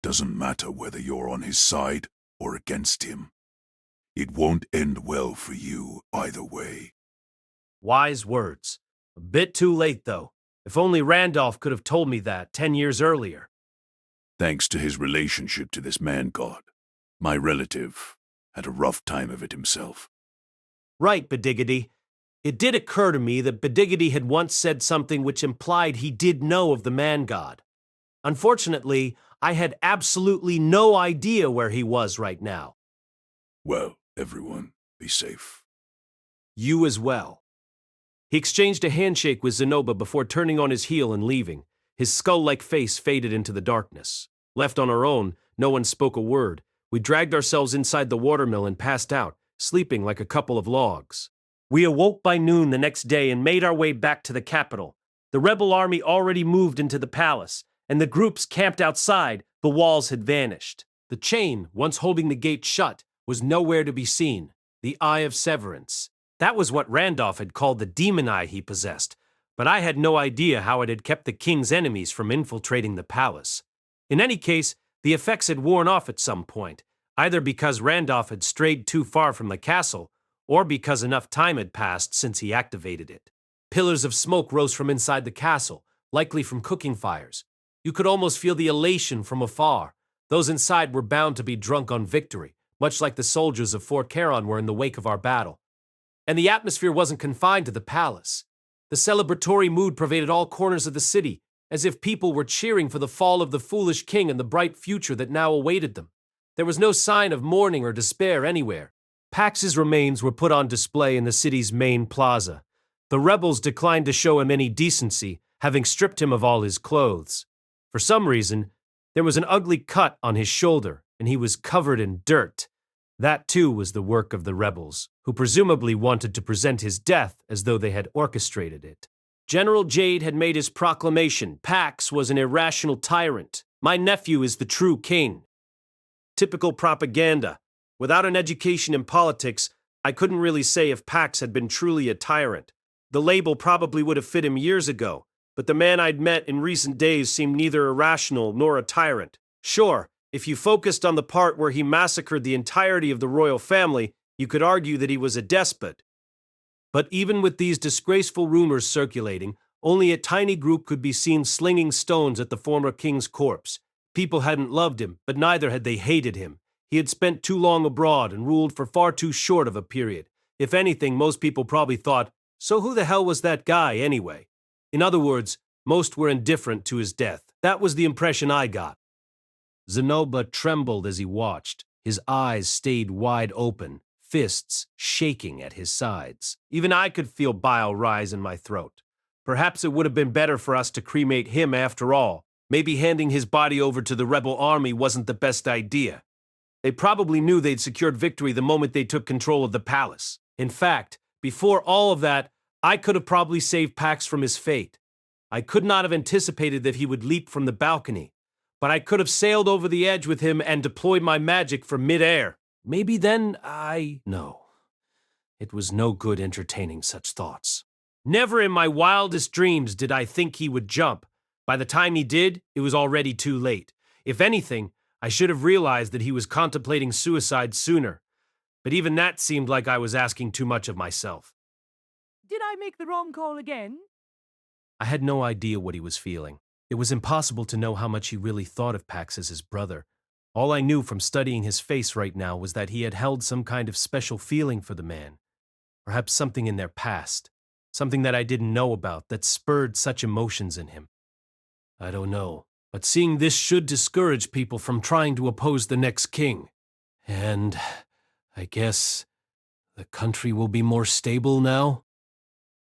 Doesn't matter whether you're on his side or against him. It won't end well for you either way. Wise words. A bit too late, though. If only Randolph could have told me that 10 years earlier. Thanks to his relationship to this man-god, my relative had a rough time of it himself. Right, Bediggity. It did occur to me that Bediggity had once said something which implied he did know of the man-god. Unfortunately, I had absolutely no idea where he was right now. Well, everyone, be safe. You as well. He exchanged a handshake with Zanoba before turning on his heel and leaving. His skull-like face faded into the darkness. Left on our own, no one spoke a word. We dragged ourselves inside the watermill and passed out, sleeping like a couple of logs. We awoke by noon the next day and made our way back to the capital. The rebel army already moved into the palace, and the groups camped outside. The walls had vanished. The chain, once holding the gate shut, was nowhere to be seen. The Eye of Severance. That was what Randolph had called the demon eye he possessed, but I had no idea how it had kept the king's enemies from infiltrating the palace. In any case, the effects had worn off at some point, either because Randolph had strayed too far from the castle, or because enough time had passed since he activated it. Pillars of smoke rose from inside the castle, likely from cooking fires. You could almost feel the elation from afar. Those inside were bound to be drunk on victory, much like the soldiers of Fort Caron were in the wake of our battle. And the atmosphere wasn't confined to the palace. The celebratory mood pervaded all corners of the city, as if people were cheering for the fall of the foolish king and the bright future that now awaited them. There was no sign of mourning or despair anywhere. Pax's remains were put on display in the city's main plaza. The rebels declined to show him any decency, having stripped him of all his clothes. For some reason, there was an ugly cut on his shoulder, and he was covered in dirt. That too was the work of the rebels, who presumably wanted to present his death as though they had orchestrated it. General Jade had made his proclamation. Pax was an irrational tyrant. My nephew is the true king. Typical propaganda. Without an education in politics, I couldn't really say if Pax had been truly a tyrant. The label probably would have fit him years ago, but the man I'd met in recent days seemed neither irrational nor a tyrant. Sure, if you focused on the part where he massacred the entirety of the royal family, you could argue that he was a despot. But even with these disgraceful rumors circulating, only a tiny group could be seen slinging stones at the former king's corpse. People hadn't loved him, but neither had they hated him. He had spent too long abroad and ruled for far too short of a period. If anything, most people probably thought, so who the hell was that guy anyway? In other words, most were indifferent to his death. That was the impression I got. Zanoba trembled as he watched. His eyes stayed wide open, fists shaking at his sides. Even I could feel bile rise in my throat. Perhaps it would have been better for us to cremate him after all. Maybe handing his body over to the rebel army wasn't the best idea. They probably knew they'd secured victory the moment they took control of the palace. In fact, before all of that, I could have probably saved Pax from his fate. I could not have anticipated that he would leap from the balcony, but I could have sailed over the edge with him and deployed my magic from midair. Maybe then No. It was no good entertaining such thoughts. Never in my wildest dreams did I think he would jump. By the time he did, it was already too late. If anything, I should have realized that he was contemplating suicide sooner. But even that seemed like I was asking too much of myself. Did I make the wrong call again? I had no idea what he was feeling. It was impossible to know how much he really thought of Pax as his brother. All I knew from studying his face right now was that he had held some kind of special feeling for the man. Perhaps something in their past. Something that I didn't know about that spurred such emotions in him. I don't know, but seeing this should discourage people from trying to oppose the next king. And I guess the country will be more stable now?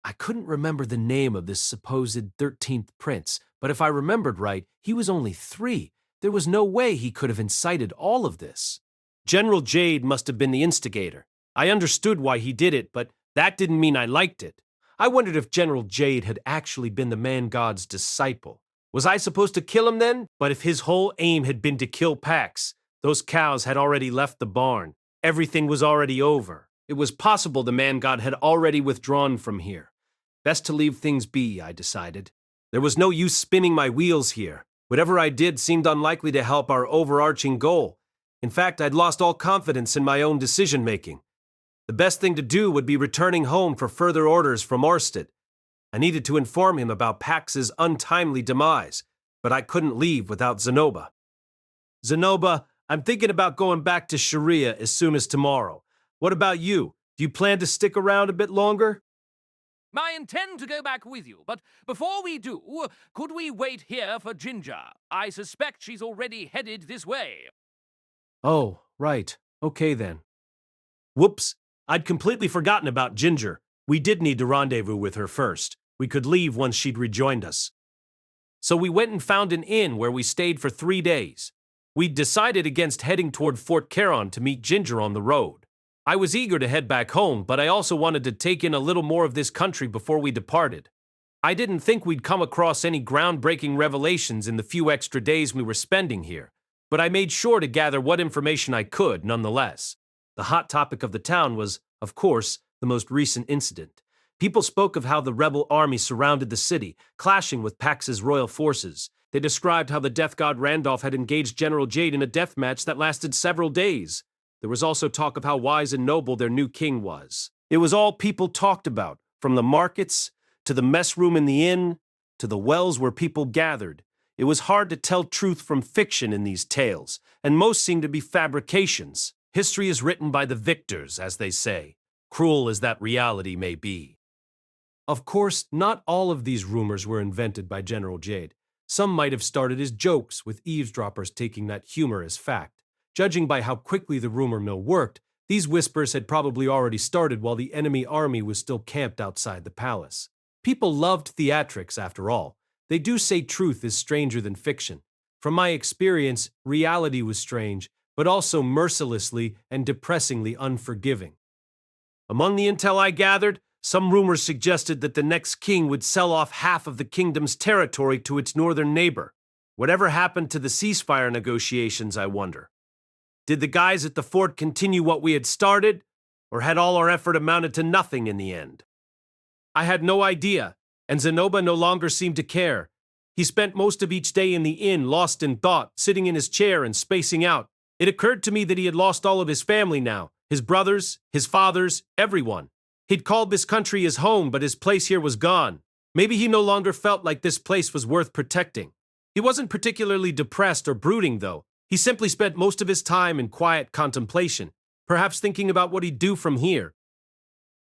I couldn't remember the name of this supposed 13th prince, but if I remembered right, he was only 3. There was no way he could have incited all of this. General Jade must have been the instigator. I understood why he did it, but that didn't mean I liked it. I wondered if General Jade had actually been the man-god's disciple. Was I supposed to kill him then? But if his whole aim had been to kill Pax, those cows had already left the barn. Everything was already over. It was possible the man-god had already withdrawn from here. Best to leave things be, I decided. There was no use spinning my wheels here. Whatever I did seemed unlikely to help our overarching goal. In fact, I'd lost all confidence in my own decision-making. The best thing to do would be returning home for further orders from Orsted. I needed to inform him about Pax's untimely demise, but I couldn't leave without Zanoba. Zanoba, I'm thinking about going back to Sharia as soon as tomorrow. What about you? Do you plan to stick around a bit longer? I intend to go back with you, but before we do, could we wait here for Ginger? I suspect she's already headed this way. Oh, right. Okay then. Whoops, I'd completely forgotten about Ginger. We did need to rendezvous with her first. We could leave once she'd rejoined us. So we went and found an inn where we stayed for 3 days. We'd decided against heading toward Fort Caron to meet Ginger on the road. I was eager to head back home, but I also wanted to take in a little more of this country before we departed. I didn't think we'd come across any groundbreaking revelations in the few extra days we were spending here, but I made sure to gather what information I could nonetheless. The hot topic of the town was, of course, the most recent incident. People spoke of how the rebel army surrounded the city, clashing with Pax's royal forces. They described how the death god Randolph had engaged General Jade in a death match that lasted several days. There was also talk of how wise and noble their new king was. It was all people talked about, from the markets, to the mess room in the inn, to the wells where people gathered. It was hard to tell truth from fiction in these tales, and most seemed to be fabrications. History is written by the victors, as they say, cruel as that reality may be. Of course, not all of these rumors were invented by General Jade. Some might have started as jokes, with eavesdroppers taking that humor as fact. Judging by how quickly the rumor mill worked, these whispers had probably already started while the enemy army was still camped outside the palace. People loved theatrics, after all. They do say truth is stranger than fiction. From my experience, reality was strange, but also mercilessly and depressingly unforgiving. Among the intel I gathered, some rumors suggested that the next king would sell off half of the kingdom's territory to its northern neighbor. Whatever happened to the ceasefire negotiations, I wonder? Did the guys at the fort continue what we had started, or had all our effort amounted to nothing in the end? I had no idea, and Zanoba no longer seemed to care. He spent most of each day in the inn, lost in thought, sitting in his chair and spacing out. It occurred to me that he had lost all of his family now, his brothers, his fathers, everyone. He'd called this country his home, but his place here was gone. Maybe he no longer felt like this place was worth protecting. He wasn't particularly depressed or brooding, though. He simply spent most of his time in quiet contemplation, perhaps thinking about what he'd do from here.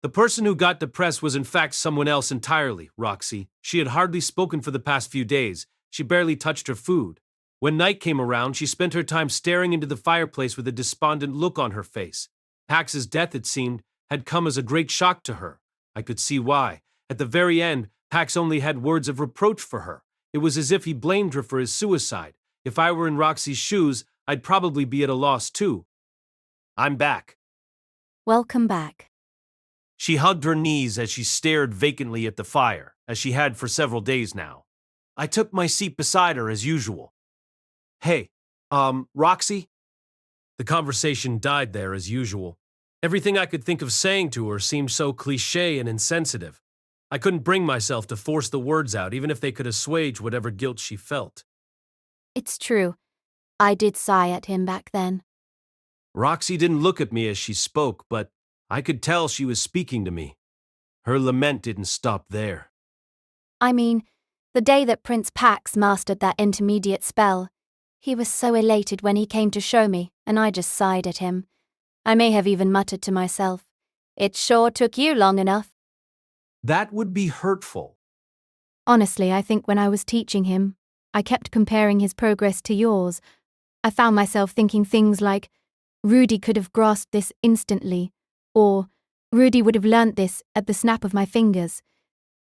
The person who got depressed was in fact someone else entirely, Roxy. She had hardly spoken for the past few days. She barely touched her food. When night came around, she spent her time staring into the fireplace with a despondent look on her face. Pax's death, it seemed, had come as a great shock to her. I could see why. At the very end, Pax only had words of reproach for her. It was as if he blamed her for his suicide. If I were in Roxy's shoes, I'd probably be at a loss too. I'm back. Welcome back. She hugged her knees as she stared vacantly at the fire, as she had for several days now. I took my seat beside her as usual. Hey, Roxy? The conversation died there as usual. Everything I could think of saying to her seemed so cliché and insensitive. I couldn't bring myself to force the words out, even if they could assuage whatever guilt she felt. It's true. I did sigh at him back then. Roxy didn't look at me as she spoke, but I could tell she was speaking to me. Her lament didn't stop there. I mean, the day that Prince Pax mastered that intermediate spell, he was so elated when he came to show me, and I just sighed at him. I may have even muttered to myself, "It sure took you long enough." That would be hurtful. Honestly, I think when I was teaching him, I kept comparing his progress to yours. I found myself thinking things like, Rudy could have grasped this instantly, or Rudy would have learnt this at the snap of my fingers.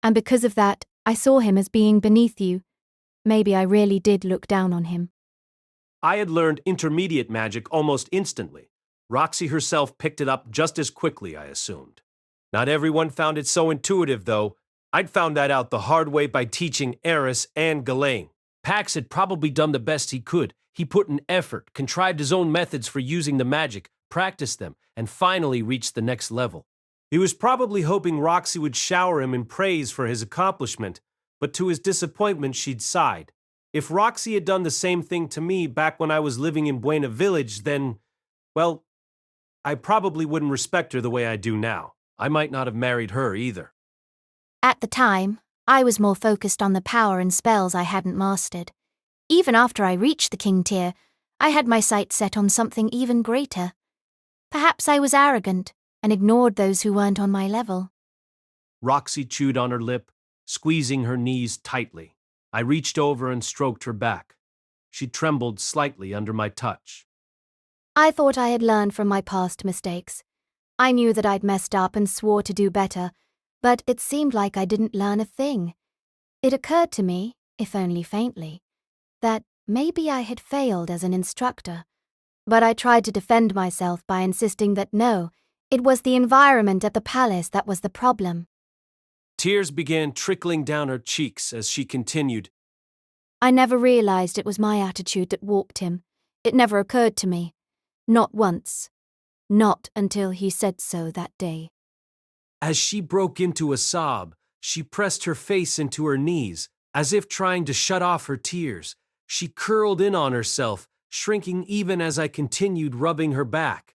And because of that, I saw him as being beneath you. Maybe I really did look down on him. I had learned intermediate magic almost instantly. Roxy herself picked it up just as quickly, I assumed. Not everyone found it so intuitive, though. I'd found that out the hard way by teaching Eris and Ghislaine. Pax had probably done the best he could. He put in effort, contrived his own methods for using the magic, practiced them, and finally reached the next level. He was probably hoping Roxy would shower him in praise for his accomplishment, but to his disappointment she'd sighed. If Roxy had done the same thing to me back when I was living in Buena Village, then, well, I probably wouldn't respect her the way I do now. I might not have married her either. At the time, I was more focused on the power and spells I hadn't mastered. Even after I reached the king tier, I had my sights set on something even greater. Perhaps I was arrogant and ignored those who weren't on my level. Roxy chewed on her lip, squeezing her knees tightly. I reached over and stroked her back. She trembled slightly under my touch. I thought I had learned from my past mistakes. I knew that I'd messed up and swore to do better, but it seemed like I didn't learn a thing. It occurred to me, if only faintly, that maybe I had failed as an instructor. But I tried to defend myself by insisting that no, it was the environment at the palace that was the problem. Tears began trickling down her cheeks as she continued. I never realized it was my attitude that warped him. It never occurred to me. Not once. Not until he said so that day. As she broke into a sob, she pressed her face into her knees, as if trying to shut off her tears. She curled in on herself, shrinking even as I continued rubbing her back.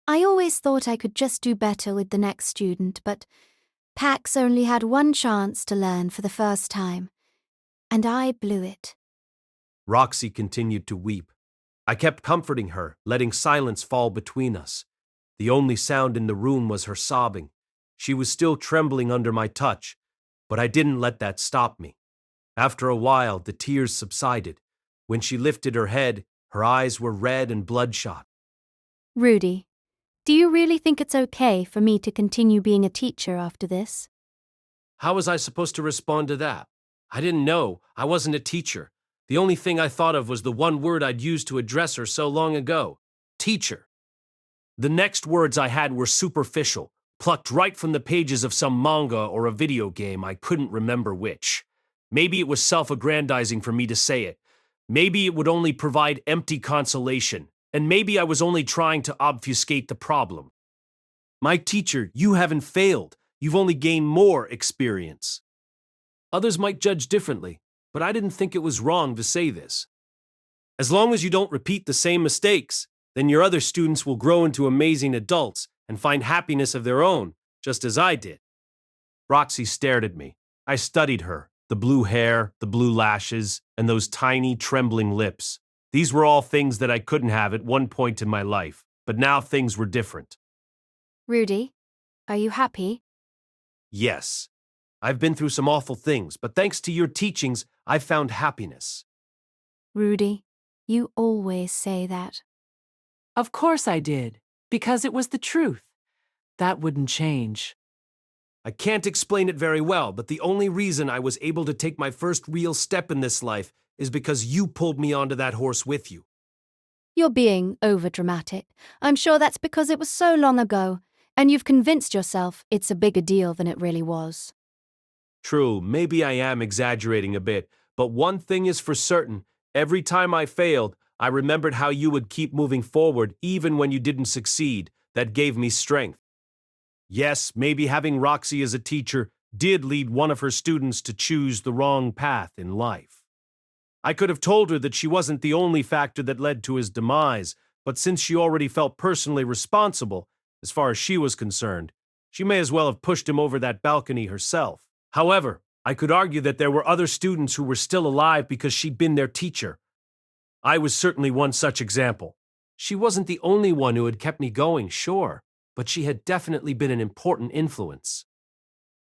I always thought I could just do better with the next student, but Pax only had one chance to learn for the first time, and I blew it. Roxy continued to weep. I kept comforting her, letting silence fall between us. The only sound in the room was her sobbing. She was still trembling under my touch, but I didn't let that stop me. After a while, the tears subsided. When she lifted her head, her eyes were red and bloodshot. Rudy, do you really think it's okay for me to continue being a teacher after this? How was I supposed to respond to that? I didn't know. I wasn't a teacher. The only thing I thought of was the one word I'd used to address her so long ago. Teacher. The next words I had were superficial, plucked right from the pages of some manga or a video game. I couldn't remember which. Maybe it was self-aggrandizing for me to say it. Maybe it would only provide empty consolation. And maybe I was only trying to obfuscate the problem. My teacher, you haven't failed. You've only gained more experience. Others might judge differently, but I didn't think it was wrong to say this. As long as you don't repeat the same mistakes, then your other students will grow into amazing adults and find happiness of their own, just as I did. Roxy stared at me. I studied her, the blue hair, the blue lashes, and those tiny, trembling lips. These were all things that I couldn't have at one point in my life, but now things were different. Rudy, are you happy? Yes. I've been through some awful things, but thanks to your teachings, I've found happiness. Rudy, you always say that. Of course I did, because it was the truth. That wouldn't change. I can't explain it very well, but the only reason I was able to take my first real step in this life is because you pulled me onto that horse with you. You're being overdramatic. I'm sure that's because it was so long ago, and you've convinced yourself it's a bigger deal than it really was. True, maybe I am exaggerating a bit, but one thing is for certain. Every time I failed, I remembered how you would keep moving forward even when you didn't succeed. That gave me strength. Yes, maybe having Roxy as a teacher did lead one of her students to choose the wrong path in life. I could have told her that she wasn't the only factor that led to his demise, but since she already felt personally responsible, as far as she was concerned, she may as well have pushed him over that balcony herself. However, I could argue that there were other students who were still alive because she'd been their teacher. I was certainly one such example. She wasn't the only one who had kept me going, sure, but she had definitely been an important influence.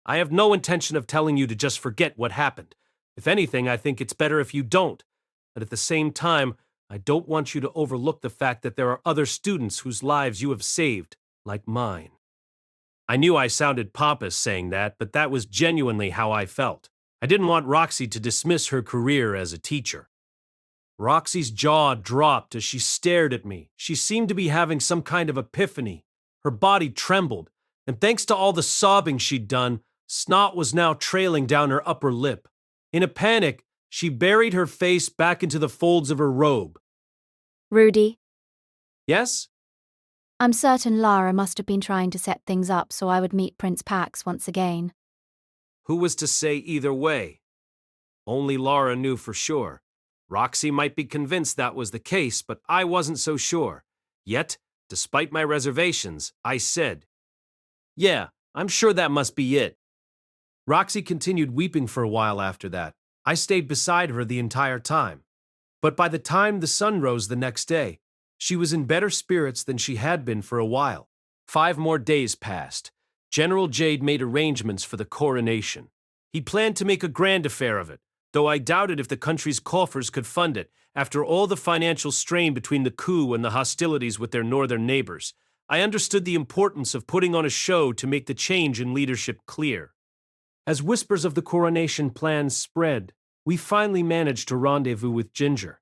I have no intention of telling you to just forget what happened. If anything, I think it's better if you don't. But at the same time, I don't want you to overlook the fact that there are other students whose lives you have saved, like mine. I knew I sounded pompous saying that, but that was genuinely how I felt. I didn't want Roxy to dismiss her career as a teacher. Roxy's jaw dropped as she stared at me. She seemed to be having some kind of epiphany. Her body trembled, and thanks to all the sobbing she'd done, snot was now trailing down her upper lip. In a panic, she buried her face back into the folds of her robe. Rudy, Yes? I'm certain Lara must have been trying to set things up so I would meet Prince Pax once again. Who was to say either way? Only Lara knew for sure. Roxy might be convinced that was the case, but I wasn't so sure. Yet, despite my reservations, I said, "Yeah, I'm sure that must be it." Roxy continued weeping for a while after that. I stayed beside her the entire time. But by the time the sun rose the next day, she was in better spirits than she had been for a while. 5 more days passed. General Jade made arrangements for the coronation. He planned to make a grand affair of it, though I doubted if the country's coffers could fund it after all the financial strain between the coup and the hostilities with their northern neighbors. I understood the importance of putting on a show to make the change in leadership clear. As whispers of the coronation plans spread, we finally managed to rendezvous with Ginger.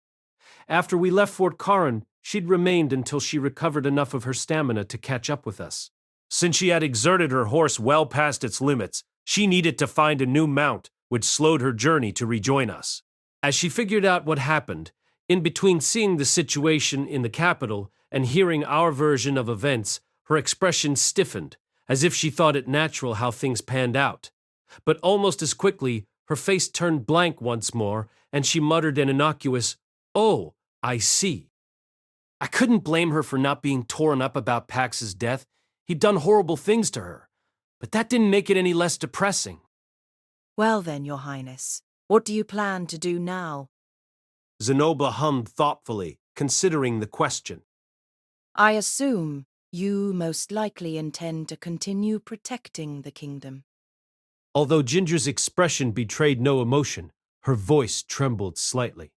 After we left Fort Karan, she'd remained until she recovered enough of her stamina to catch up with us. Since she had exerted her horse well past its limits, she needed to find a new mount, which slowed her journey to rejoin us. As she figured out what happened, in between seeing the situation in the capital and hearing our version of events, her expression stiffened, as if she thought it natural how things panned out. But almost as quickly, her face turned blank once more, and she muttered an innocuous, "Oh, I see." I couldn't blame her for not being torn up about Pax's death. He'd done horrible things to her. But that didn't make it any less depressing. Well then, Your Highness, what do you plan to do now? Zanoba hummed thoughtfully, considering the question. I assume you most likely intend to continue protecting the kingdom. Although Ginger's expression betrayed no emotion, her voice trembled slightly.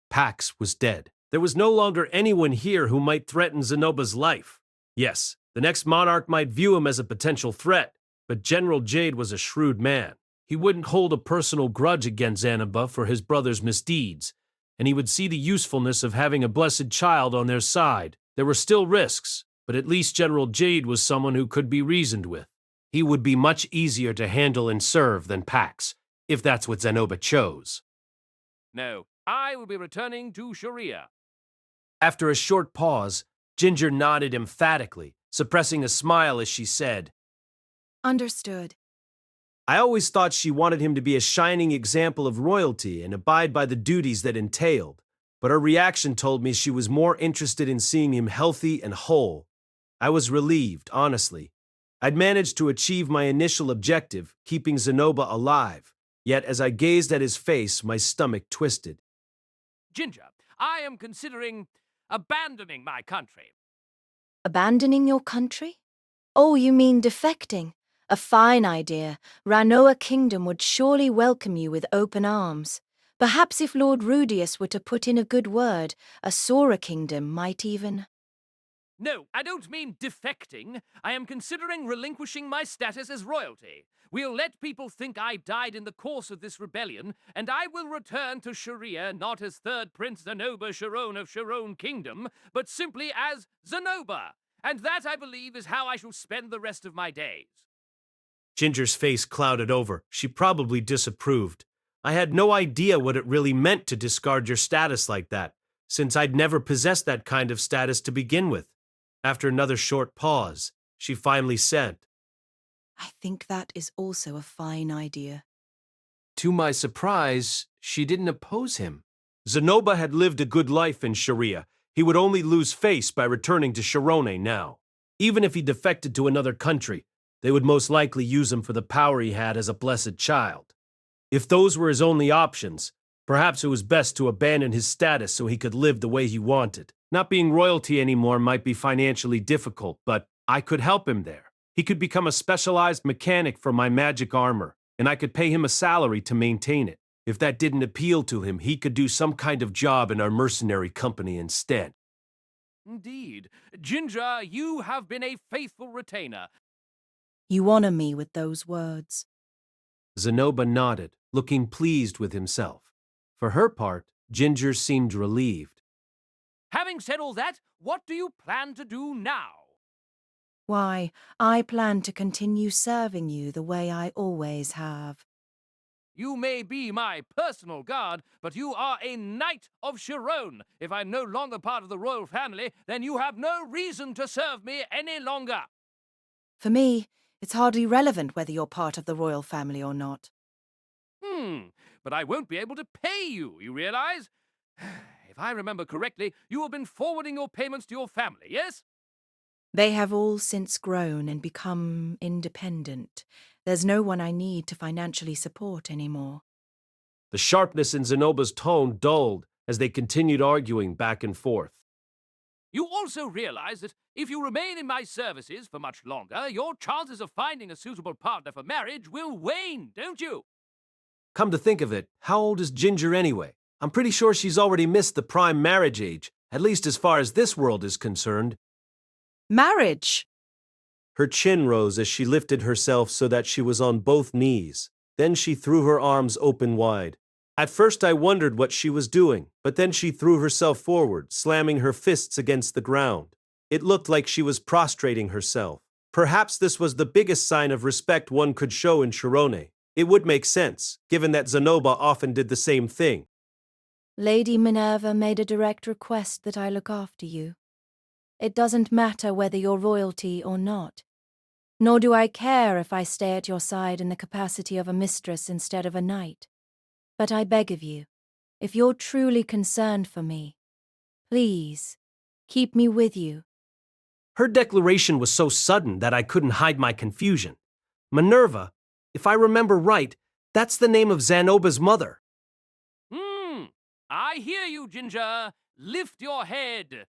Pax was dead. There was no longer anyone here who might threaten Zanoba's life. Yes, the next monarch might view him as a potential threat, but General Jade was a shrewd man. He wouldn't hold a personal grudge against Zanoba for his brother's misdeeds, and he would see the usefulness of having a blessed child on their side. There were still risks, but at least General Jade was someone who could be reasoned with. He would be much easier to handle and serve than Pax, if that's what Zanoba chose. No, I will be returning to Sharia. After a short pause, Ginger nodded emphatically, suppressing a smile as she said, Understood. I always thought she wanted him to be a shining example of royalty and abide by the duties that entailed, but her reaction told me she was more interested in seeing him healthy and whole. I was relieved, honestly. I'd managed to achieve my initial objective, keeping Zanoba alive, yet as I gazed at his face, my stomach twisted. Ginger, I am considering abandoning my country. Abandoning your country? Oh, you mean defecting? A fine idea. Randolph Kingdom would surely welcome you with open arms. Perhaps if Lord Rudeus were to put in a good word, a Sora Kingdom might even... No, I don't mean defecting. I am considering relinquishing my status as royalty. We'll let people think I died in the course of this rebellion, and I will return to Sharia not as third Prince Zanoba Shirone of Shirone Kingdom, but simply as Zanoba. And that, I believe, is how I shall spend the rest of my days. Ginger's face clouded over. She probably disapproved. I had no idea what it really meant to discard your status like that, since I'd never possessed that kind of status to begin with. After another short pause, she finally said, I think that is also a fine idea. To my surprise, she didn't oppose him. Zanoba had lived a good life in Sharia. He would only lose face by returning to Shirone now. Even if he defected to another country, they would most likely use him for the power he had as a blessed child. If those were his only options, perhaps it was best to abandon his status so he could live the way he wanted. Not being royalty anymore might be financially difficult, but I could help him there. He could become a specialized mechanic for my magic armor, and I could pay him a salary to maintain it. If that didn't appeal to him, he could do some kind of job in our mercenary company instead. Indeed. Ginger, you have been a faithful retainer. You honor me with those words. Zanoba nodded, looking pleased with himself. For her part, Ginger seemed relieved. Having said all that, what do you plan to do now? Why, I plan to continue serving you the way I always have. You may be my personal guard, but you are a knight of Shirone. If I'm no longer part of the royal family, then you have no reason to serve me any longer. For me, it's hardly relevant whether you're part of the royal family or not. But I won't be able to pay you, you realize? If I remember correctly, you have been forwarding your payments to your family, yes? They have all since grown and become independent. There's no one I need to financially support anymore. The sharpness in Zanoba's tone dulled as they continued arguing back and forth. You also realize that if you remain in my services for much longer, your chances of finding a suitable partner for marriage will wane, don't you? Come to think of it, how old is Ginger anyway? I'm pretty sure she's already missed the prime marriage age, at least as far as this world is concerned. Marriage! Her chin rose as she lifted herself so that she was on both knees. Then she threw her arms open wide. At first I wondered what she was doing, but then she threw herself forward, slamming her fists against the ground. It looked like she was prostrating herself. Perhaps this was the biggest sign of respect one could show in Shirone. It would make sense, given that Zanoba often did the same thing. Lady Minerva made a direct request that I look after you. It doesn't matter whether you're royalty or not. Nor do I care if I stay at your side in the capacity of a mistress instead of a knight. But I beg of you, if you're truly concerned for me, please, keep me with you. Her declaration was so sudden that I couldn't hide my confusion. Minerva, if I remember right, that's the name of Zanoba's mother. I hear you, Ginger. Lift your head.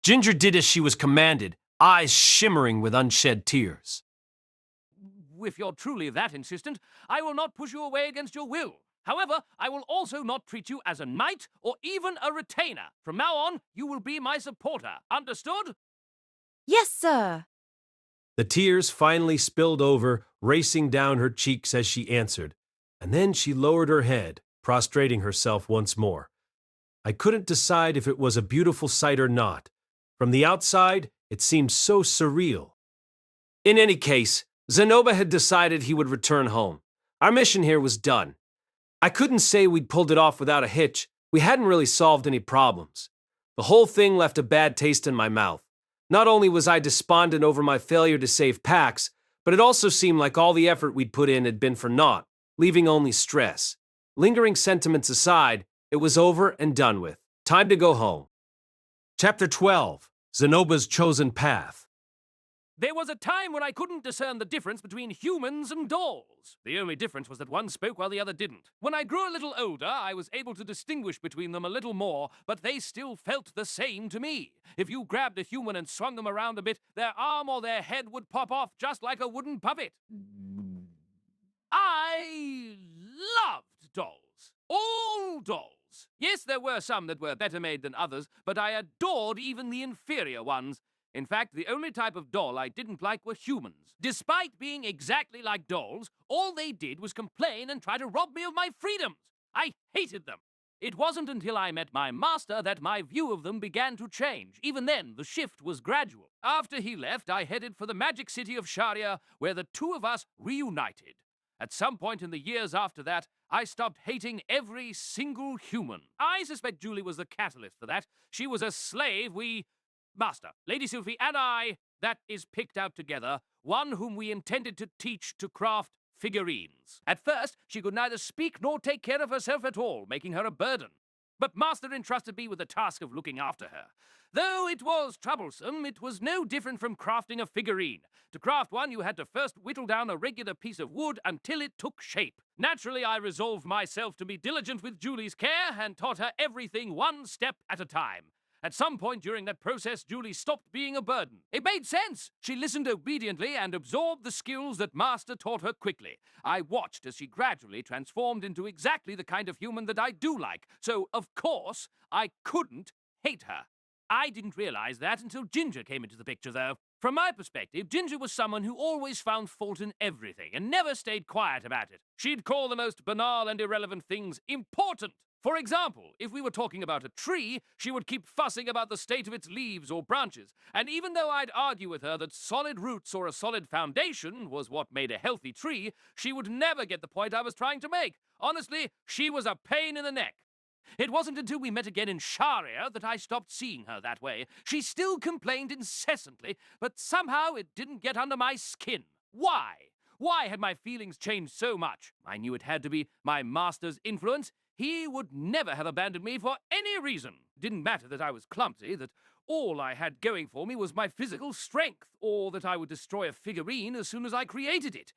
Ginger did as she was commanded, eyes shimmering with unshed tears. If you're truly that insistent, I will not push you away against your will. However, I will also not treat you as a knight or even a retainer. From now on, you will be my supporter. Understood? Yes, sir. The tears finally spilled over, racing down her cheeks as she answered, and then she lowered her head, prostrating herself once more. I couldn't decide if it was a beautiful sight or not. From the outside, it seemed so surreal. In any case, Zanoba had decided he would return home. Our mission here was done. I couldn't say we'd pulled it off without a hitch. We hadn't really solved any problems. The whole thing left a bad taste in my mouth. Not only was I despondent over my failure to save Pax, but it also seemed like all the effort we'd put in had been for naught, leaving only stress. Lingering sentiments aside, it was over and done with. Time to go home. Chapter 12. Zanoba's Chosen Path. There was a time when I couldn't discern the difference between humans and dolls. The only difference was that one spoke while the other didn't. When I grew a little older, I was able to distinguish between them a little more, but they still felt the same to me. If you grabbed a human and swung them around a bit, their arm or their head would pop off just like a wooden puppet. I loved dolls. All dolls. Yes, there were some that were better made than others, but I adored even the inferior ones. In fact, the only type of doll I didn't like were humans. Despite being exactly like dolls, all they did was complain and try to rob me of my freedoms. I hated them. It wasn't until I met my master that my view of them began to change. Even then, the shift was gradual. After he left, I headed for the magic city of Sharia, where the two of us reunited. At some point in the years after that, I stopped hating every single human. I suspect Julie was the catalyst for that. She was a slave Master, Lady Sylphie, and I, that is picked out together, one whom we intended to teach to craft figurines. At first, she could neither speak nor take care of herself at all, making her a burden. But Master entrusted me with the task of looking after her. Though it was troublesome, it was no different from crafting a figurine. To craft one, you had to first whittle down a regular piece of wood until it took shape. Naturally, I resolved myself to be diligent with Julie's care and taught her everything one step at a time. At some point during that process, Julie stopped being a burden. It made sense. She listened obediently and absorbed the skills that Master taught her quickly. I watched as she gradually transformed into exactly the kind of human that I do like, so of course I couldn't hate her. I didn't realize that until Ginger came into the picture, though. From my perspective, Ginger was someone who always found fault in everything and never stayed quiet about it. She'd call the most banal and irrelevant things important. For example, if we were talking about a tree, she would keep fussing about the state of its leaves or branches. And even though I'd argue with her that solid roots or a solid foundation was what made a healthy tree, she would never get the point I was trying to make. Honestly, she was a pain in the neck. It wasn't until we met again in Sharia that I stopped seeing her that way. She still complained incessantly, but somehow it didn't get under my skin. Why? Why had my feelings changed so much? I knew it had to be my master's influence. He would never have abandoned me for any reason. It didn't matter that I was clumsy, that all I had going for me was my physical strength, or that I would destroy a figurine as soon as I created it.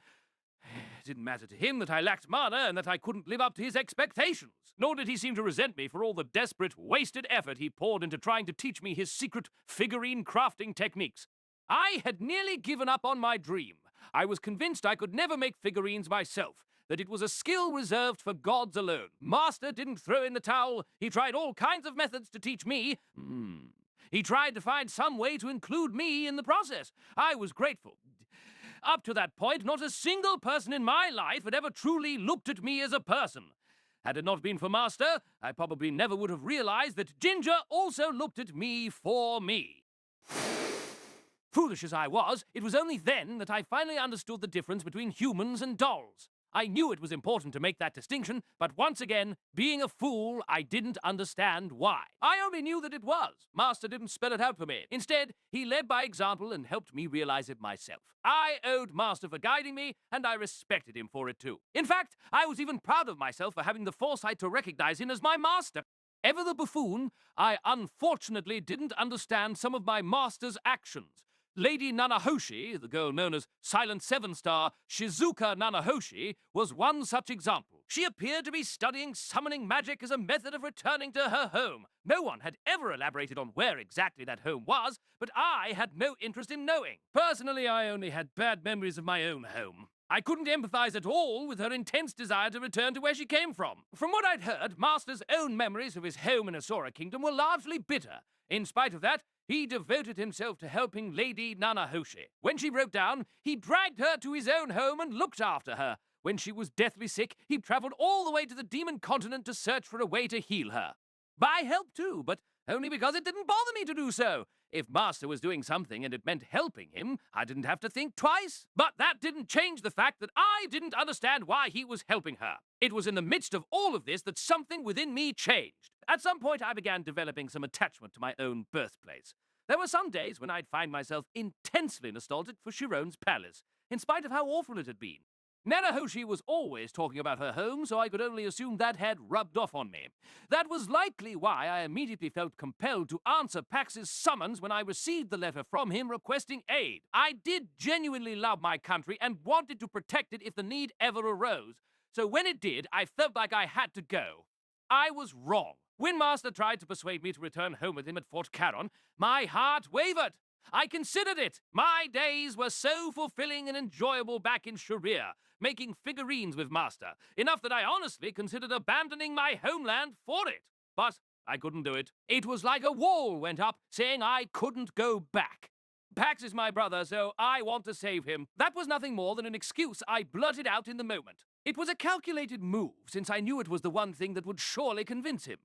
It didn't matter to him that I lacked mana and that I couldn't live up to his expectations. Nor did he seem to resent me for all the desperate, wasted effort he poured into trying to teach me his secret figurine crafting techniques. I had nearly given up on my dream. I was convinced I could never make figurines myself, that it was a skill reserved for gods alone. Master didn't throw in the towel. He tried all kinds of methods to teach me. He tried to find some way to include me in the process. I was grateful. Up to that point, not a single person in my life had ever truly looked at me as a person. Had it not been for Master, I probably never would have realized that Ginger also looked at me for me. Foolish as I was, it was only then that I finally understood the difference between humans and dolls. I knew it was important to make that distinction, but once again, being a fool, I didn't understand why. I only knew that it was. Master didn't spell it out for me. Instead, he led by example and helped me realize it myself. I owed Master for guiding me, and I respected him for it too. In fact, I was even proud of myself for having the foresight to recognize him as my master. Ever the buffoon, I unfortunately didn't understand some of my master's actions. Lady Nanahoshi, the girl known as Silent Seven Star Shizuka Nanahoshi, was one such example. She appeared to be studying summoning magic as a method of returning to her home. No one had ever elaborated on where exactly that home was, but I had no interest in knowing. Personally, I only had bad memories of my own home. I couldn't empathize at all with her intense desire to return to where she came from. From what I'd heard, Master's own memories of his home in Asura Kingdom were largely bitter. In spite of that, he devoted himself to helping Lady Nanahoshi. When she broke down, he dragged her to his own home and looked after her. When she was deathly sick, he traveled all the way to the demon continent to search for a way to heal her. By help too, but only because it didn't bother me to do so. If Master was doing something and it meant helping him, I didn't have to think twice. But that didn't change the fact that I didn't understand why he was helping her. It was in the midst of all of this that something within me changed. At some point, I began developing some attachment to my own birthplace. There were some days when I'd find myself intensely nostalgic for Shirone's palace, in spite of how awful it had been. Nanahoshi was always talking about her home, so I could only assume that had rubbed off on me. That was likely why I immediately felt compelled to answer Pax's summons when I received the letter from him requesting aid. I did genuinely love my country and wanted to protect it if the need ever arose, so when it did, I felt like I had to go. I was wrong. When Master tried to persuade me to return home with him at Fort Caron, my heart wavered. I considered it. My days were so fulfilling and enjoyable back in Sharia. making figurines with Master, enough that I honestly considered abandoning my homeland for it. But I couldn't do it. It was like a wall went up, saying I couldn't go back. Pax is my brother, so I want to save him. That was nothing more than an excuse I blurted out in the moment. It was a calculated move, since I knew it was the one thing that would surely convince him.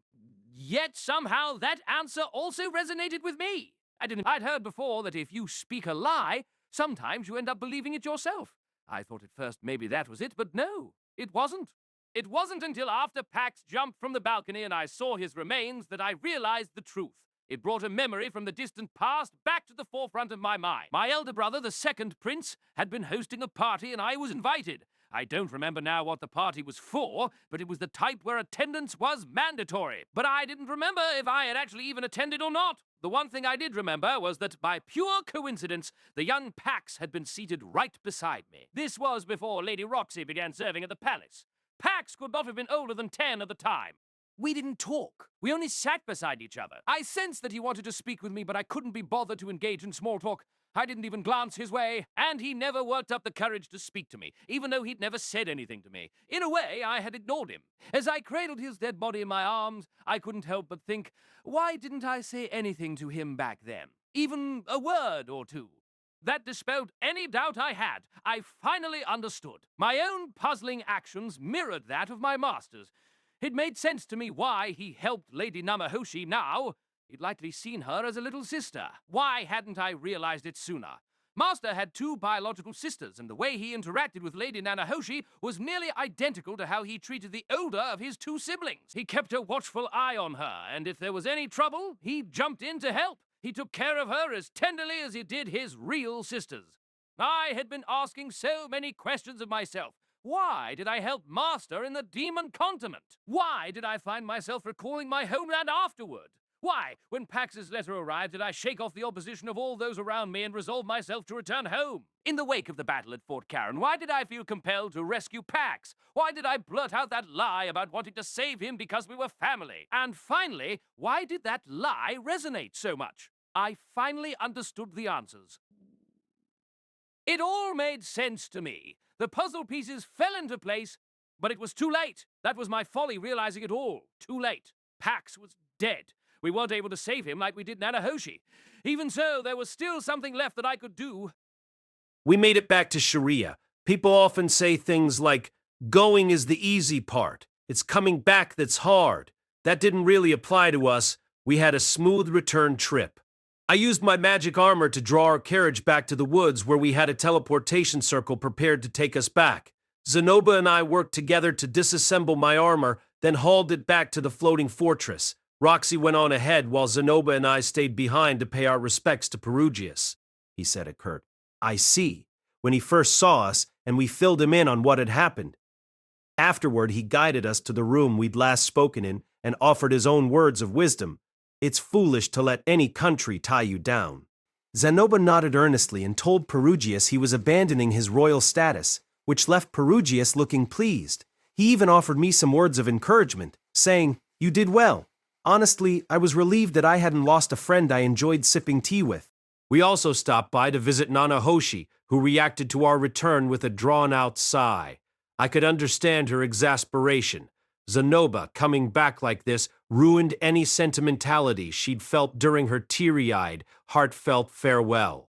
Yet somehow that answer also resonated with me. I'd heard before that if you speak a lie, sometimes you end up believing it yourself. I thought at first maybe that was it, but no, it wasn't. It wasn't until after Pax jumped from the balcony and I saw his remains that I realized the truth. It brought a memory from the distant past back to the forefront of my mind. My elder brother, the second prince, had been hosting a party and I was invited. I don't remember now what the party was for, but it was the type where attendance was mandatory. But I didn't remember if I had actually even attended or not. The one thing I did remember was that, by pure coincidence, the young Pax had been seated right beside me. This was before Lady Roxy began serving at the palace. Pax could not have been older than 10 at the time. We didn't talk. We only sat beside each other. I sensed that he wanted to speak with me, but I couldn't be bothered to engage in small talk. I didn't even glance his way, and he never worked up the courage to speak to me, even though he'd never said anything to me. In a way, I had ignored him. As I cradled his dead body in my arms, I couldn't help but think, why didn't I say anything to him back then? Even a word or two. That dispelled any doubt I had. I finally understood. My own puzzling actions mirrored that of my master's. It made sense to me why he helped Lady Namahoshi now. He'd likely seen her as a little sister. Why hadn't I realized it sooner? Master had 2 biological sisters, and the way he interacted with Lady Nanahoshi was nearly identical to how he treated the older of his 2 siblings. He kept a watchful eye on her, and if there was any trouble, he jumped in to help. He took care of her as tenderly as he did his real sisters. I had been asking so many questions of myself. Why did I help Master in the demon continent? Why did I find myself recalling my homeland afterward? Why, when Pax's letter arrived, did I shake off the opposition of all those around me and resolve myself to return home? In the wake of the battle at Fort Karen, why did I feel compelled to rescue Pax? Why did I blurt out that lie about wanting to save him because we were family? And finally, why did that lie resonate so much? I finally understood the answers. It all made sense to me. The puzzle pieces fell into place, but it was too late. That was my folly, realizing it all. Too late. Pax was dead. We weren't able to save him like we did Nanahoshi. Even so, there was still something left that I could do. We made it back to Sharia. People often say things like, going is the easy part. It's coming back that's hard. That didn't really apply to us. We had a smooth return trip. I used my magic armor to draw our carriage back to the woods where we had a teleportation circle prepared to take us back. Zanoba and I worked together to disassemble my armor, then hauled it back to the floating fortress. Roxy went on ahead while Zanoba and I stayed behind to pay our respects to Rudeus. He said at Kurt, I see, when he first saw us, and we filled him in on what had happened. Afterward, he guided us to the room we'd last spoken in and offered his own words of wisdom. It's foolish to let any country tie you down. Zanoba nodded earnestly and told Perugius he was abandoning his royal status, which left Perugius looking pleased. He even offered me some words of encouragement, saying, You did well. Honestly, I was relieved that I hadn't lost a friend I enjoyed sipping tea with. We also stopped by to visit Nanahoshi, who reacted to our return with a drawn-out sigh. I could understand her exasperation. Zanoba, coming back like this, ruined any sentimentality she'd felt during her teary-eyed, heartfelt farewell.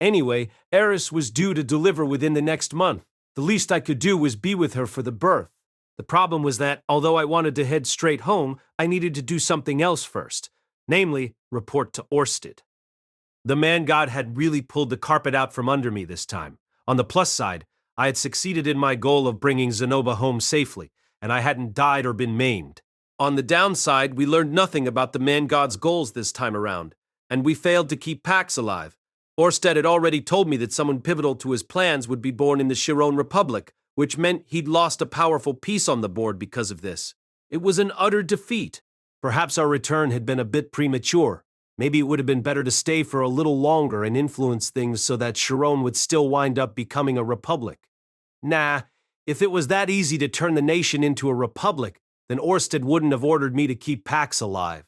Anyway, Eris was due to deliver within the next month. The least I could do was be with her for the birth. The problem was that, although I wanted to head straight home, I needed to do something else first, namely, report to Orsted. The man-god had really pulled the carpet out from under me this time. On the plus side, I had succeeded in my goal of bringing Zanoba home safely, and I hadn't died or been maimed. On the downside, we learned nothing about the man-god's goals this time around, and we failed to keep Pax alive. Orsted had already told me that someone pivotal to his plans would be born in the Shirone Republic, which meant he'd lost a powerful piece on the board because of this. It was an utter defeat. Perhaps our return had been a bit premature. Maybe it would have been better to stay for a little longer and influence things so that Shirone would still wind up becoming a republic. Nah, if it was that easy to turn the nation into a republic, then Orsted wouldn't have ordered me to keep Pax alive.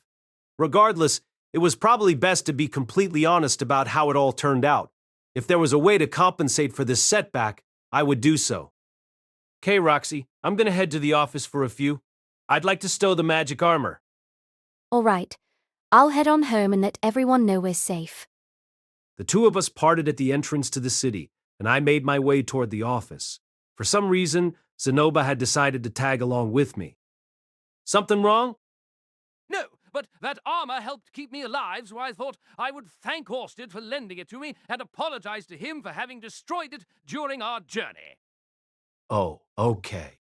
Regardless, it was probably best to be completely honest about how it all turned out. If there was a way to compensate for this setback, I would do so. Okay, Roxy, I'm gonna head to the office for a few. I'd like to stow the magic armor. All right. I'll head on home and let everyone know we're safe. The two of us parted at the entrance to the city, and I made my way toward the office. For some reason, Zanoba had decided to tag along with me. Something wrong? No, but that armor helped keep me alive, so I thought I would thank Orsted for lending it to me and apologize to him for having destroyed it during our journey. Oh, okay.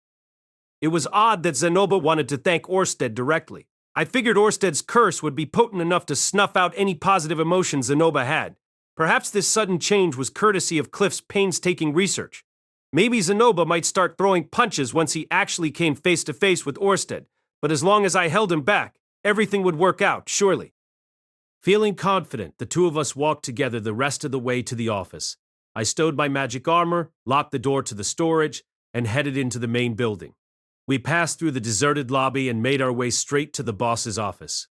It was odd that Zanoba wanted to thank Orsted directly. I figured Orsted's curse would be potent enough to snuff out any positive emotions Zanoba had. Perhaps this sudden change was courtesy of Cliff's painstaking research. Maybe Zanoba might start throwing punches once he actually came face to face with Orsted, but as long as I held him back, everything would work out, surely. Feeling confident, the two of us walked together the rest of the way to the office. I stowed my magic armor, locked the door to the storage, and headed into the main building. We passed through the deserted lobby and made our way straight to the boss's office.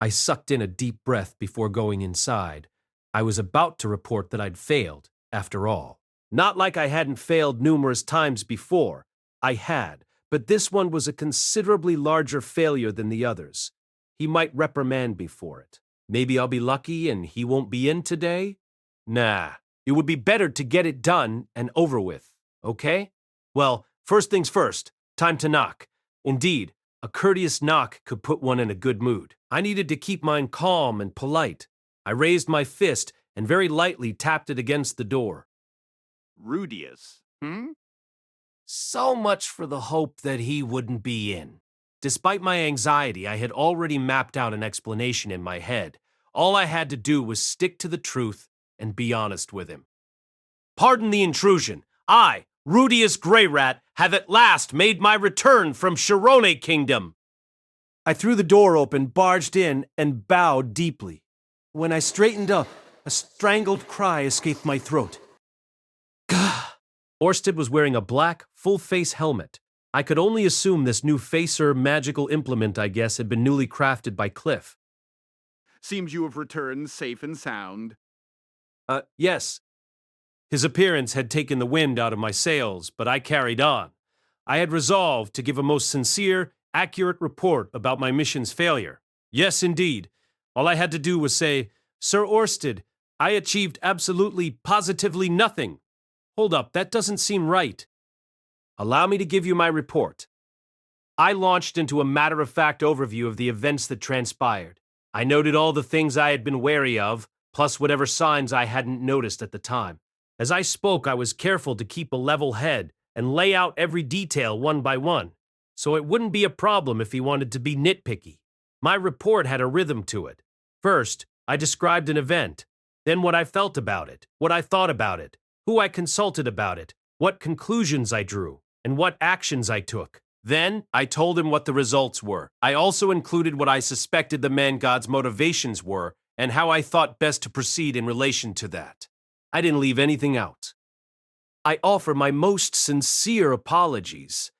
I sucked in a deep breath before going inside. I was about to report that I'd failed, after all. Not like I hadn't failed numerous times before. I had, but this one was a considerably larger failure than the others. He might reprimand me for it. Maybe I'll be lucky and he won't be in today? Nah, it would be better to get it done and over with, okay? Well, first things first, time to knock. Indeed, a courteous knock could put one in a good mood. I needed to keep mine calm and polite. I raised my fist and very lightly tapped it against the door. Rudeus, So much for the hope that he wouldn't be in. Despite my anxiety, I had already mapped out an explanation in my head. All I had to do was stick to the truth and be honest with him. Pardon the intrusion. I, Rudeus Greyrat, have at last made my return from Shirone Kingdom. I threw the door open, barged in, and bowed deeply. When I straightened up, a strangled cry escaped my throat. Gah! Orsted was wearing a black, full-face helmet. I could only assume this new facer magical implement, I guess, had been newly crafted by Cliff. seems you have returned safe and sound. Yes. His appearance had taken the wind out of my sails, but I carried on. I had resolved to give a most sincere, accurate report about my mission's failure. Yes, indeed. All I had to do was say, Sir Orsted, I achieved absolutely, positively nothing. Hold up, that doesn't seem right. Allow me to give you my report. I launched into a matter-of-fact overview of the events that transpired. I noted all the things I had been wary of, plus whatever signs I hadn't noticed at the time. As I spoke, I was careful to keep a level head and lay out every detail one by one, so it wouldn't be a problem if he wanted to be nitpicky. My report had a rhythm to it. First, I described an event, then what I felt about it, what I thought about it, who I consulted about it, what conclusions I drew, and what actions I took. Then, I told him what the results were. I also included what I suspected the man-god's motivations were and how I thought best to proceed in relation to that. I didn't leave anything out. I offer my most sincere apologies.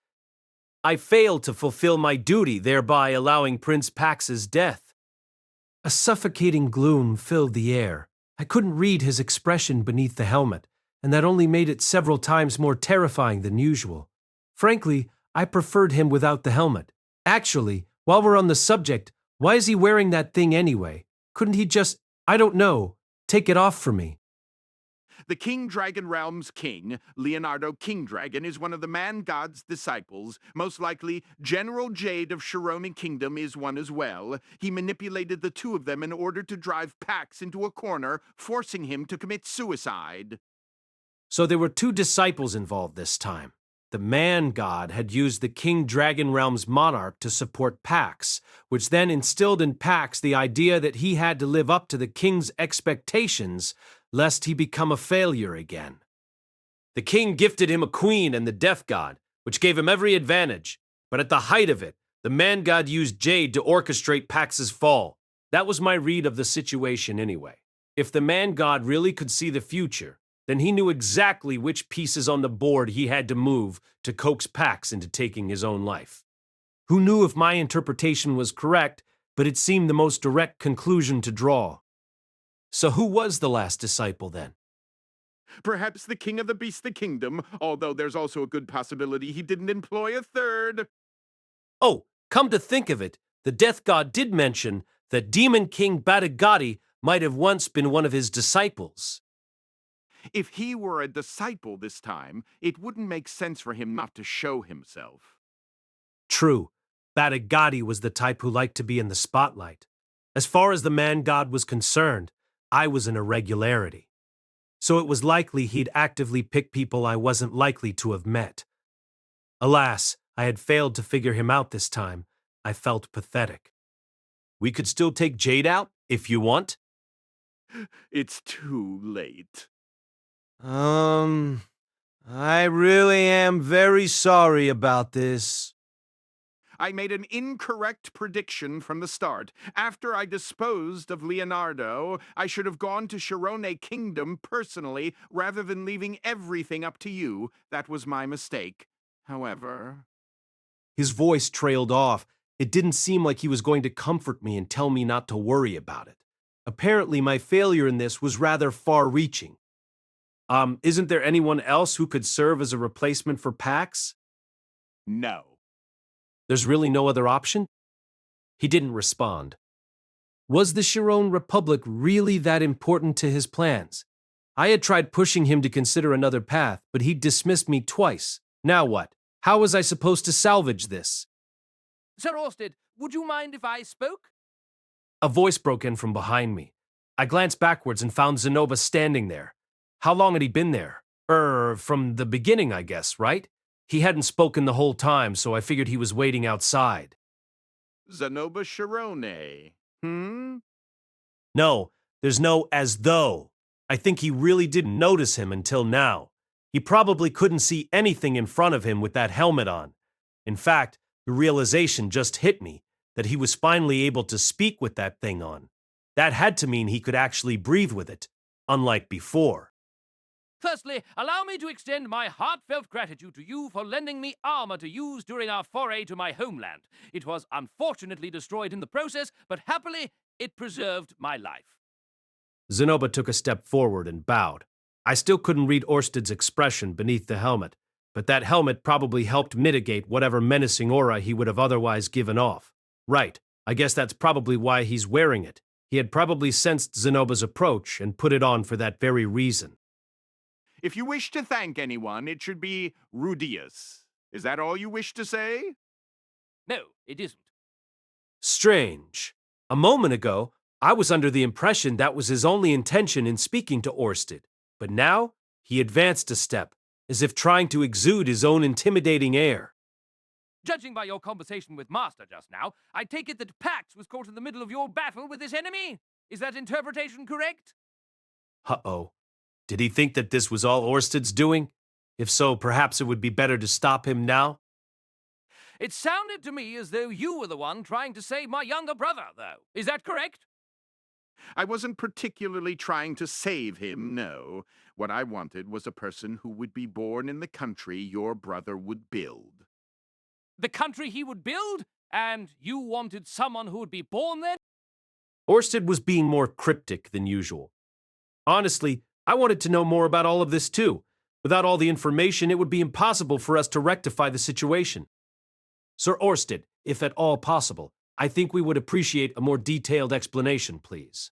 I failed to fulfill my duty, thereby allowing Prince Pax's death. A suffocating gloom filled the air. I couldn't read his expression beneath the helmet, and that only made it several times more terrifying than usual. Frankly, I preferred him without the helmet. Actually, while we're on the subject, why is he wearing that thing anyway? Couldn't he just, I don't know, take it off for me? The King Dragon Realm's king, Leonardo King Dragon, is one of the man-god's disciples. Most likely, General Jade of Shirone Kingdom is one as well. He manipulated the two of them in order to drive Pax into a corner, forcing him to commit suicide. So there were two disciples involved this time. The man-god had used the King Dragon Realm's monarch to support Pax, which then instilled in Pax the idea that he had to live up to the king's expectations, lest he become a failure again. The king gifted him a queen and the death god, which gave him every advantage, but at the height of it, the man-god used Jade to orchestrate Pax's fall. That was my read of the situation anyway. If the man-god really could see the future, then he knew exactly which pieces on the board he had to move to coax Pax into taking his own life. Who knew if my interpretation was correct, but it seemed the most direct conclusion to draw. So who was the last disciple then? Perhaps the king of the beastly kingdom, although there's also a good possibility he didn't employ a third. Oh, come to think of it, the death god did mention that Demon King Batagati might have once been one of his disciples. If he were a disciple this time, it wouldn't make sense for him not to show himself. True, Batagati was the type who liked to be in the spotlight. As far as the man god was concerned, I was an irregularity. So it was likely he'd actively pick people I wasn't likely to have met. Alas, I had failed to figure him out this time. I felt pathetic. We could still take Jade out, if you want. It's too late. I really am very sorry about this. I made an incorrect prediction from the start. After I disposed of Leonardo, I should have gone to Shirone Kingdom personally rather than leaving everything up to you. That was my mistake. However... His voice trailed off. It didn't seem like he was going to comfort me and tell me not to worry about it. Apparently, my failure in this was rather far-reaching. Isn't there anyone else who could serve as a replacement for Pax? No. There's really no other option? He didn't respond. Was the Shirone Republic really that important to his plans? I had tried pushing him to consider another path, but he dismissed me twice. Now what? How was I supposed to salvage this? Sir Orsted, would you mind if I spoke? A voice broke in from behind me. I glanced backwards and found Zanoba standing there. How long had he been there? From the beginning, I guess, right? He hadn't spoken the whole time, so I figured he was waiting outside. Zanoba Shirone. No, there's no as though. I think he really didn't notice him until now. He probably couldn't see anything in front of him with that helmet on. In fact, the realization just hit me that he was finally able to speak with that thing on. That had to mean he could actually breathe with it, unlike before. Firstly, allow me to extend my heartfelt gratitude to you for lending me armor to use during our foray to my homeland. It was unfortunately destroyed in the process, but happily, it preserved my life. Zanoba took a step forward and bowed. I still couldn't read Orsted's expression beneath the helmet, but that helmet probably helped mitigate whatever menacing aura he would have otherwise given off. Right, I guess that's probably why he's wearing it. He had probably sensed Zanoba's approach and put it on for that very reason. If you wish to thank anyone, it should be Rudeus. Is that all you wish to say? No, it isn't. Strange. A moment ago, I was under the impression that was his only intention in speaking to Orsted, but now he advanced a step, as if trying to exude his own intimidating air. Judging by your conversation with Master just now, I take it that Pax was caught in the middle of your battle with this enemy? Is that interpretation correct? Uh-oh. Did he think that this was all Orsted's doing? If so, perhaps it would be better to stop him now? It sounded to me as though you were the one trying to save my younger brother, though. Is that correct? I wasn't particularly trying to save him, no. What I wanted was a person who would be born in the country your brother would build. The country he would build? And you wanted someone who would be born there? Orsted was being more cryptic than usual. Honestly, I wanted to know more about all of this too. Without all the information, it would be impossible for us to rectify the situation. Sir Orsted, if at all possible, I think we would appreciate a more detailed explanation, please.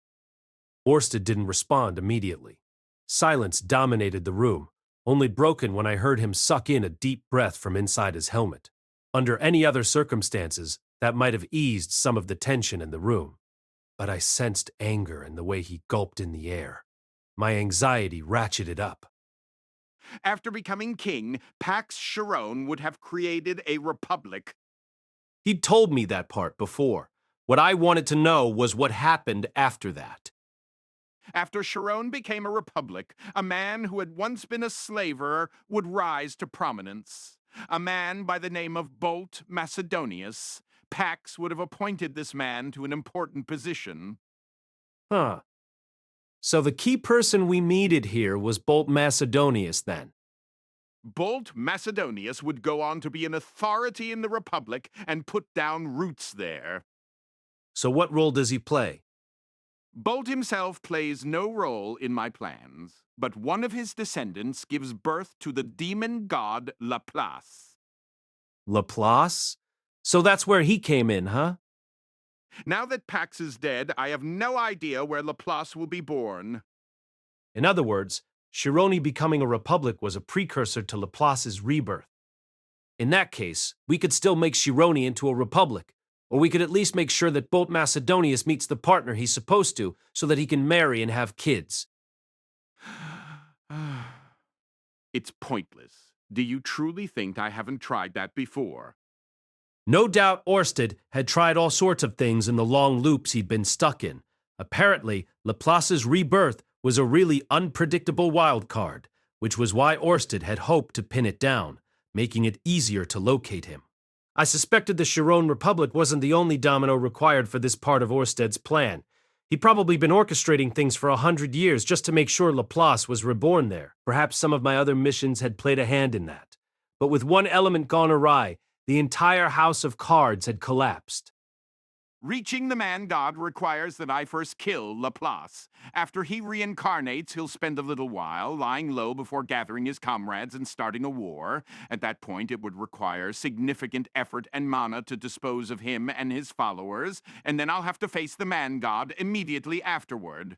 Orsted didn't respond immediately. Silence dominated the room, only broken when I heard him suck in a deep breath from inside his helmet. Under any other circumstances, that might have eased some of the tension in the room. But I sensed anger in the way he gulped in the air. My anxiety ratcheted up. After becoming king, Pax Shirone would have created a republic. He'd told me that part before. What I wanted to know was what happened after that. After Shirone became a republic, a man who had once been a slaver would rise to prominence. A man by the name of Bolt Macedonius. Pax would have appointed this man to an important position. Huh. So the key person we needed here was Bolt Macedonius, then? Bolt Macedonius would go on to be an authority in the Republic and put down roots there. So what role does he play? Bolt himself plays no role in my plans, but one of his descendants gives birth to the demon god Laplace. Laplace? So that's where he came in, huh? Now that Pax is dead, I have no idea where Laplace will be born. In other words, Shirone becoming a republic was a precursor to Laplace's rebirth. In that case, we could still make Shirone into a republic, or we could at least make sure that Bolt Macedonius meets the partner he's supposed to, so that he can marry and have kids. It's pointless. Do you truly think I haven't tried that before? No doubt Orsted had tried all sorts of things in the long loops he'd been stuck in. Apparently, Laplace's rebirth was a really unpredictable wild card, which was why Orsted had hoped to pin it down, making it easier to locate him. I suspected the Shirone Republic wasn't the only domino required for this part of Orsted's plan. He'd probably been orchestrating things for 100 years just to make sure Laplace was reborn there. Perhaps some of my other missions had played a hand in that. But with one element gone awry, the entire house of cards had collapsed. Reaching the man-god requires that I first kill Laplace. After he reincarnates, he'll spend a little while lying low before gathering his comrades and starting a war. At that point, it would require significant effort and mana to dispose of him and his followers, and then I'll have to face the man-god immediately afterward.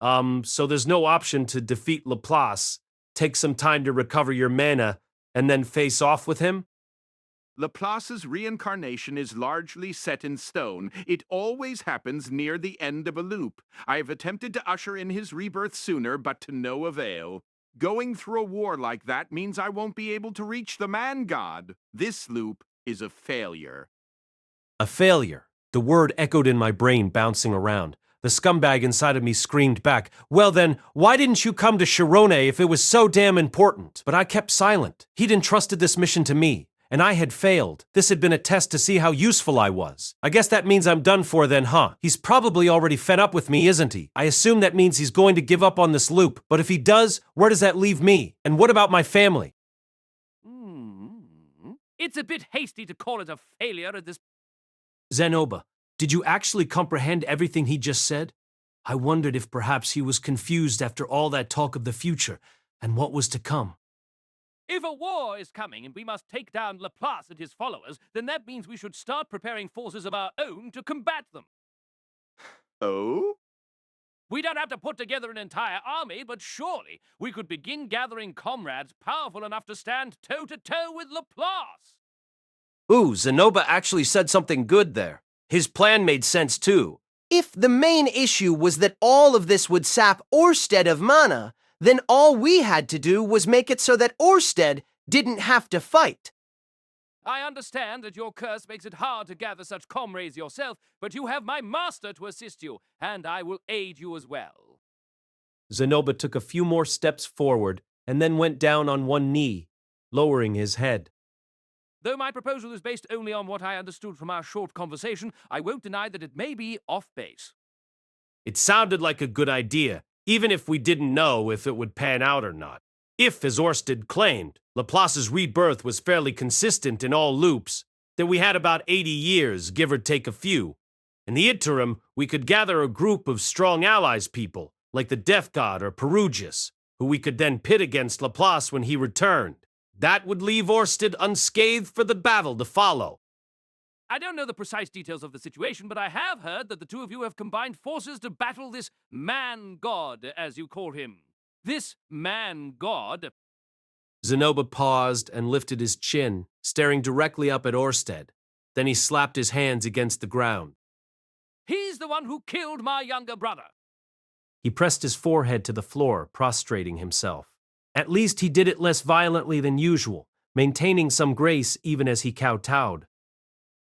So there's no option to defeat Laplace, take some time to recover your mana, and then face off with him? Laplace's reincarnation is largely set in stone. It always happens near the end of a loop. I have attempted to usher in his rebirth sooner, but to no avail. Going through a war like that means I won't be able to reach the man-god. This loop is a failure. A failure. The word echoed in my brain, bouncing around. The scumbag inside of me screamed back, "Well then, why didn't you come to Shirone if it was so damn important?" But I kept silent. He'd entrusted this mission to me. And I had failed. This had been a test to see how useful I was. I guess that means I'm done for then, huh? He's probably already fed up with me, isn't he? I assume that means he's going to give up on this loop. But if he does, where does that leave me? And what about my family? It's a bit hasty to call it a failure at this... Zanoba, did you actually comprehend everything he just said? I wondered if perhaps he was confused after all that talk of the future and what was to come. If a war is coming and we must take down Laplace and his followers, then that means we should start preparing forces of our own to combat them. Oh? We don't have to put together an entire army, but surely we could begin gathering comrades powerful enough to stand toe-to-toe with Laplace. Ooh, Zanoba actually said something good there. His plan made sense too. If the main issue was that all of this would sap Orsted of mana, then all we had to do was make it so that Orsted didn't have to fight. I understand that your curse makes it hard to gather such comrades yourself, but you have my master to assist you, and I will aid you as well. Zanoba took a few more steps forward and then went down on one knee, lowering his head. Though my proposal is based only on what I understood from our short conversation, I won't deny that it may be off base. It sounded like a good idea, even if we didn't know if it would pan out or not. If, as Orsted claimed, Laplace's rebirth was fairly consistent in all loops, then we had about 80 years, give or take a few. In the interim, we could gather a group of strong allies people, like the Death God or Perugius, who we could then pit against Laplace when he returned. That would leave Orsted unscathed for the battle to follow. I don't know the precise details of the situation, but I have heard that the two of you have combined forces to battle this man-god, as you call him. This man-god... Zanoba paused and lifted his chin, staring directly up at Orsted. Then he slapped his hands against the ground. He's the one who killed my younger brother. He pressed his forehead to the floor, prostrating himself. At least he did it less violently than usual, maintaining some grace even as he kowtowed.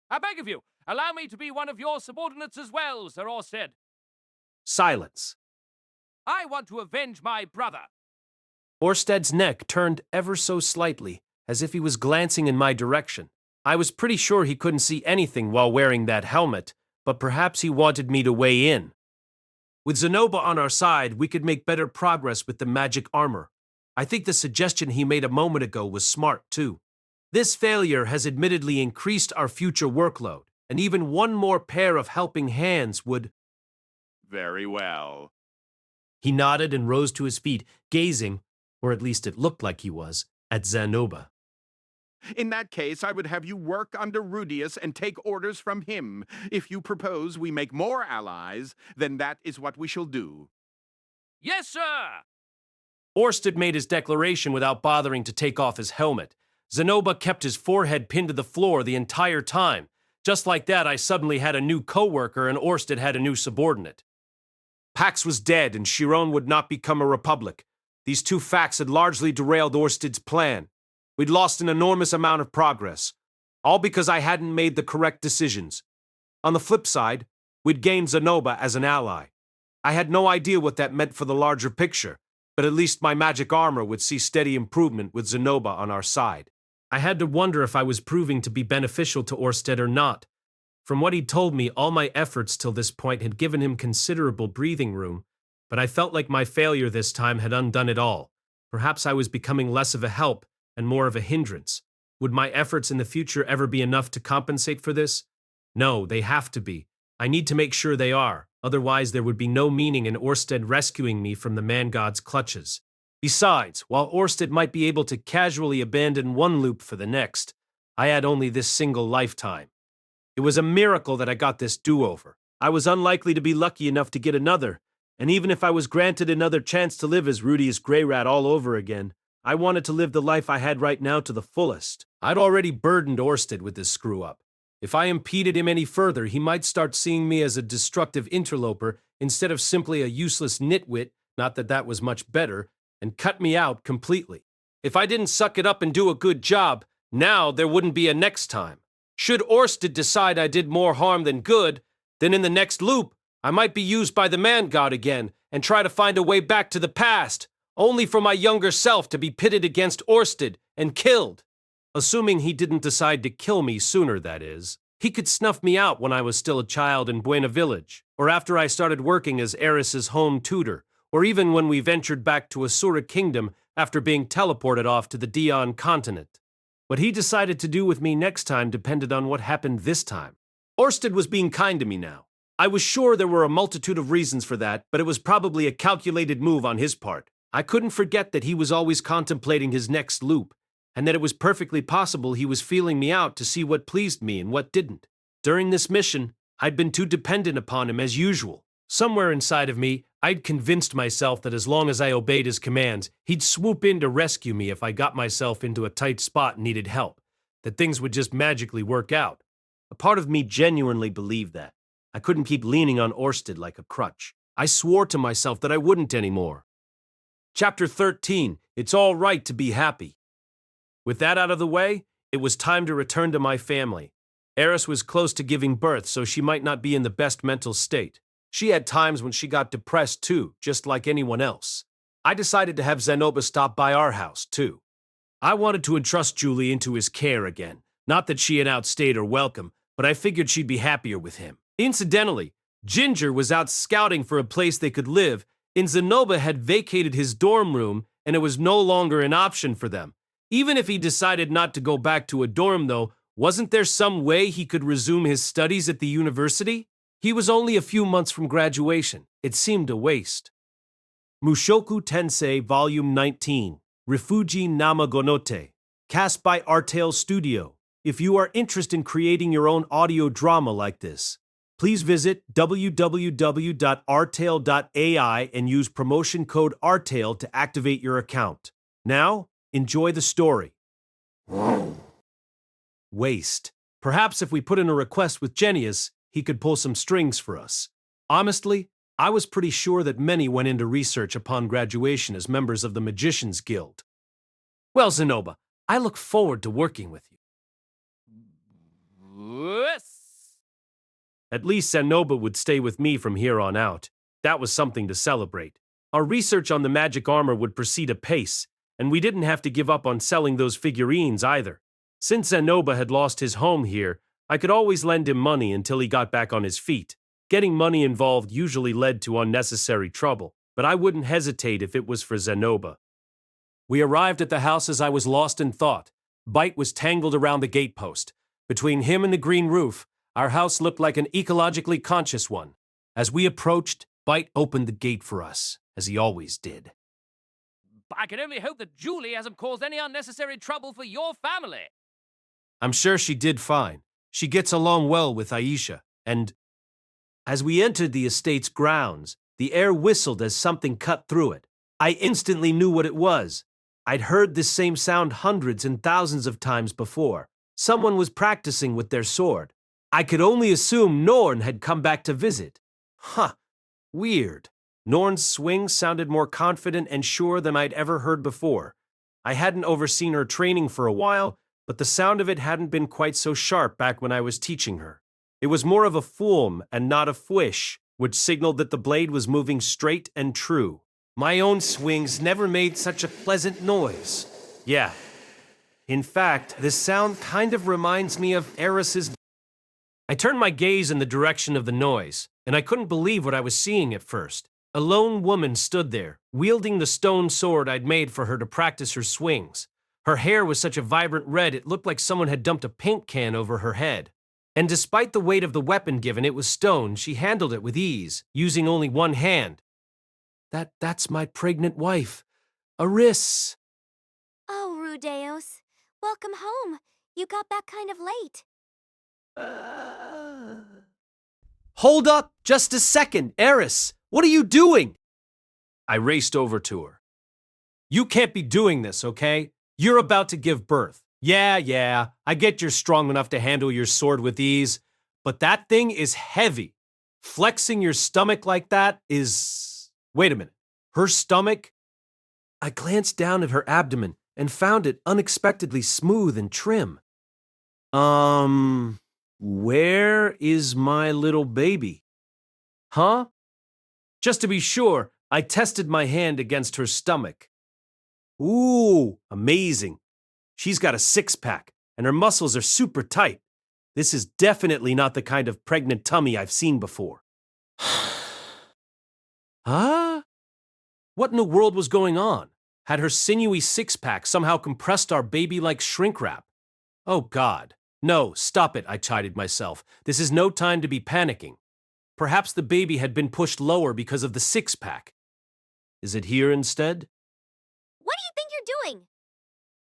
I beg of you, allow me to be one of your subordinates as well, Sir Orsted. Silence. I want to avenge my brother. Orsted's neck turned ever so slightly, as if he was glancing in my direction. I was pretty sure he couldn't see anything while wearing that helmet, but perhaps he wanted me to weigh in. With Zanoba on our side, we could make better progress with the magic armor. I think the suggestion he made a moment ago was smart, too. This failure has admittedly increased our future workload, and even one more pair of helping hands would... Very well. He nodded and rose to his feet, gazing, or at least it looked like he was, at Zanoba. In that case, I would have you work under Rudeus and take orders from him. If you propose we make more allies, then that is what we shall do. Yes, sir! Orsted made his declaration without bothering to take off his helmet. Zanoba kept his forehead pinned to the floor the entire time. Just like that, I suddenly had a new co-worker and Orsted had a new subordinate. Pax was dead and Shirone would not become a republic. These two facts had largely derailed Orsted's plan. We'd lost an enormous amount of progress, all because I hadn't made the correct decisions. On the flip side, we'd gained Zanoba as an ally. I had no idea what that meant for the larger picture, but at least my magic armor would see steady improvement with Zanoba on our side. I had to wonder if I was proving to be beneficial to Orsted or not. From what he'd told me, all my efforts till this point had given him considerable breathing room, but I felt like my failure this time had undone it all. Perhaps I was becoming less of a help and more of a hindrance. Would my efforts in the future ever be enough to compensate for this? No, they have to be. I need to make sure they are, otherwise there would be no meaning in Orsted rescuing me from the man-god's clutches. Besides, while Orsted might be able to casually abandon one loop for the next, I had only this single lifetime. It was a miracle that I got this do-over. I was unlikely to be lucky enough to get another, and even if I was granted another chance to live as Rudeus Greyrat all over again, I wanted to live the life I had right now to the fullest. I'd already burdened Orsted with this screw-up. If I impeded him any further, he might start seeing me as a destructive interloper instead of simply a useless nitwit, not that that was much better, and cut me out completely. If I didn't suck it up and do a good job, now there wouldn't be a next time. Should Orsted decide I did more harm than good, then in the next loop, I might be used by the man-god again and try to find a way back to the past, only for my younger self to be pitted against Orsted and killed. Assuming he didn't decide to kill me sooner, that is. He could snuff me out when I was still a child in Buena Village, or after I started working as Eris's home tutor, or even when we ventured back to Shirone Kingdom after being teleported off to the Dion continent. What he decided to do with me next time depended on what happened this time. Orsted was being kind to me now. I was sure there were a multitude of reasons for that, but it was probably a calculated move on his part. I couldn't forget that he was always contemplating his next loop, and that it was perfectly possible he was feeling me out to see what pleased me and what didn't. During this mission, I'd been too dependent upon him as usual. Somewhere inside of me, I'd convinced myself that as long as I obeyed his commands, he'd swoop in to rescue me if I got myself into a tight spot and needed help, that things would just magically work out. A part of me genuinely believed that. I couldn't keep leaning on Orsted like a crutch. I swore to myself that I wouldn't anymore. Chapter 13, It's All Right to Be Happy. With that out of the way, it was time to return to my family. Eris was close to giving birth, so she might not be in the best mental state. She had times when she got depressed too, just like anyone else. I decided to have Zanoba stop by our house too. I wanted to entrust Julie into his care again. Not that she had outstayed her welcome, but I figured she'd be happier with him. Incidentally, Ginger was out scouting for a place they could live, and Zanoba had vacated his dorm room, and it was no longer an option for them. Even if he decided not to go back to a dorm, though, wasn't there some way he could resume his studies at the university? He was only a few months from graduation. It seemed a waste. Mushoku Tensei Volume 19, Refugi Namagonote, cast by Artale Studio. If you are interested in creating your own audio drama like this, please visit www.artale.ai and use promotion code ARTALE to activate your account. Now, enjoy the story. Waste. Perhaps if we put in a request with Genius, he could pull some strings for us. Honestly, I was pretty sure that many went into research upon graduation as members of the Magicians Guild. Well, Zanoba, I look forward to working with you. Yes! At least Zanoba would stay with me from here on out. That was something to celebrate. Our research on the magic armor would proceed apace, and we didn't have to give up on selling those figurines either. Since Zanoba had lost his home here, I could always lend him money until he got back on his feet. Getting money involved usually led to unnecessary trouble, but I wouldn't hesitate if it was for Zanoba. We arrived at the house as I was lost in thought. Bite was tangled around the gatepost. Between him and the green roof, our house looked like an ecologically conscious one. As we approached, Bite opened the gate for us, as he always did. I can only hope that Julie hasn't caused any unnecessary trouble for your family. I'm sure she did fine. She gets along well with Aisha, and as we entered the estate's grounds, the air whistled as something cut through it. I instantly knew what it was. I'd heard this same sound hundreds and thousands of times before. Someone was practicing with their sword. I could only assume Norn had come back to visit. Huh, weird. Norn's swing sounded more confident and sure than I'd ever heard before. I hadn't overseen her training for a while, but the sound of it hadn't been quite so sharp back when I was teaching her. It was more of a foom and not a fwish, which signaled that the blade was moving straight and true. My own swings never made such a pleasant noise. Yeah. In fact, this sound kind of reminds me of Eris's. I turned my gaze in the direction of the noise, and I couldn't believe what I was seeing at first. A lone woman stood there, wielding the stone sword I'd made for her to practice her swings. Her hair was such a vibrant red it looked like someone had dumped a paint can over her head. And despite the weight of the weapon given it was stone, she handled it with ease, using only one hand. That's my pregnant wife, Aris. Oh, Rudeus. Welcome home. You got back kind of late. Hold up, just a second, Eris. What are you doing? I raced over to her. You can't be doing this, okay? You're about to give birth. Yeah, I get you're strong enough to handle your sword with ease, but that thing is heavy. Flexing your stomach like that is... Wait a minute. Her stomach? I glanced down at her abdomen and found it unexpectedly smooth and trim. Where is my little baby? Huh? Just to be sure, I tested my hand against her stomach. Ooh, amazing. She's got a six-pack, and her muscles are super tight. This is definitely not the kind of pregnant tummy I've seen before. Huh? What in the world was going on? Had her sinewy six-pack somehow compressed our baby like shrink wrap? Oh, God. No, stop it, I chided myself. This is no time to be panicking. Perhaps the baby had been pushed lower because of the six-pack. Is it here instead? What do you think you're doing?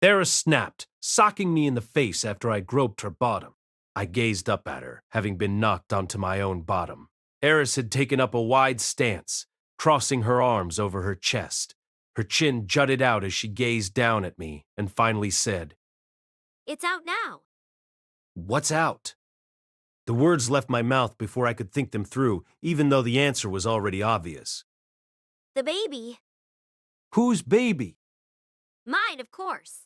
Eris snapped, socking me in the face after I groped her bottom. I gazed up at her, having been knocked onto my own bottom. Eris had taken up a wide stance, crossing her arms over her chest. Her chin jutted out as she gazed down at me and finally said, It's out now. What's out? The words left my mouth before I could think them through, even though the answer was already obvious. The baby. Whose baby? Mine, of course.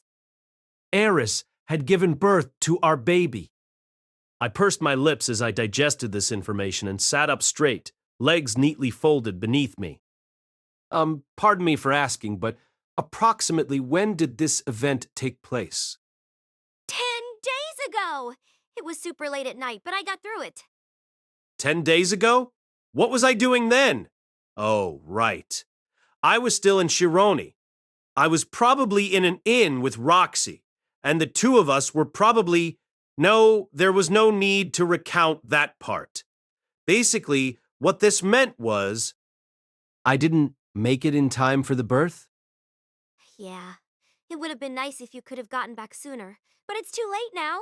Eris had given birth to our baby. I pursed my lips as I digested this information and sat up straight, legs neatly folded beneath me. Pardon me for asking, but approximately when did this event take place? 10 days ago! It was super late at night, but I got through it. 10 days ago? What was I doing then? Oh, right. I was still in Shirone. I was probably in an inn with Roxy, and the two of us were probably... No, there was no need to recount that part. Basically, what this meant was... I didn't make it in time for the birth? Yeah, it would have been nice if you could have gotten back sooner, but it's too late now.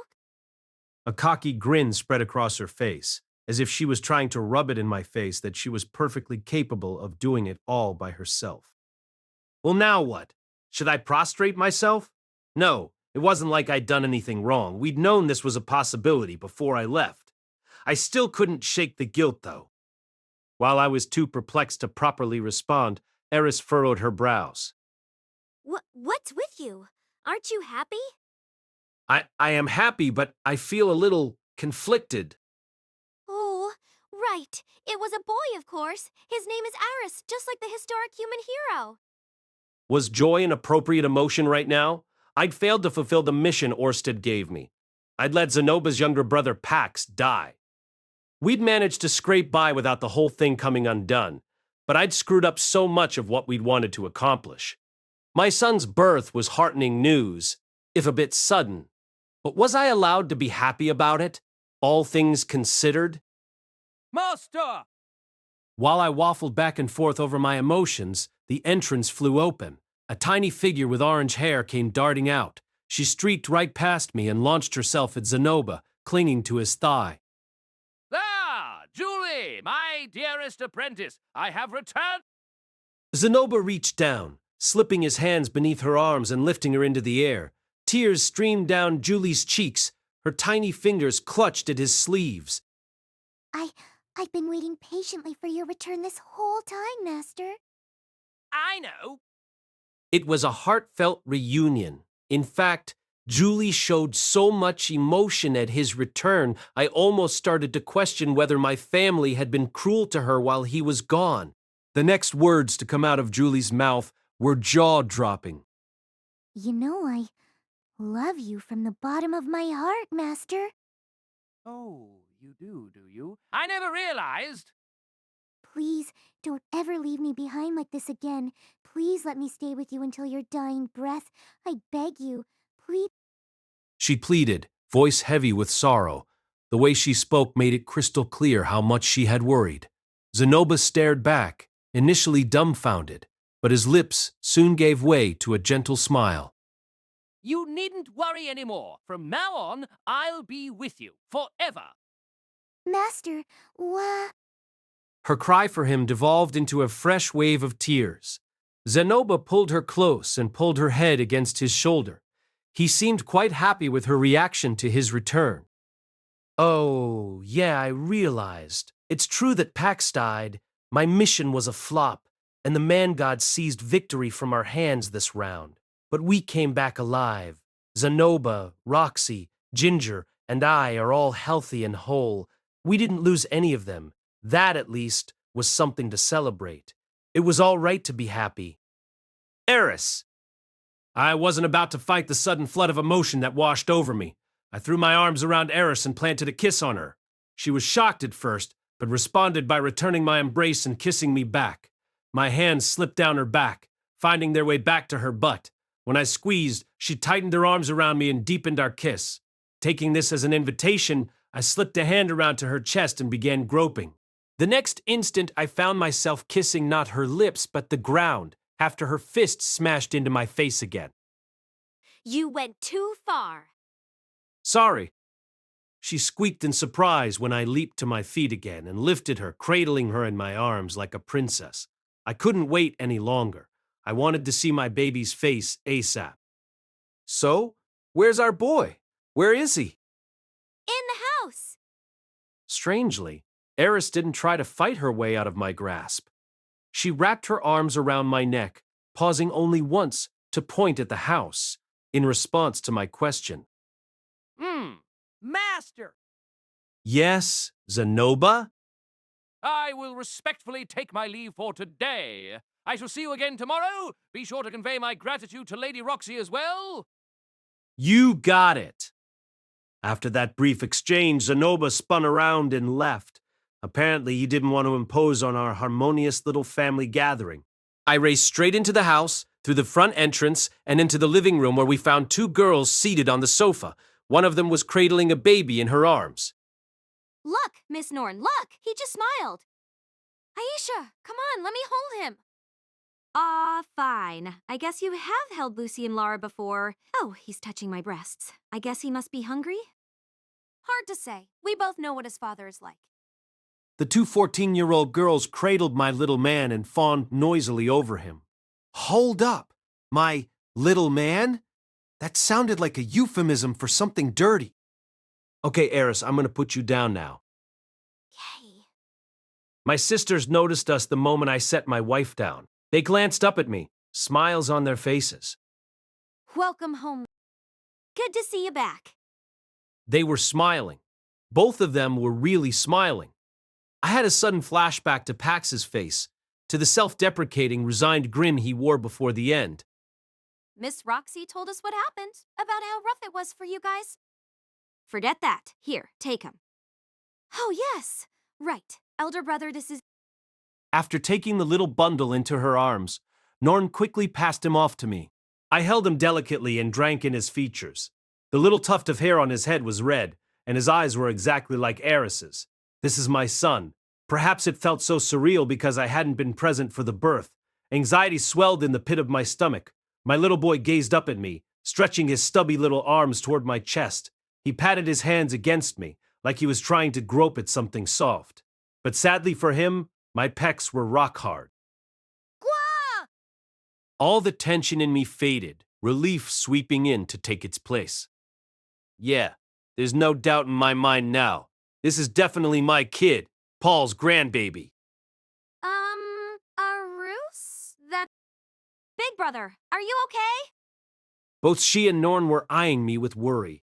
A cocky grin spread across her face, as if she was trying to rub it in my face that she was perfectly capable of doing it all by herself. Well, now what? Should I prostrate myself? No, it wasn't like I'd done anything wrong. We'd known this was a possibility before I left. I still couldn't shake the guilt, though. While I was too perplexed to properly respond, Eris furrowed her brows. What's with you? Aren't you happy? I am happy, but I feel a little conflicted. Oh, right. It was a boy, of course. His name is Aris, just like the historic human hero. Was joy an appropriate emotion right now? I'd failed to fulfill the mission Orsted gave me. I'd let Zanoba's younger brother Pax die. We'd managed to scrape by without the whole thing coming undone, but I'd screwed up so much of what we'd wanted to accomplish. My son's birth was heartening news, if a bit sudden. But was I allowed to be happy about it, all things considered? Master! While I waffled back and forth over my emotions, the entrance flew open. A tiny figure with orange hair came darting out. She streaked right past me and launched herself at Zanoba, clinging to his thigh. Ah, Julie, my dearest apprentice, I have returned. Zanoba reached down, slipping his hands beneath her arms and lifting her into the air. Tears streamed down Julie's cheeks. Her tiny fingers clutched at his sleeves. I've been waiting patiently for your return this whole time, Master. I know. It was a heartfelt reunion. In fact, Julie showed so much emotion at his return, I almost started to question whether my family had been cruel to her while he was gone. The next words to come out of Julie's mouth were jaw-dropping. You know, I love you from the bottom of my heart, Master. Oh, you do you? I never realized. Please, don't ever leave me behind like this again. Please let me stay with you until your dying breath. I beg you. Please. She pleaded, voice heavy with sorrow. The way she spoke made it crystal clear how much she had worried. Zanoba stared back, initially dumbfounded, but his lips soon gave way to a gentle smile. You needn't worry anymore. From now on, I'll be with you forever. Master, what? Her cry for him devolved into a fresh wave of tears. Zanoba pulled her close and pulled her head against his shoulder. He seemed quite happy with her reaction to his return. Oh, yeah, I realized. It's true that Pax died. My mission was a flop, and the man-god seized victory from our hands this round. But we came back alive. Zanoba, Roxy, Ginger, and I are all healthy and whole. We didn't lose any of them. That, at least, was something to celebrate. It was all right to be happy. Eris! I wasn't about to fight the sudden flood of emotion that washed over me. I threw my arms around Eris and planted a kiss on her. She was shocked at first, but responded by returning my embrace and kissing me back. My hands slipped down her back, finding their way back to her butt. When I squeezed, she tightened her arms around me and deepened our kiss. Taking this as an invitation, I slipped a hand around to her chest and began groping. The next instant, I found myself kissing not her lips, but the ground, after her fist smashed into my face again. You went too far. Sorry. She squeaked in surprise when I leaped to my feet again and lifted her, cradling her in my arms like a princess. I couldn't wait any longer. I wanted to see my baby's face ASAP. So, where's our boy? Where is he? In the house. Strangely, Eris didn't try to fight her way out of my grasp. She wrapped her arms around my neck, pausing only once to point at the house, in response to my question. Master! Yes, Zanoba? I will respectfully take my leave for today. I shall see you again tomorrow. Be sure to convey my gratitude to Lady Roxy as well. You got it. After that brief exchange, Zanoba spun around and left. Apparently, he didn't want to impose on our harmonious little family gathering. I raced straight into the house, through the front entrance, and into the living room where we found two girls seated on the sofa. One of them was cradling a baby in her arms. Look, Miss Norn, look! He just smiled. Aisha, come on, let me hold him. Fine. I guess you have held Lucy and Laura before. Oh, he's touching my breasts. I guess he must be hungry? Hard to say. We both know what his father is like. The two 14-year-old girls cradled my little man and fawned noisily over him. Hold up! My little man? That sounded like a euphemism for something dirty. Okay, Eris, I'm gonna put you down now. Yay. My sisters noticed us the moment I set my wife down. They glanced up at me, smiles on their faces. Welcome home. Good to see you back. They were smiling. Both of them were really smiling. I had a sudden flashback to Pax's face, to the self-deprecating, resigned grin he wore before the end. Miss Roxy told us what happened, about how rough it was for you guys. Forget that. Here, take him. Oh, yes. Right. Elder brother, this is... After taking the little bundle into her arms, Norn quickly passed him off to me. I held him delicately and drank in his features. The little tuft of hair on his head was red, and his eyes were exactly like Eris's. This is my son, Perhaps it felt so surreal because I hadn't been present for the birth. Anxiety swelled in the pit of my stomach. My little boy gazed up at me, stretching his stubby little arms toward my chest. He patted his hands against me, like he was trying to grope at something soft. But sadly for him, my pecs were rock hard. Gwa! All the tension in me faded, relief sweeping in to take its place. Yeah, there's no doubt in my mind now. This is definitely my kid, Paul's grandbaby. Arus? That Big Brother, are you okay? Both she and Norn were eyeing me with worry.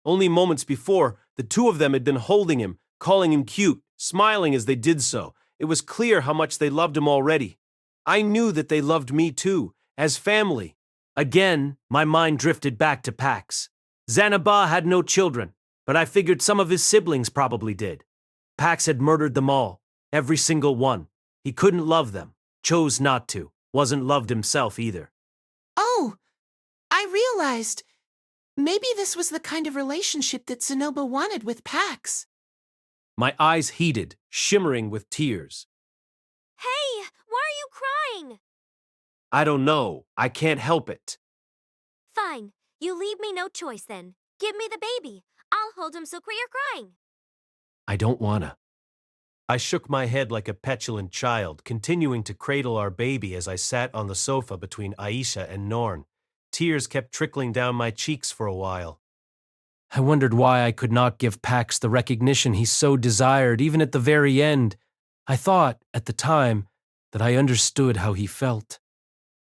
Only moments before, the two of them had been holding him, calling him cute, smiling as they did so. It was clear how much they loved him already. I knew that they loved me too, as family. Again, my mind drifted back to Pax. Zanoba had no children, but I figured some of his siblings probably did. Pax had murdered them all, every single one. He couldn't love them, chose not to, wasn't loved himself either. Oh, I realized. Maybe this was the kind of relationship that Zanoba wanted with Pax. My eyes heated, shimmering with tears. Hey, why are you crying? I don't know. I can't help it. Fine, you leave me no choice then. Give me the baby. I'll hold him so you're crying. I don't wanna. I shook my head like a petulant child, continuing to cradle our baby as I sat on the sofa between Aisha and Norn. Tears kept trickling down my cheeks for a while. I wondered why I could not give Pax the recognition he so desired, even at the very end. I thought, at the time, that I understood how he felt.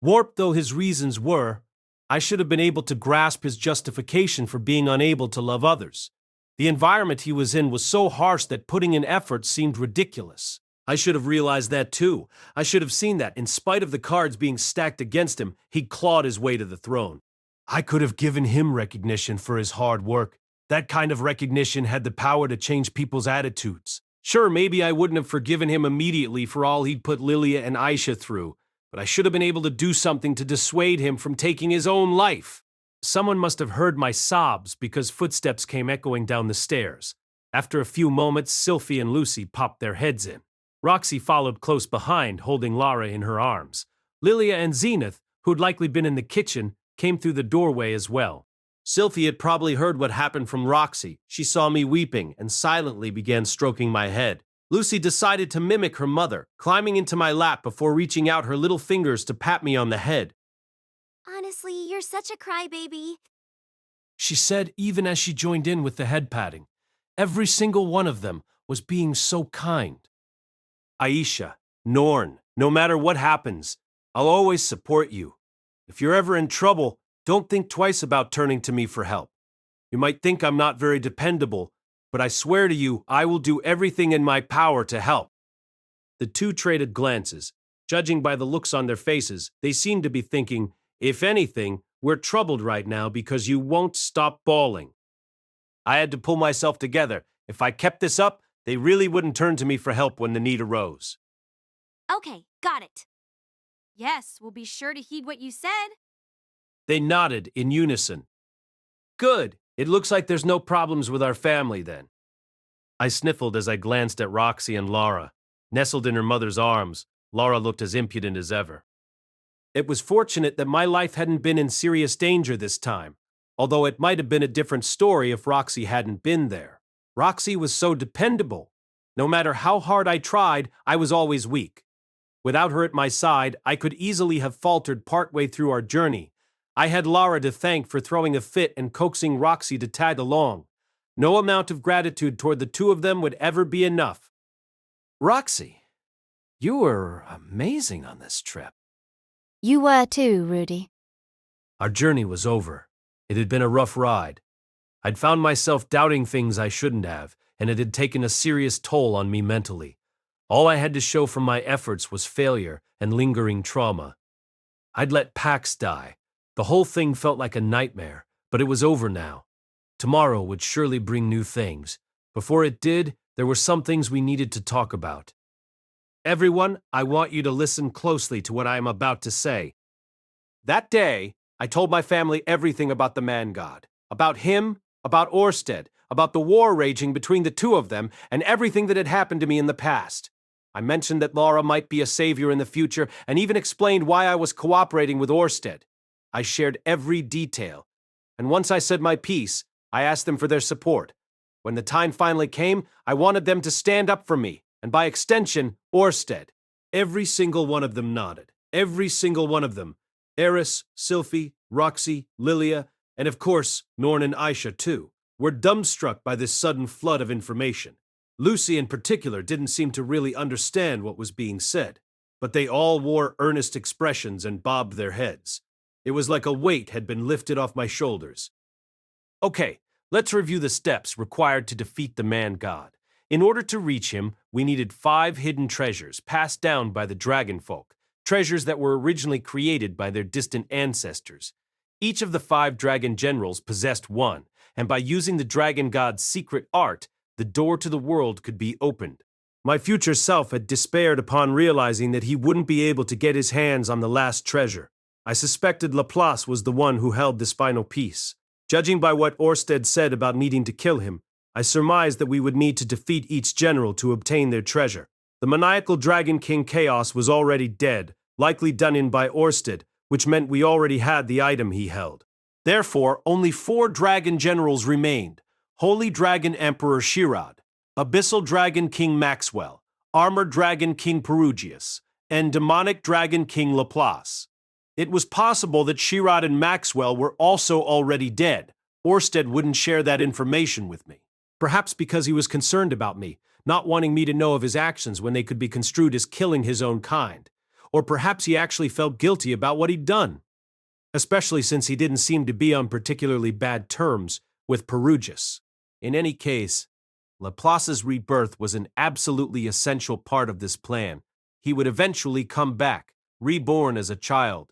Warped though his reasons were, I should have been able to grasp his justification for being unable to love others. The environment he was in was so harsh that putting in effort seemed ridiculous. I should have realized that too. I should have seen that, in spite of the cards being stacked against him, he clawed his way to the throne. I could have given him recognition for his hard work. That kind of recognition had the power to change people's attitudes. Sure, maybe I wouldn't have forgiven him immediately for all he'd put Lilia and Aisha through, but I should have been able to do something to dissuade him from taking his own life. Someone must have heard my sobs because footsteps came echoing down the stairs. After a few moments, Sylphie and Lucy popped their heads in. Roxy followed close behind, holding Lara in her arms. Lilia and Zenith, who'd likely been in the kitchen, came through the doorway as well. Sylphie had probably heard what happened from Roxy. She saw me weeping and silently began stroking my head. Lucy decided to mimic her mother, climbing into my lap before reaching out her little fingers to pat me on the head. Honestly, you're such a crybaby. She said even as she joined in with the head patting. Every single one of them was being so kind. Aisha, Norn, no matter what happens, I'll always support you. If you're ever in trouble, don't think twice about turning to me for help. You might think I'm not very dependable, but I swear to you, I will do everything in my power to help. The two traded glances. Judging by the looks on their faces, they seemed to be thinking, if anything, we're troubled right now because you won't stop bawling. I had to pull myself together. If I kept this up, they really wouldn't turn to me for help when the need arose. Okay, got it. Yes, we'll be sure to heed what you said. They nodded in unison. Good. It looks like there's no problems with our family then. I sniffled as I glanced at Roxy and Lara. Nestled in her mother's arms, Lara looked as impudent as ever. It was fortunate that my life hadn't been in serious danger this time, although it might have been a different story if Roxy hadn't been there. Roxy was so dependable. No matter how hard I tried, I was always weak. Without her at my side, I could easily have faltered partway through our journey. I had Lara to thank for throwing a fit and coaxing Roxy to tag along. No amount of gratitude toward the two of them would ever be enough. Roxy, you were amazing on this trip. You were too, Rudy. Our journey was over. It had been a rough ride. I'd found myself doubting things I shouldn't have, and it had taken a serious toll on me mentally. All I had to show for my efforts was failure and lingering trauma. I'd let Pax die. The whole thing felt like a nightmare, but it was over now. Tomorrow would surely bring new things. Before it did, there were some things we needed to talk about. Everyone, I want you to listen closely to what I am about to say. That day, I told my family everything about the man god. About him, about Orsted, about the war raging between the two of them and everything that had happened to me in the past. I mentioned that Laura might be a savior in the future and even explained why I was cooperating with Orsted. I shared every detail, and once I said my piece, I asked them for their support. When the time finally came, I wanted them to stand up for me, and by extension, Orsted. Every single one of them nodded. Every single one of them. Eris, Sylphie, Roxy, Lilia, and of course, Norn and Aisha too, were dumbstruck by this sudden flood of information. Lucy in particular didn't seem to really understand what was being said, but they all wore earnest expressions and bobbed their heads. It was like a weight had been lifted off my shoulders. Okay, let's review the steps required to defeat the man-god. In order to reach him, we needed 5 hidden treasures passed down by the dragon folk, treasures that were originally created by their distant ancestors. Each of the 5 dragon generals possessed one, and by using the dragon god's secret art, the door to the world could be opened. My future self had despaired upon realizing that he wouldn't be able to get his hands on the last treasure. I suspected Laplace was the one who held this final piece. Judging by what Orsted said about needing to kill him, I surmised that we would need to defeat each general to obtain their treasure. The maniacal Dragon King Chaos was already dead, likely done in by Orsted, which meant we already had the item he held. Therefore, only 4 dragon generals remained: Holy Dragon Emperor Shirad, Abyssal Dragon King Maxwell, Armored Dragon King Perugius, and Demonic Dragon King Laplace. It was possible that Shirad and Maxwell were also already dead. Orsted wouldn't share that information with me. Perhaps because he was concerned about me, not wanting me to know of his actions when they could be construed as killing his own kind. Or perhaps he actually felt guilty about what he'd done. Especially since he didn't seem to be on particularly bad terms with Perugius. In any case, Laplace's rebirth was an absolutely essential part of this plan. He would eventually come back, reborn as a child.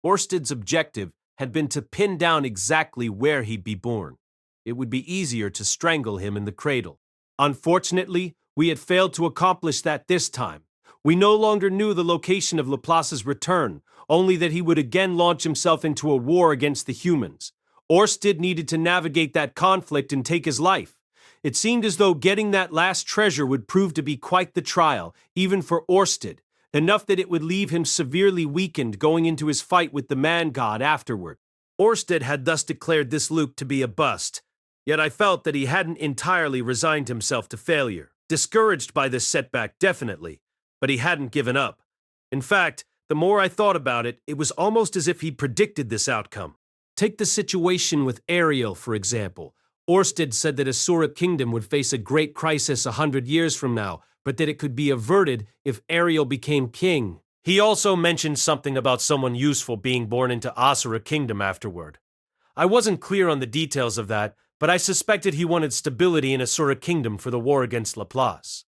Orsted's objective had been to pin down exactly where he'd be born. It would be easier to strangle him in the cradle. Unfortunately, we had failed to accomplish that this time. We no longer knew the location of Laplace's return, only that he would again launch himself into a war against the humans. Orsted needed to navigate that conflict and take his life. It seemed as though getting that last treasure would prove to be quite the trial, even for Orsted, enough that it would leave him severely weakened going into his fight with the man-god afterward. Orsted had thus declared this loop to be a bust, yet I felt that he hadn't entirely resigned himself to failure. Discouraged by this setback, definitely, but he hadn't given up. In fact, the more I thought about it, it was almost as if he predicted this outcome. Take the situation with Ariel, for example. Orsted said that Asura Kingdom would face a great crisis 100 years from now, but that it could be averted if Ariel became king. He also mentioned something about someone useful being born into Asura Kingdom afterward. I wasn't clear on the details of that, but I suspected he wanted stability in Asura Kingdom for the war against Laplace.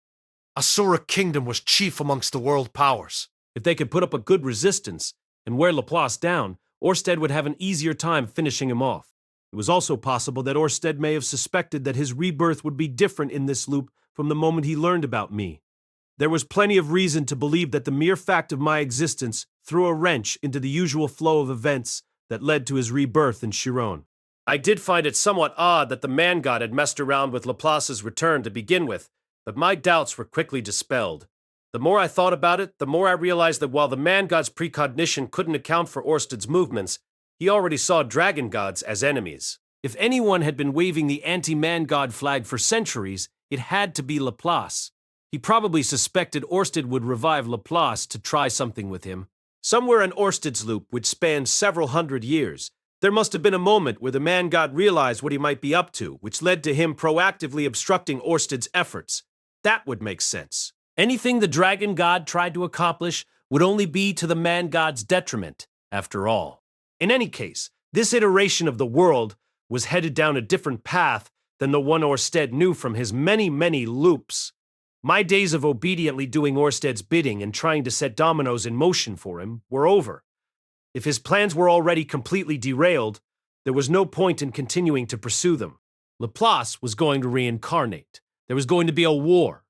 Asura Kingdom was chief amongst the world powers. If they could put up a good resistance and wear Laplace down, Orsted would have an easier time finishing him off. It was also possible that Orsted may have suspected that his rebirth would be different in this loop from the moment he learned about me. There was plenty of reason to believe that the mere fact of my existence threw a wrench into the usual flow of events that led to his rebirth in Shirone. I did find it somewhat odd that the man-god had messed around with Laplace's return to begin with, but my doubts were quickly dispelled. The more I thought about it, the more I realized that while the man-god's precognition couldn't account for Orsted's movements, he already saw dragon gods as enemies. If anyone had been waving the anti-man-god flag for centuries, it had to be Laplace. He probably suspected Orsted would revive Laplace to try something with him. Somewhere in Orsted's loop, which spanned several hundred years, there must have been a moment where the man-god realized what he might be up to, which led to him proactively obstructing Orsted's efforts. That would make sense. Anything the dragon god tried to accomplish would only be to the man-god's detriment, after all. In any case, this iteration of the world was headed down a different path than the one Orsted knew from his many, many loops. My days of obediently doing Orsted's bidding and trying to set dominoes in motion for him were over. If his plans were already completely derailed, there was no point in continuing to pursue them. Laplace was going to reincarnate. There was going to be a war.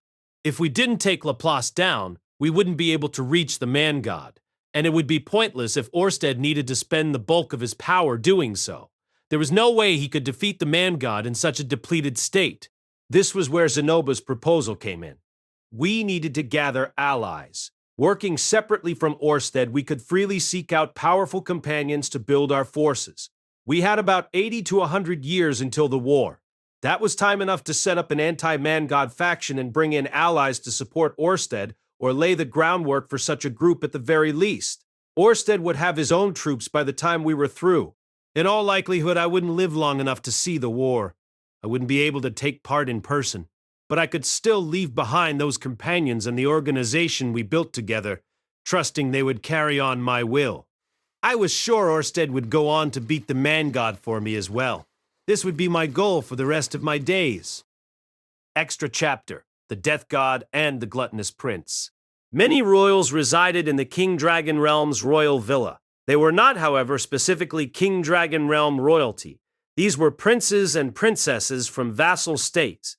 If we didn't take Laplace down, we wouldn't be able to reach the man-god, and it would be pointless if Orsted needed to spend the bulk of his power doing so. There was no way he could defeat the man god in such a depleted state. This was where Zanoba's proposal came in. We needed to gather allies. Working separately from Orsted, we could freely seek out powerful companions to build our forces. We had about 80 to 100 years until the war. That was time enough to set up an anti-man god faction and bring in allies to support Orsted, or lay the groundwork for such a group at the very least. Orsted would have his own troops by the time we were through. In all likelihood, I wouldn't live long enough to see the war. I wouldn't be able to take part in person. But I could still leave behind those companions and the organization we built together, trusting they would carry on my will. I was sure Orsted would go on to beat the man god for me as well. This would be my goal for the rest of my days. Extra chapter: The Death God and the Gluttonous Prince. Many royals resided in the King Dragon Realm's royal villa. They were not, however, specifically King Dragon Realm royalty. These were princes and princesses from vassal states.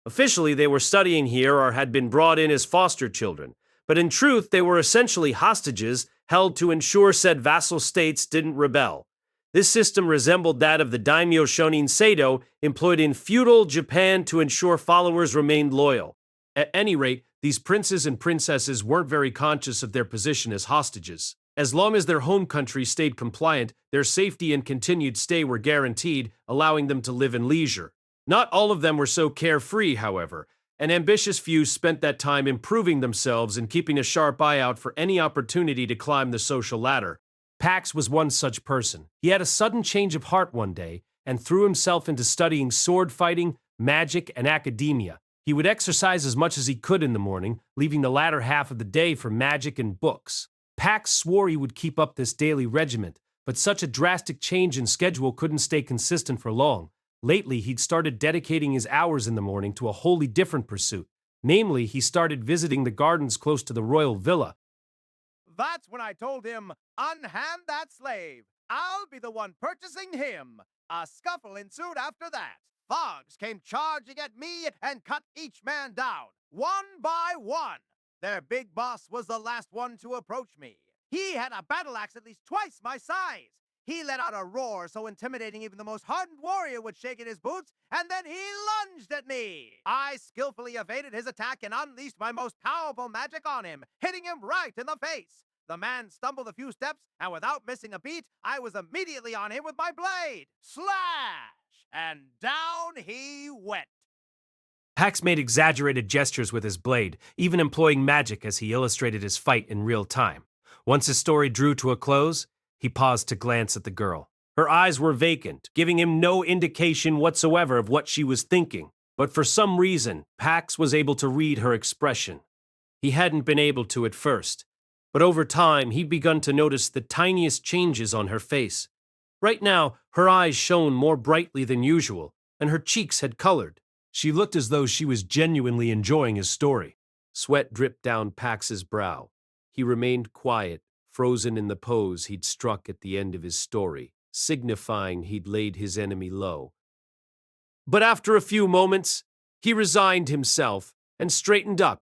Officially, they were studying here or had been brought in as foster children, but in truth, they were essentially hostages held to ensure said vassal states didn't rebel. This system resembled that of the daimyo shonin seido employed in feudal Japan to ensure followers remained loyal. At any rate, these princes and princesses weren't very conscious of their position as hostages. As long as their home country stayed compliant, their safety and continued stay were guaranteed, allowing them to live in leisure. Not all of them were so carefree, however. An ambitious few spent that time improving themselves and keeping a sharp eye out for any opportunity to climb the social ladder. Pax was one such person. He had a sudden change of heart one day and threw himself into studying sword fighting, magic, and academia. He would exercise as much as he could in the morning, leaving the latter half of the day for magic and books. Pax swore he would keep up this daily regiment, but such a drastic change in schedule couldn't stay consistent for long. Lately, he'd started dedicating his hours in the morning to a wholly different pursuit. Namely, he started visiting the gardens close to the royal villa. That's when I told him, unhand that slave. I'll be the one purchasing him. A scuffle ensued after that. Thugs came charging at me and cut each man down, one by one. Their big boss was the last one to approach me. He had a battle axe at least twice my size. He let out a roar so intimidating even the most hardened warrior would shake in his boots, and then he lunged at me. I skillfully evaded his attack and unleashed my most powerful magic on him, hitting him right in the face. The man stumbled a few steps, and without missing a beat, I was immediately on him with my blade. Slash! And down he went. Pax made exaggerated gestures with his blade, even employing magic as he illustrated his fight in real time. Once his story drew to a close, he paused to glance at the girl. Her eyes were vacant, giving him no indication whatsoever of what she was thinking. But for some reason, Pax was able to read her expression. He hadn't been able to at first, but over time he'd begun to notice the tiniest changes on her face. Right now, her eyes shone more brightly than usual, and her cheeks had colored. She looked as though she was genuinely enjoying his story. Sweat dripped down Pax's brow. He remained quiet, frozen in the pose he'd struck at the end of his story, signifying he'd laid his enemy low. But after a few moments, he resigned himself and straightened up.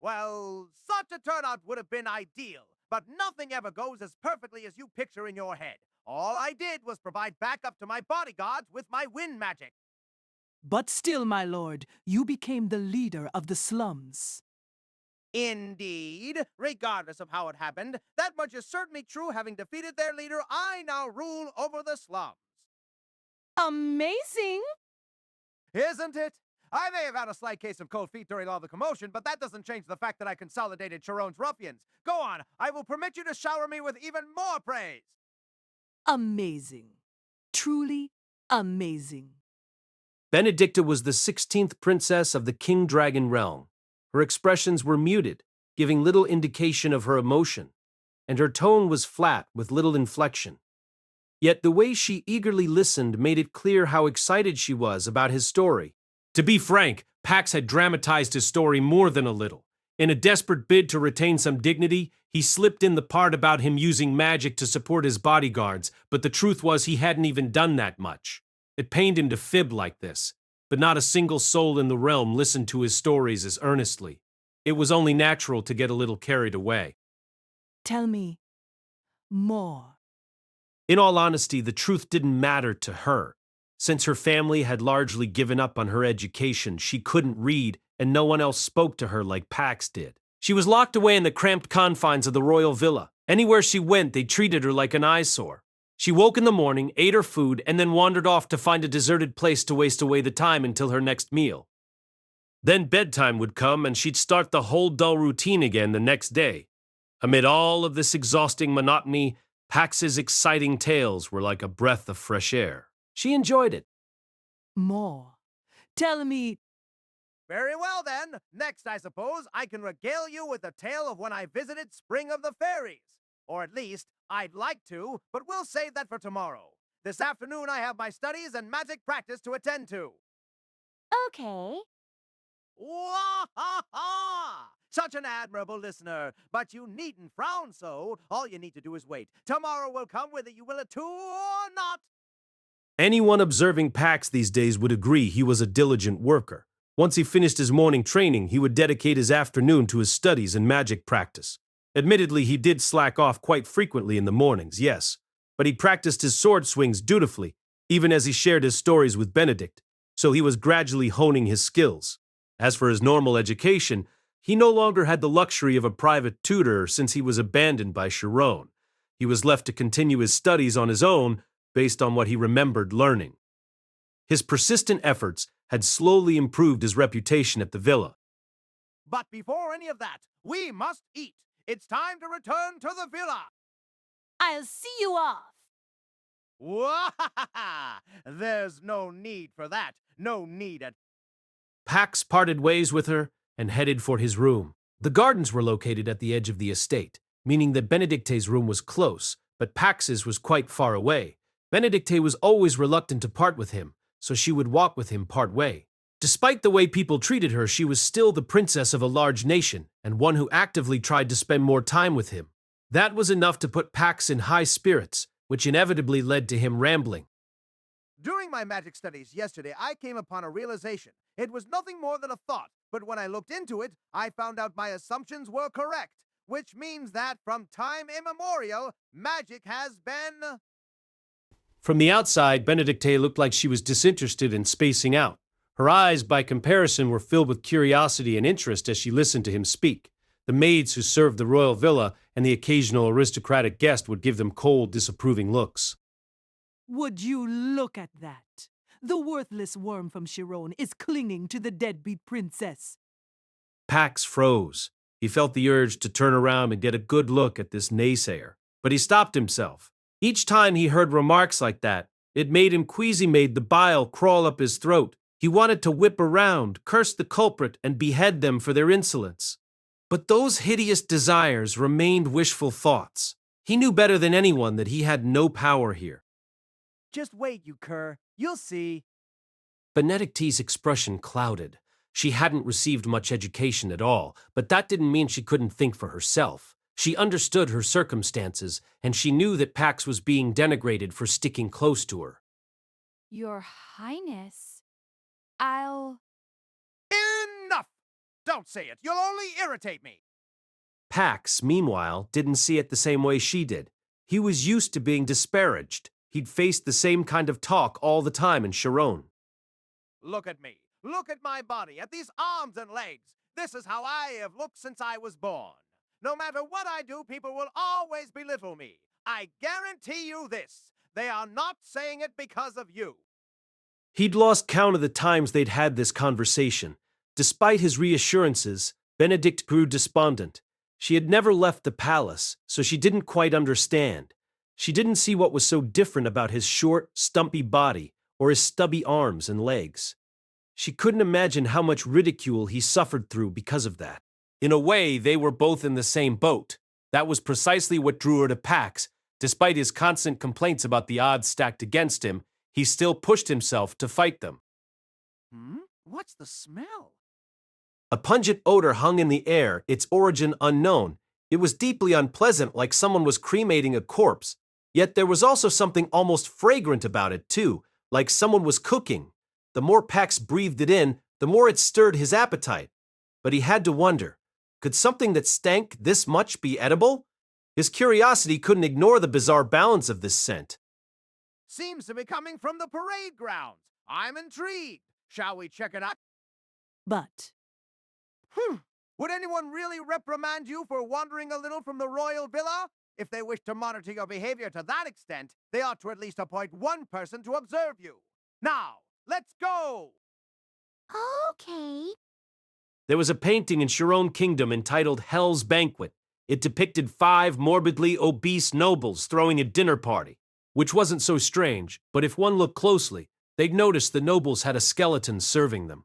Well, such a turnout would have been ideal, but nothing ever goes as perfectly as you picture in your head. All I did was provide backup to my bodyguards with my wind magic. But still, my lord, you became the leader of the slums. Indeed. Regardless of how it happened, that much is certainly true. Having defeated their leader, I now rule over the slums. Amazing! Isn't it? I may have had a slight case of cold feet during all the commotion, but that doesn't change the fact that I consolidated Shirone's ruffians. Go on, I will permit you to shower me with even more praise. Amazing. Truly amazing. Benedicta was the 16th princess of the King Dragon Realm. Her expressions were muted, giving little indication of her emotion, and her tone was flat with little inflection. Yet the way she eagerly listened made it clear how excited she was about his story. To be frank, Pax had dramatized his story more than a little. In a desperate bid to retain some dignity, he slipped in the part about him using magic to support his bodyguards, but the truth was he hadn't even done that much. It pained him to fib like this, but not a single soul in the realm listened to his stories as earnestly. It was only natural to get a little carried away. Tell me more. In all honesty, the truth didn't matter to her. Since her family had largely given up on her education, she couldn't read, and no one else spoke to her like Pax did. She was locked away in the cramped confines of the royal villa. Anywhere she went, they treated her like an eyesore. She woke in the morning, ate her food, and then wandered off to find a deserted place to waste away the time until her next meal. Then bedtime would come, and she'd start the whole dull routine again the next day. Amid all of this exhausting monotony, Pax's exciting tales were like a breath of fresh air. She enjoyed it. More. Tell me. Very well, then. Next, I suppose, I can regale you with the tale of when I visited Spring of the Fairies. Or at least, I'd like to, but we'll save that for tomorrow. This afternoon, I have my studies and magic practice to attend to. Okay. Wah-ha-ha! Such an admirable listener. But you needn't frown so. All you need to do is wait. Tomorrow will come whether you will it too or not. Anyone observing Pax these days would agree he was a diligent worker. Once he finished his morning training, he would dedicate his afternoon to his studies and magic practice. Admittedly, he did slack off quite frequently in the mornings, yes, but he practiced his sword swings dutifully, even as he shared his stories with Benedict, so he was gradually honing his skills. As for his normal education, he no longer had the luxury of a private tutor since he was abandoned by Shirone. He was left to continue his studies on his own based on what he remembered learning. His persistent efforts had slowly improved his reputation at the villa. But before any of that, we must eat. It's time to return to the villa. I'll see you off. Wah-ha-ha-ha! There's no need for that. No need at Pax parted ways with her and headed for his room. The gardens were located at the edge of the estate, meaning that Benedicte's room was close, but Pax's was quite far away. Benedicte was always reluctant to part with him, so she would walk with him part way. Despite the way people treated her, she was still the princess of a large nation, and one who actively tried to spend more time with him. That was enough to put Pax in high spirits, which inevitably led to him rambling. During my magic studies yesterday, I came upon a realization. It was nothing more than a thought, but when I looked into it, I found out my assumptions were correct, which means that from time immemorial, magic has been... From the outside, Benedicte looked like she was disinterested and spacing out. Her eyes, by comparison, were filled with curiosity and interest as she listened to him speak. The maids who served the royal villa and the occasional aristocratic guest would give them cold, disapproving looks. Would you look at that? The worthless worm from Shirone is clinging to the deadbeat princess. Pax froze. He felt the urge to turn around and get a good look at this naysayer, but he stopped himself. Each time he heard remarks like that, it made him queasy, made the bile crawl up his throat. He wanted to whip around, curse the culprit, and behead them for their insolence. But those hideous desires remained wishful thoughts. He knew better than anyone that he had no power here. Just wait, you cur. You'll see. Benedicte's expression clouded. She hadn't received much education at all, but that didn't mean she couldn't think for herself. She understood her circumstances, and she knew that Pax was being denigrated for sticking close to her. Your Highness, I'll... Enough! Don't say it. You'll only irritate me. Pax, meanwhile, didn't see it the same way she did. He was used to being disparaged. He'd faced the same kind of talk all the time in Shirone. Look at me. Look at my body, at these arms and legs. This is how I have looked since I was born. No matter what I do, people will always belittle me. I guarantee you this. They are not saying it because of you. He'd lost count of the times they'd had this conversation. Despite his reassurances, Benedict grew despondent. She had never left the palace, so she didn't quite understand. She didn't see what was so different about his short, stumpy body or his stubby arms and legs. She couldn't imagine how much ridicule he suffered through because of that. In a way, they were both in the same boat. That was precisely what drew her to Pax. Despite his constant complaints about the odds stacked against him, he still pushed himself to fight them. What's the smell? A pungent odor hung in the air, its origin unknown. It was deeply unpleasant, like someone was cremating a corpse. Yet there was also something almost fragrant about it, too, like someone was cooking. The more Pax breathed it in, the more it stirred his appetite. But he had to wonder, could something that stank this much be edible? His curiosity couldn't ignore the bizarre balance of this scent. Seems to be coming from the parade grounds. I'm intrigued. Shall we check it out? But Would anyone really reprimand you for wandering a little from the royal villa? If they wish to monitor your behavior to that extent, they ought to at least appoint one person to observe you. Now, let's go! Okay. There was a painting in Shirone Kingdom entitled Hell's Banquet. It depicted 5 morbidly obese nobles throwing a dinner party, which wasn't so strange, but if one looked closely, they'd notice the nobles had a skeleton serving them.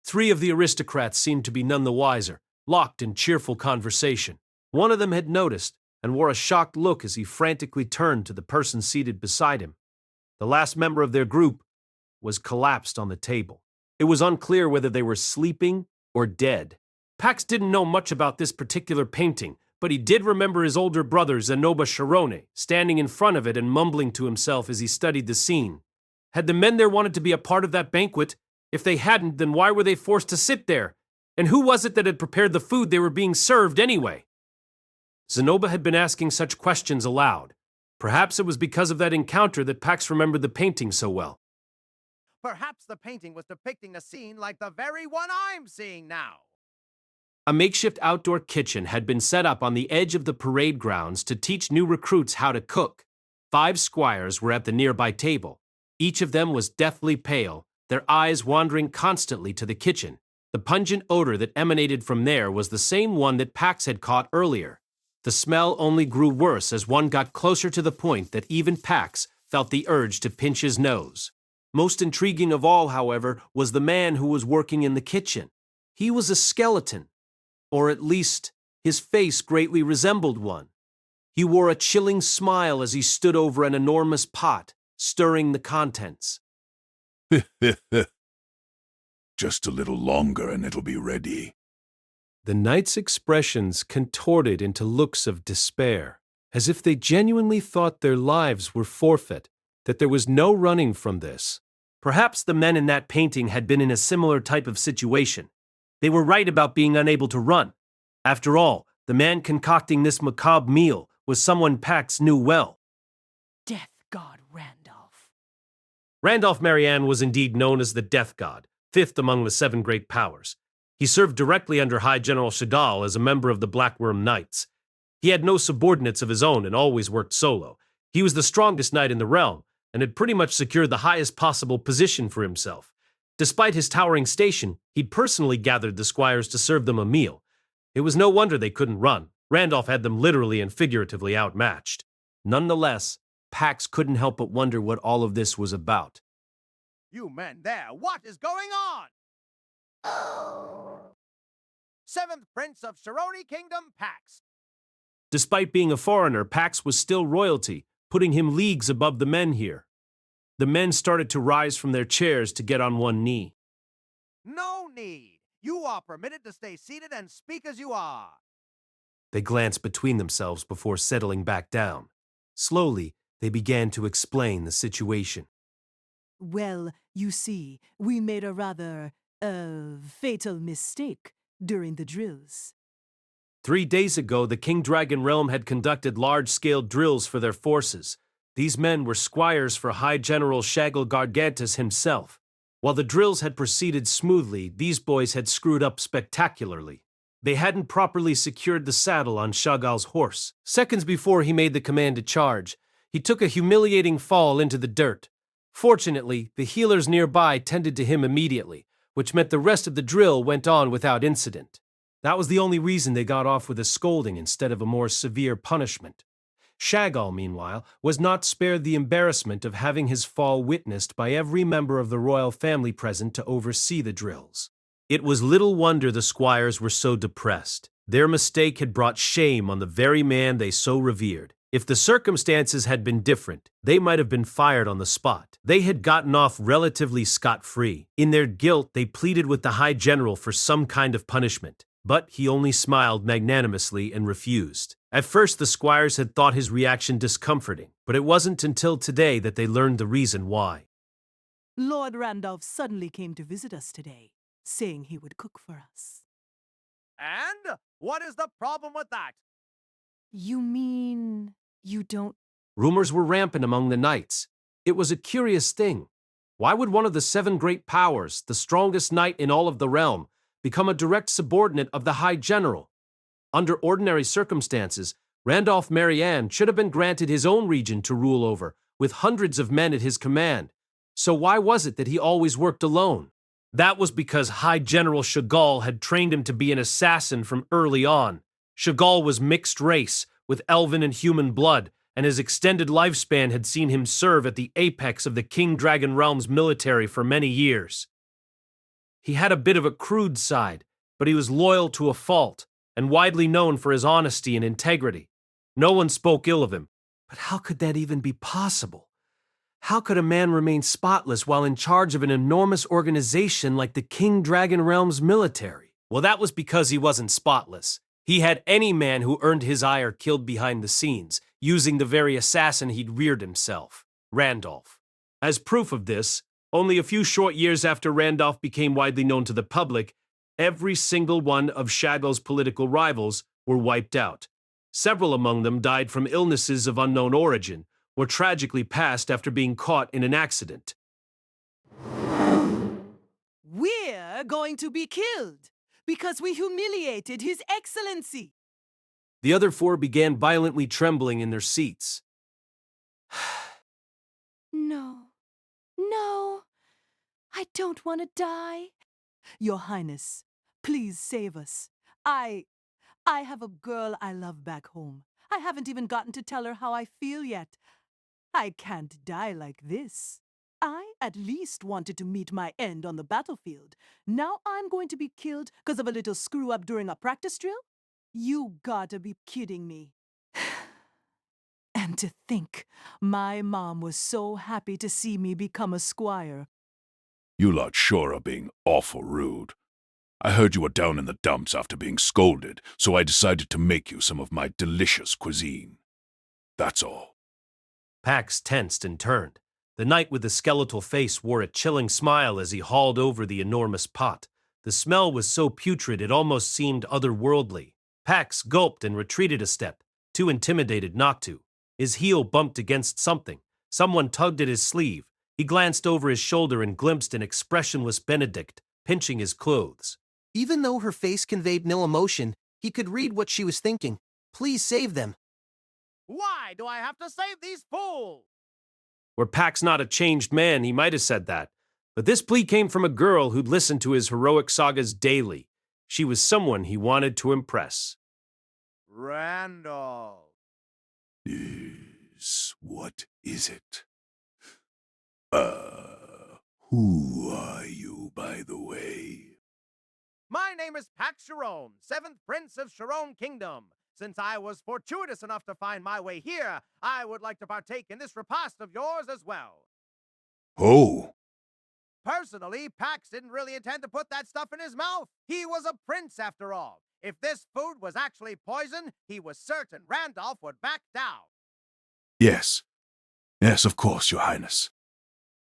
3 of the aristocrats seemed to be none the wiser, locked in cheerful conversation. One of them had noticed and wore a shocked look as he frantically turned to the person seated beside him. The last member of their group was collapsed on the table. It was unclear whether they were sleeping or dead. Pax didn't know much about this particular painting, but he did remember his older brother Zanoba Shirone standing in front of it and mumbling to himself as he studied the scene. Had the men there wanted to be a part of that banquet? If they hadn't, then why were they forced to sit there? And who was it that had prepared the food they were being served anyway? Zanoba had been asking such questions aloud. Perhaps it was because of that encounter that Pax remembered the painting so well. Perhaps the painting was depicting a scene like the very one I'm seeing now. A makeshift outdoor kitchen had been set up on the edge of the parade grounds to teach new recruits how to cook. 5 squires were at the nearby table. Each of them was deathly pale, their eyes wandering constantly to the kitchen. The pungent odor that emanated from there was the same one that Pax had caught earlier. The smell only grew worse as one got closer to the point that even Pax felt the urge to pinch his nose. Most intriguing of all, however, was the man who was working in the kitchen. He was a skeleton, or at least his face greatly resembled one. He wore a chilling smile as he stood over an enormous pot, stirring the contents. Just a little longer and it'll be ready. The knight's expressions contorted into looks of despair, as if they genuinely thought their lives were forfeit, that there was no running from this. Perhaps the men in that painting had been in a similar type of situation. They were right about being unable to run. After all, the man concocting this macabre meal was someone Pax knew well. Death God Randolph. Randolph Marianne was indeed known as the Death God, 5th among the 7 great powers. He served directly under High General Shadal as a member of the Blackworm Knights. He had no subordinates of his own and always worked solo. He was the strongest knight in the realm and had pretty much secured the highest possible position for himself. Despite his towering station, he'd personally gathered the squires to serve them a meal. It was no wonder they couldn't run. Randolph had them literally and figuratively outmatched. Nonetheless, Pax couldn't help but wonder what all of this was about. You men there, what is going on? 7th Prince of Shirone Kingdom, Pax. Despite being a foreigner, Pax was still royalty, putting him leagues above the men here. The men started to rise from their chairs to get on one knee. No need. You are permitted to stay seated and speak as you are. They glanced between themselves before settling back down. Slowly, they began to explain the situation. Well, you see, we made a rather, fatal mistake during the drills. 3 days ago, the King Dragon Realm had conducted large-scale drills for their forces. These men were squires for High General Shaggle Gargantus himself. While the drills had proceeded smoothly, these boys had screwed up spectacularly. They hadn't properly secured the saddle on Shagal's horse. Seconds before he made the command to charge, he took a humiliating fall into the dirt. Fortunately, the healers nearby tended to him immediately, which meant the rest of the drill went on without incident. That was the only reason they got off with a scolding instead of a more severe punishment. Shagal, meanwhile, was not spared the embarrassment of having his fall witnessed by every member of the royal family present to oversee the drills. It was little wonder the squires were so depressed. Their mistake had brought shame on the very man they so revered. If the circumstances had been different, they might have been fired on the spot. They had gotten off relatively scot-free. In their guilt, they pleaded with the High General for some kind of punishment, but he only smiled magnanimously and refused. At first, the squires had thought his reaction discomforting, but it wasn't until today that they learned the reason why. Lord Randolph suddenly came to visit us today, saying he would cook for us. And what is the problem with that? You mean you don't... Rumors were rampant among the knights. It was a curious thing. Why would one of the 7 great powers, the strongest knight in all of the realm, become a direct subordinate of the High General? Under ordinary circumstances, Randolph Marianne should have been granted his own region to rule over, with hundreds of men at his command. So why was it that he always worked alone? That was because High General Chagall had trained him to be an assassin from early on. Chagall was mixed race, with elven and human blood, and his extended lifespan had seen him serve at the apex of the King Dragon Realm's military for many years. He had a bit of a crude side, but he was loyal to a fault, and widely known for his honesty and integrity. No one spoke ill of him. But how could that even be possible? How could a man remain spotless while in charge of an enormous organization like the King Dragon Realm's military? Well, that was because he wasn't spotless. He had any man who earned his ire killed behind the scenes, using the very assassin he'd reared himself, Randolph. As proof of this, only a few short years after Randolph became widely known to the public, every single one of Chagall's political rivals were wiped out. Several among them died from illnesses of unknown origin, or tragically passed after being caught in an accident. We're going to be killed because we humiliated His Excellency. The other 4 began violently trembling in their seats. No, no, I don't want to die. Your Highness, please save us. I have a girl I love back home. I haven't even gotten to tell her how I feel yet. I can't die like this. I at least wanted to meet my end on the battlefield. Now I'm going to be killed because of a little screw-up during a practice drill? You gotta be kidding me. And to think, my mom was so happy to see me become a squire. You lot sure are being awful rude. I heard you were down in the dumps after being scolded, so I decided to make you some of my delicious cuisine. That's all. Pax tensed and turned. The knight with the skeletal face wore a chilling smile as he hauled over the enormous pot. The smell was so putrid it almost seemed otherworldly. Pax gulped and retreated a step, too intimidated not to. His heel bumped against something. Someone tugged at his sleeve. He glanced over his shoulder and glimpsed an expressionless Benedict, pinching his clothes. Even though her face conveyed no emotion, he could read what she was thinking. Please save them. Why do I have to save these fools? Were Pax not a changed man, he might have said that. But this plea came from a girl who'd listened to his heroic sagas daily. She was someone he wanted to impress. Randolph. Yes, what is it? Who are you, by the way? My name is Pax Shirone, 7th Prince of Shirone Kingdom. Since I was fortuitous enough to find my way here, I would like to partake in this repast of yours as well. Oh. Personally, Pax didn't really intend to put that stuff in his mouth. He was a prince after all. If this food was actually poison, he was certain Randolph would back down. Yes. Yes, of course, Your Highness.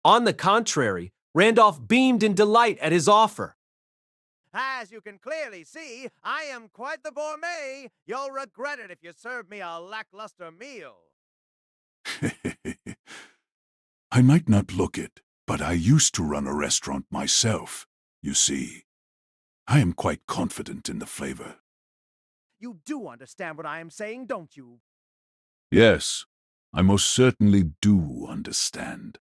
On the contrary, Randolph beamed in delight at his offer. As you can clearly see, I am quite the gourmet. You'll regret it if you serve me a lackluster meal. I might not look it, but I used to run a restaurant myself, you see. I am quite confident in the flavor. You do understand what I am saying, don't you? Yes, I most certainly do understand.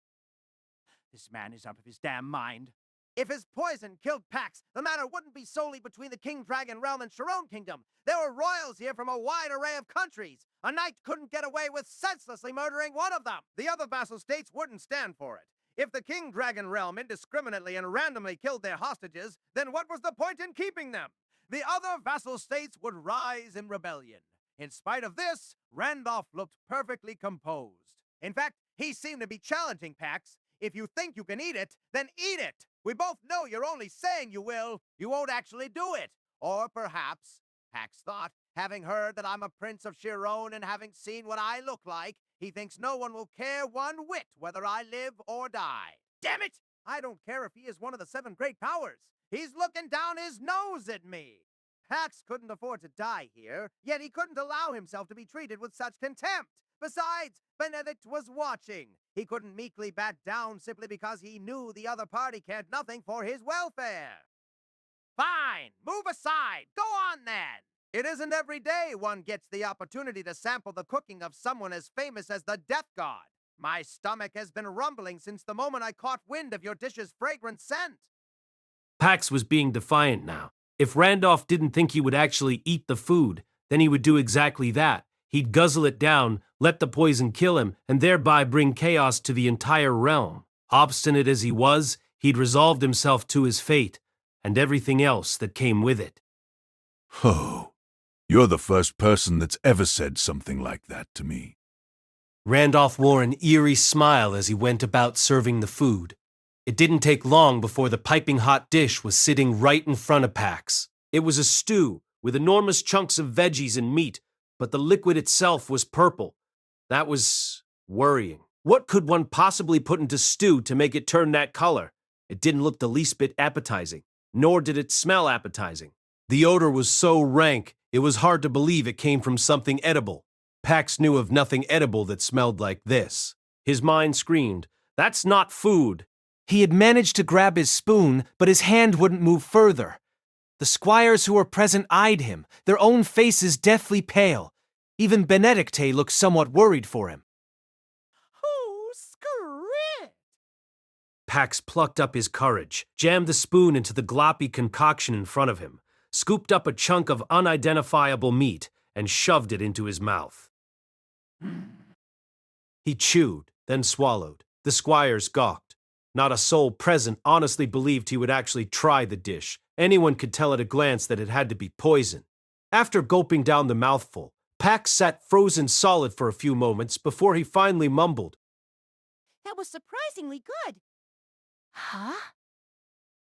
This man is out of his damn mind. If his poison killed Pax, the matter wouldn't be solely between the King Dragon Realm and Shirone Kingdom. There were royals here from a wide array of countries. A knight couldn't get away with senselessly murdering one of them. The other vassal states wouldn't stand for it. If the King Dragon Realm indiscriminately and randomly killed their hostages, then what was the point in keeping them? The other vassal states would rise in rebellion. In spite of this, Randolph looked perfectly composed. In fact, he seemed to be challenging Pax. If you think you can eat it, then eat it! We both know you're only saying you will. You won't actually do it. Or perhaps, Pax thought, having heard that I'm a prince of Shirone and having seen what I look like, he thinks no one will care one whit whether I live or die. Damn it! I don't care if he is one of the 7 great powers. He's looking down his nose at me. Pax couldn't afford to die here, yet he couldn't allow himself to be treated with such contempt. Besides, Benedict was watching. He couldn't meekly back down simply because he knew the other party cared nothing for his welfare. Fine, move aside. Go on then. It isn't every day one gets the opportunity to sample the cooking of someone as famous as the Death God. My stomach has been rumbling since the moment I caught wind of your dish's fragrant scent. Pax was being defiant now. If Randolph didn't think he would actually eat the food, then he would do exactly that. He'd guzzle it down, let the poison kill him, and thereby bring chaos to the entire realm. Obstinate as he was, he'd resolved himself to his fate, and everything else that came with it. Oh, you're the first person that's ever said something like that to me. Randolph wore an eerie smile as he went about serving the food. It didn't take long before the piping hot dish was sitting right in front of Pax. It was a stew with enormous chunks of veggies and meat, but the liquid itself was purple. That was worrying. What could one possibly put into stew to make it turn that color? It didn't look the least bit appetizing, nor did it smell appetizing. The odor was so rank, it was hard to believe it came from something edible. Pax knew of nothing edible that smelled like this. His mind screamed, "That's not food!" He had managed to grab his spoon, but his hand wouldn't move further. The squires who were present eyed him, their own faces deathly pale. Even Benedicte looked somewhat worried for him. Oh, screw! Pax plucked up his courage, jammed the spoon into the gloppy concoction in front of him, scooped up a chunk of unidentifiable meat, and shoved it into his mouth. He chewed, then swallowed. The squires gawked. Not a soul present honestly believed he would actually try the dish. Anyone could tell at a glance that it had to be poison. After gulping down the mouthful, Pax sat frozen solid for a few moments before he finally mumbled, That was surprisingly good. Huh?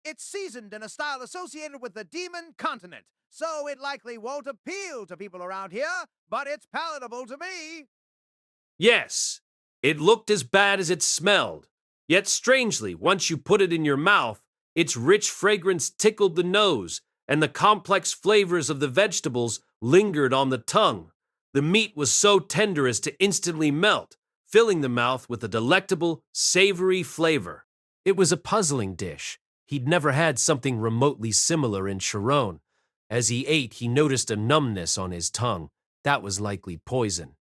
It's seasoned in a style associated with the demon continent, so it likely won't appeal to people around here, but it's palatable to me. "Yes, it looked as bad as it smelled. Yet strangely, once you put it in your mouth, its rich fragrance tickled the nose, and the complex flavors of the vegetables lingered on the tongue. The meat was so tender as to instantly melt, filling the mouth with a delectable, savory flavor. It was a puzzling dish. He'd never had something remotely similar in Shirone. As he ate, he noticed a numbness on his tongue. That was likely poison.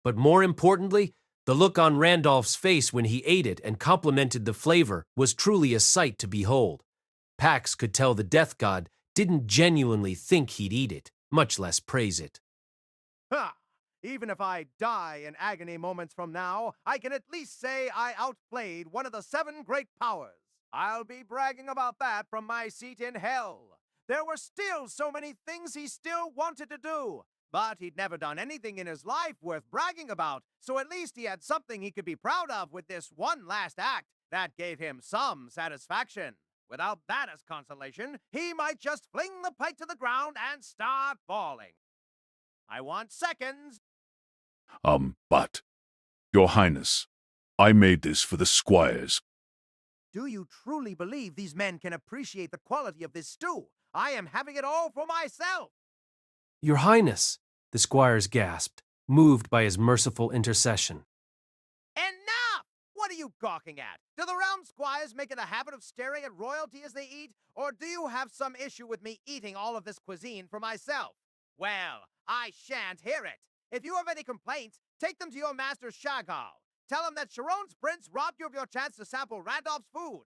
But more importantly, the look on Randolph's face when he ate it and complimented the flavor was truly a sight to behold. Pax could tell the Death God didn't genuinely think he'd eat it, much less praise it. Ha! Even if I die in agony moments from now, I can at least say I outplayed one of the 7 great powers. I'll be bragging about that from my seat in hell. There were still so many things he still wanted to do, but he'd never done anything in his life worth bragging about, so at least he had something he could be proud of with this one last act that gave him some satisfaction. Without that as consolation, he might just fling the pike to the ground and start falling. I want seconds. But, Your Highness, I made this for the squires. Do you truly believe these men can appreciate the quality of this stew? I am having it all for myself. "Your Highness," the squires gasped, moved by his merciful intercession. Enough! What are you gawking at? Do the realm squires make it a habit of staring at royalty as they eat? Or do you have some issue with me eating all of this cuisine for myself? Well, I shan't hear it. If you have any complaints, take them to your master Chagall. Tell him that Shirone's prince robbed you of your chance to sample Randolph's food.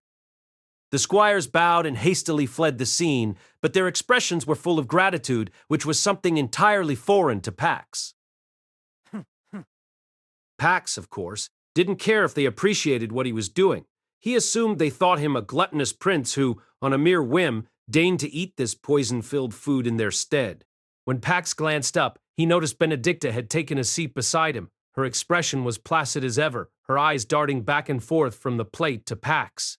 The squires bowed and hastily fled the scene, but their expressions were full of gratitude, which was something entirely foreign to Pax. Pax, of course, didn't care if they appreciated what he was doing. He assumed they thought him a gluttonous prince who, on a mere whim, deigned to eat this poison-filled food in their stead. When Pax glanced up, he noticed Benedicta had taken a seat beside him. Her expression was placid as ever, her eyes darting back and forth from the plate to Pax.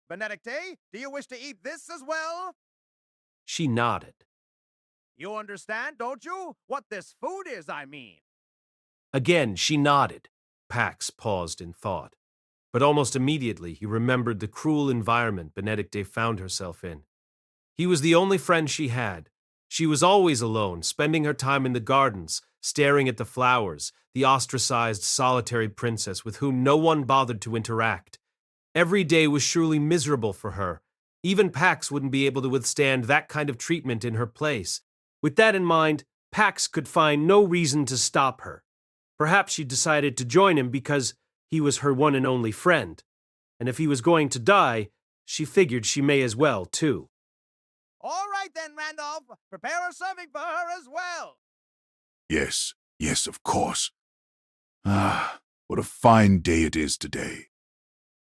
Benedicte, do you wish to eat this as well? She nodded. You understand, don't you? What this food is, I mean. Again, she nodded. Pax paused in thought. But almost immediately, he remembered the cruel environment Benedicte found herself in. He was the only friend she had. She was always alone, spending her time in the gardens, staring at the flowers, the ostracized, solitary princess with whom no one bothered to interact. Every day was surely miserable for her. Even Pax wouldn't be able to withstand that kind of treatment in her place. With that in mind, Pax could find no reason to stop her. Perhaps she decided to join him because he was her one and only friend. And if he was going to die, she figured she may as well, too. All right then, Randolph. Prepare a serving for her as well. Yes, yes, of course. Ah, what a fine day it is today.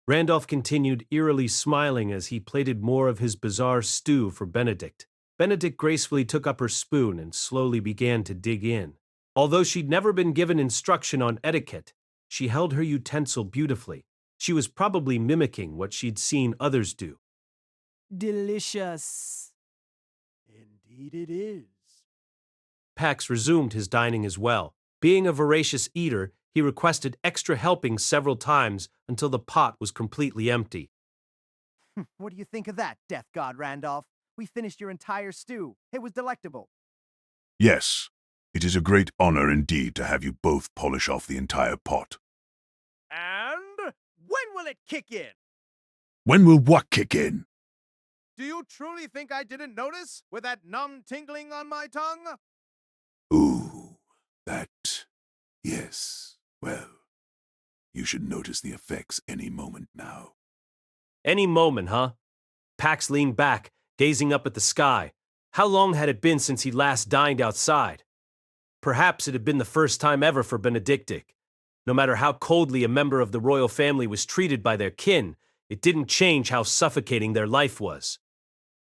Randolph continued eerily smiling as he plated more of his bizarre stew for Benedict. Benedict gracefully took up her spoon and slowly began to dig in. Although she'd never been given instruction on etiquette, she held her utensil beautifully. She was probably mimicking what she'd seen others do. Delicious. Indeed it is. Pax resumed his dining as well. Being a voracious eater, he requested extra helpings several times until the pot was completely empty. What do you think of that, Death God Randolph? We finished your entire stew. It was delectable. Yes, it is a great honor indeed to have you both polish off the entire pot. And when will it kick in? When will what kick in? Do you truly think I didn't notice with that numb tingling on my tongue? Ooh, that... yes, well, you should notice the effects any moment now. Any moment, huh? Pax leaned back, gazing up at the sky. How long had it been since he last dined outside? Perhaps it had been the first time ever for Benedictic. No matter how coldly a member of the royal family was treated by their kin, it didn't change how suffocating their life was.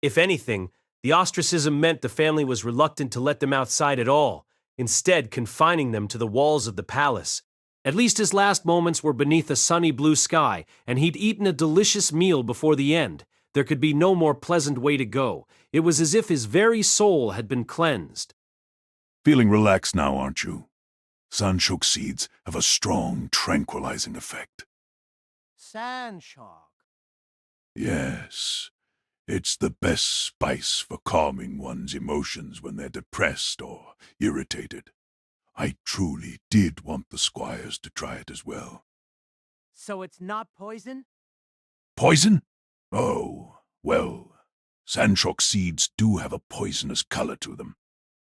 If anything, the ostracism meant the family was reluctant to let them outside at all, instead confining them to the walls of the palace. At least his last moments were beneath a sunny blue sky, and he'd eaten a delicious meal before the end. There could be no more pleasant way to go. It was as if his very soul had been cleansed. Feeling relaxed now, aren't you? Sanshoku seeds have a strong, tranquilizing effect. Sanshoku. Yes, it's the best spice for calming one's emotions when they're depressed or irritated. I truly did want the squires to try it as well. So it's not poison? Poison? Oh, well, Sanshoku seeds do have a poisonous color to them.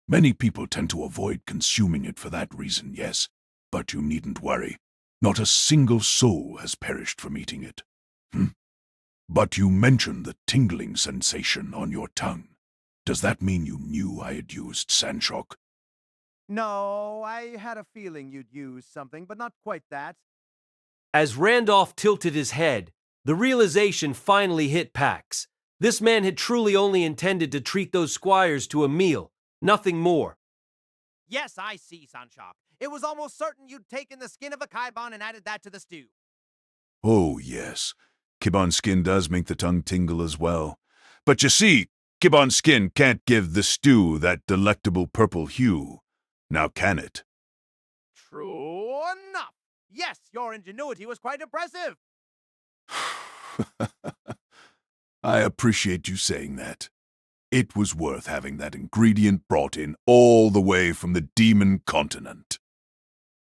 Many people tend to avoid consuming it for that reason, yes, but you needn't worry. Not a single soul has perished from eating it. But you mentioned the tingling sensation on your tongue. Does that mean you knew I had used Sanshoku? No, I had a feeling you'd use something, but not quite that. As Randolph tilted his head, the realization finally hit Pax. This man had truly only intended to treat those squires to a meal, nothing more. Yes, I see, Sanshoku. It was almost certain you'd taken the skin of a kaibon and added that to the stew. Oh, yes. Kibon skin does make the tongue tingle as well. But you see, Kibon skin can't give the stew that delectable purple hue. Now can it? True enough. Yes, your ingenuity was quite impressive. I appreciate you saying that. It was worth having that ingredient brought in all the way from the demon continent.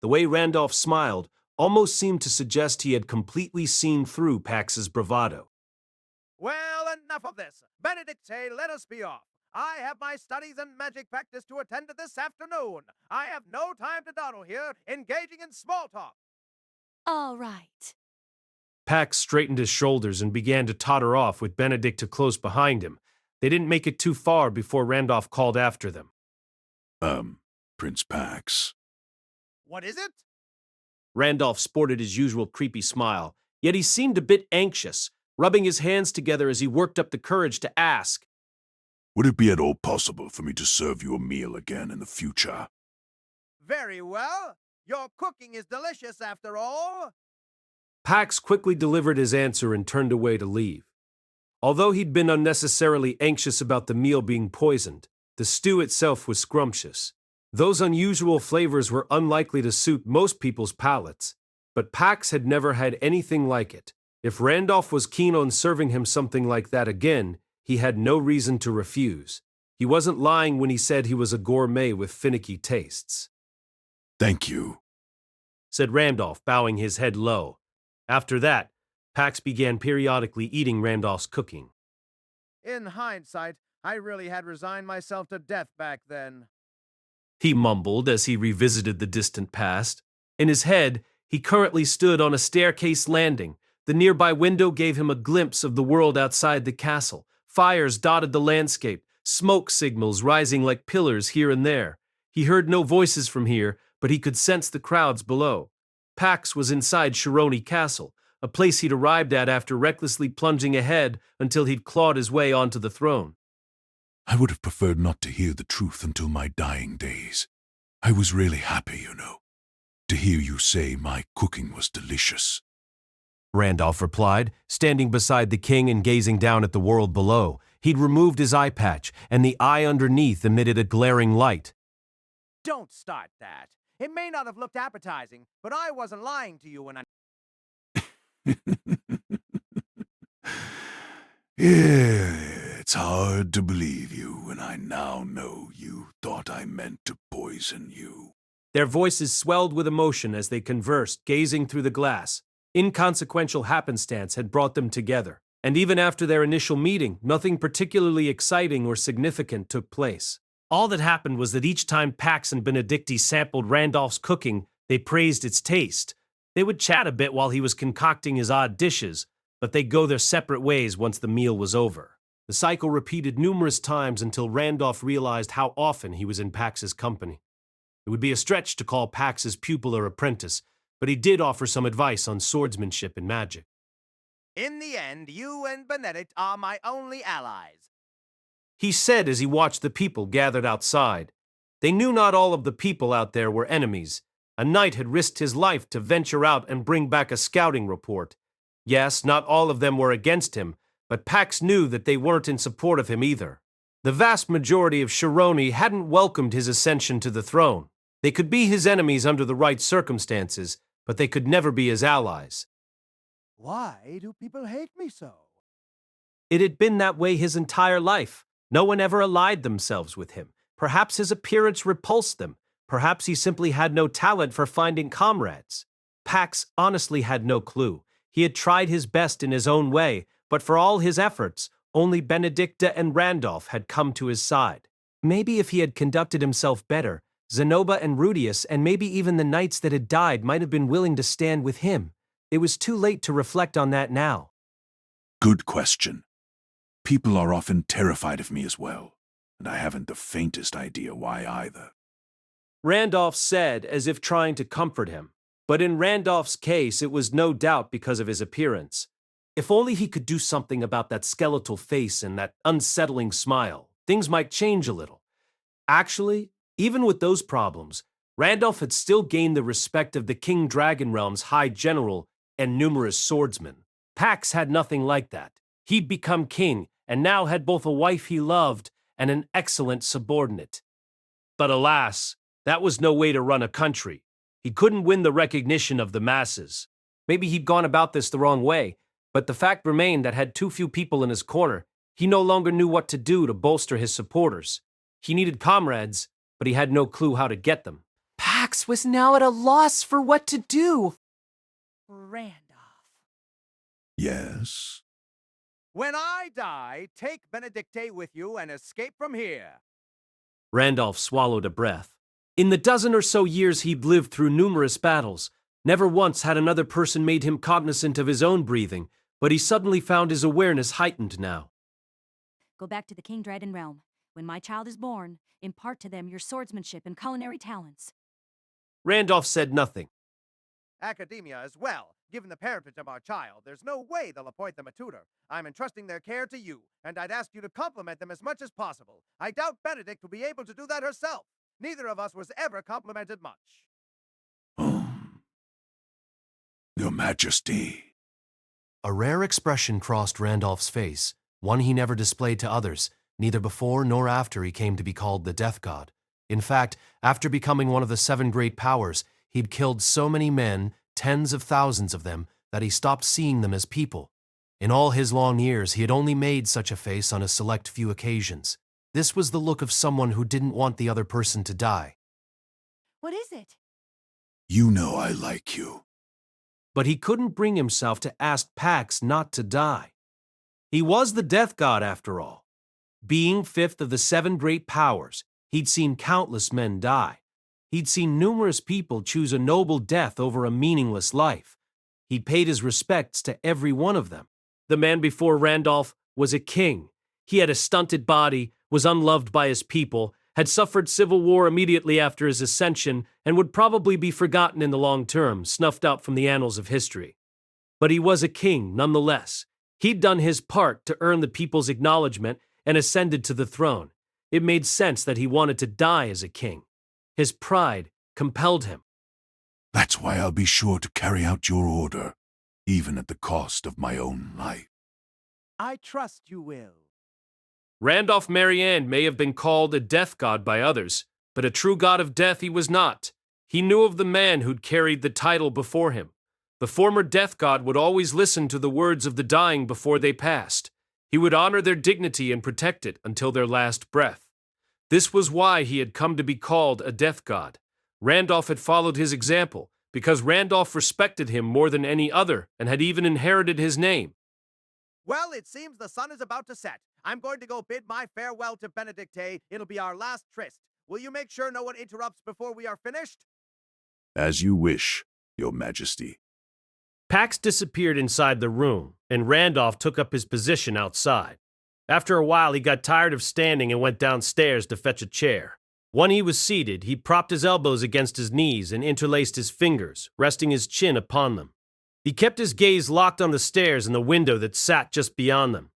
The way Randolph smiled almost seemed to suggest he had completely seen through Pax's bravado. Well, enough of this. Benedict, let us be off. I have my studies and magic practice to attend to this afternoon. I have no time to dawdle here, engaging in small talk. All right. Pax straightened his shoulders and began to totter off with Benedict close behind him. They didn't make it too far before Randolph called after them. Prince Pax. What is it? Randolph sported his usual creepy smile, yet he seemed a bit anxious, rubbing his hands together as he worked up the courage to ask. Would it be at all possible for me to serve you a meal again in the future? Very well. Your cooking is delicious after all. Pax quickly delivered his answer and turned away to leave. Although he'd been unnecessarily anxious about the meal being poisoned, the stew itself was scrumptious. Those unusual flavors were unlikely to suit most people's palates, but Pax had never had anything like it. If Randolph was keen on serving him something like that again, he had no reason to refuse. He wasn't lying when he said he was a gourmet with finicky tastes. Thank you, said Randolph, bowing his head low. After that, Pax began periodically eating Randolph's cooking. In hindsight, I really had resigned myself to death back then, he mumbled as he revisited the distant past. In his head, he currently stood on a staircase landing. The nearby window gave him a glimpse of the world outside the castle. Fires dotted the landscape, smoke signals rising like pillars here and there. He heard no voices from here, but he could sense the crowds below. Pax was inside Shirone Castle, a place he'd arrived at after recklessly plunging ahead until he'd clawed his way onto the throne. I would have preferred not to hear the truth until my dying days. I was really happy, you know, to hear you say my cooking was delicious. Randolph replied, standing beside the king and gazing down at the world below. He'd removed his eye patch, and the eye underneath emitted a glaring light. Don't start that. It may not have looked appetizing, but I wasn't lying to you when I... It's hard to believe you when I now know you thought I meant to poison you. Their voices swelled with emotion as they conversed, gazing through the glass. Inconsequential happenstance had brought them together, and even after their initial meeting, nothing particularly exciting or significant took place. All that happened was that each time Pax and Benedicti sampled Randolph's cooking, they praised its taste. They would chat a bit while he was concocting his odd dishes, but they'd go their separate ways once the meal was over. The cycle repeated numerous times until Randolph realized how often he was in Pax's company. It would be a stretch to call Pax his pupil or apprentice, but he did offer some advice on swordsmanship and magic. In the end, you and Benedict are my only allies, he said as he watched the people gathered outside. They knew not all of the people out there were enemies. A knight had risked his life to venture out and bring back a scouting report. Yes, not all of them were against him, but Pax knew that they weren't in support of him either. The vast majority of Shirone hadn't welcomed his ascension to the throne. They could be his enemies under the right circumstances, but they could never be his allies. Why do people hate me so? It had been that way his entire life. No one ever allied themselves with him. Perhaps his appearance repulsed them. Perhaps he simply had no talent for finding comrades. Pax honestly had no clue. He had tried his best in his own way, but for all his efforts, only Benedicta and Randolph had come to his side. Maybe if he had conducted himself better, Zanoba and Rudeus and maybe even the knights that had died might have been willing to stand with him. It was too late to reflect on that now. Good question. People are often terrified of me as well, and I haven't the faintest idea why either. Randolph said, as if trying to comfort him. But in Randolph's case, it was no doubt because of his appearance. If only he could do something about that skeletal face and that unsettling smile, things might change a little. Actually, even with those problems, Randolph had still gained the respect of the King Dragon Realm's High General and numerous swordsmen. Pax had nothing like that. He'd become king, and now had both a wife he loved and an excellent subordinate. But alas, that was no way to run a country. He couldn't win the recognition of the masses. Maybe he'd gone about this the wrong way, but the fact remained that had too few people in his corner, he no longer knew what to do to bolster his supporters. He needed comrades, but he had no clue how to get them. Pax was now at a loss for what to do. Randolph. Yes? When I die, take Benedicte with you and escape from here. Randolph swallowed a breath. In the dozen or so years he'd lived through numerous battles, never once had another person made him cognizant of his own breathing, but he suddenly found his awareness heightened now. Go back to the King Dragon realm. When my child is born, impart to them your swordsmanship and culinary talents. Randolph said nothing. Academia as well. Given the parentage of our child, there's no way they'll appoint them a tutor. I'm entrusting their care to you, and I'd ask you to compliment them as much as possible. I doubt Benedict will be able to do that herself. Neither of us was ever complimented much. Your Majesty. A rare expression crossed Randolph's face, one he never displayed to others, neither before nor after he came to be called the Death God. In fact, after becoming one of the 7 great powers, he'd killed so many men, tens of thousands of them, that he stopped seeing them as people. In all his long years, he had only made such a face on a select few occasions. This was the look of someone who didn't want the other person to die. What is it? You know I like you. But he couldn't bring himself to ask Pax not to die. He was the death god after all. Being fifth of the 7 great powers, he'd seen countless men die. He'd seen numerous people choose a noble death over a meaningless life. He'd paid his respects to every one of them. The man before Randolph was a king. He had a stunted body, was unloved by his people, had suffered civil war immediately after his ascension, and would probably be forgotten in the long term, snuffed out from the annals of history. But he was a king nonetheless. He'd done his part to earn the people's acknowledgement and ascended to the throne. It made sense that he wanted to die as a king. His pride compelled him. That's why I'll be sure to carry out your order, even at the cost of my own life. I trust you will. Randolph Marianne may have been called a death god by others, but a true god of death he was not. He knew of the man who'd carried the title before him. The former death god would always listen to the words of the dying before they passed. He would honor their dignity and protect it until their last breath. This was why he had come to be called a death god. Randolph had followed his example, because Randolph respected him more than any other and had even inherited his name. Well, it seems the sun is about to set. I'm going to go bid my farewell to Benedicte. It'll be our last tryst. Will you make sure no one interrupts before we are finished? As you wish, Your Majesty. Pax disappeared inside the room, and Randolph took up his position outside. After a while, he got tired of standing and went downstairs to fetch a chair. When he was seated, he propped his elbows against his knees and interlaced his fingers, resting his chin upon them. He kept his gaze locked on the stairs and the window that sat just beyond them.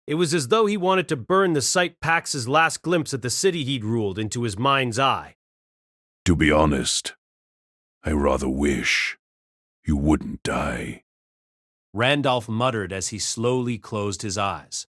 It was as though he wanted to burn the sight Pax's last glimpse at the city he'd ruled into his mind's eye. To be honest, I rather wish you wouldn't die. Randolph muttered as he slowly closed his eyes.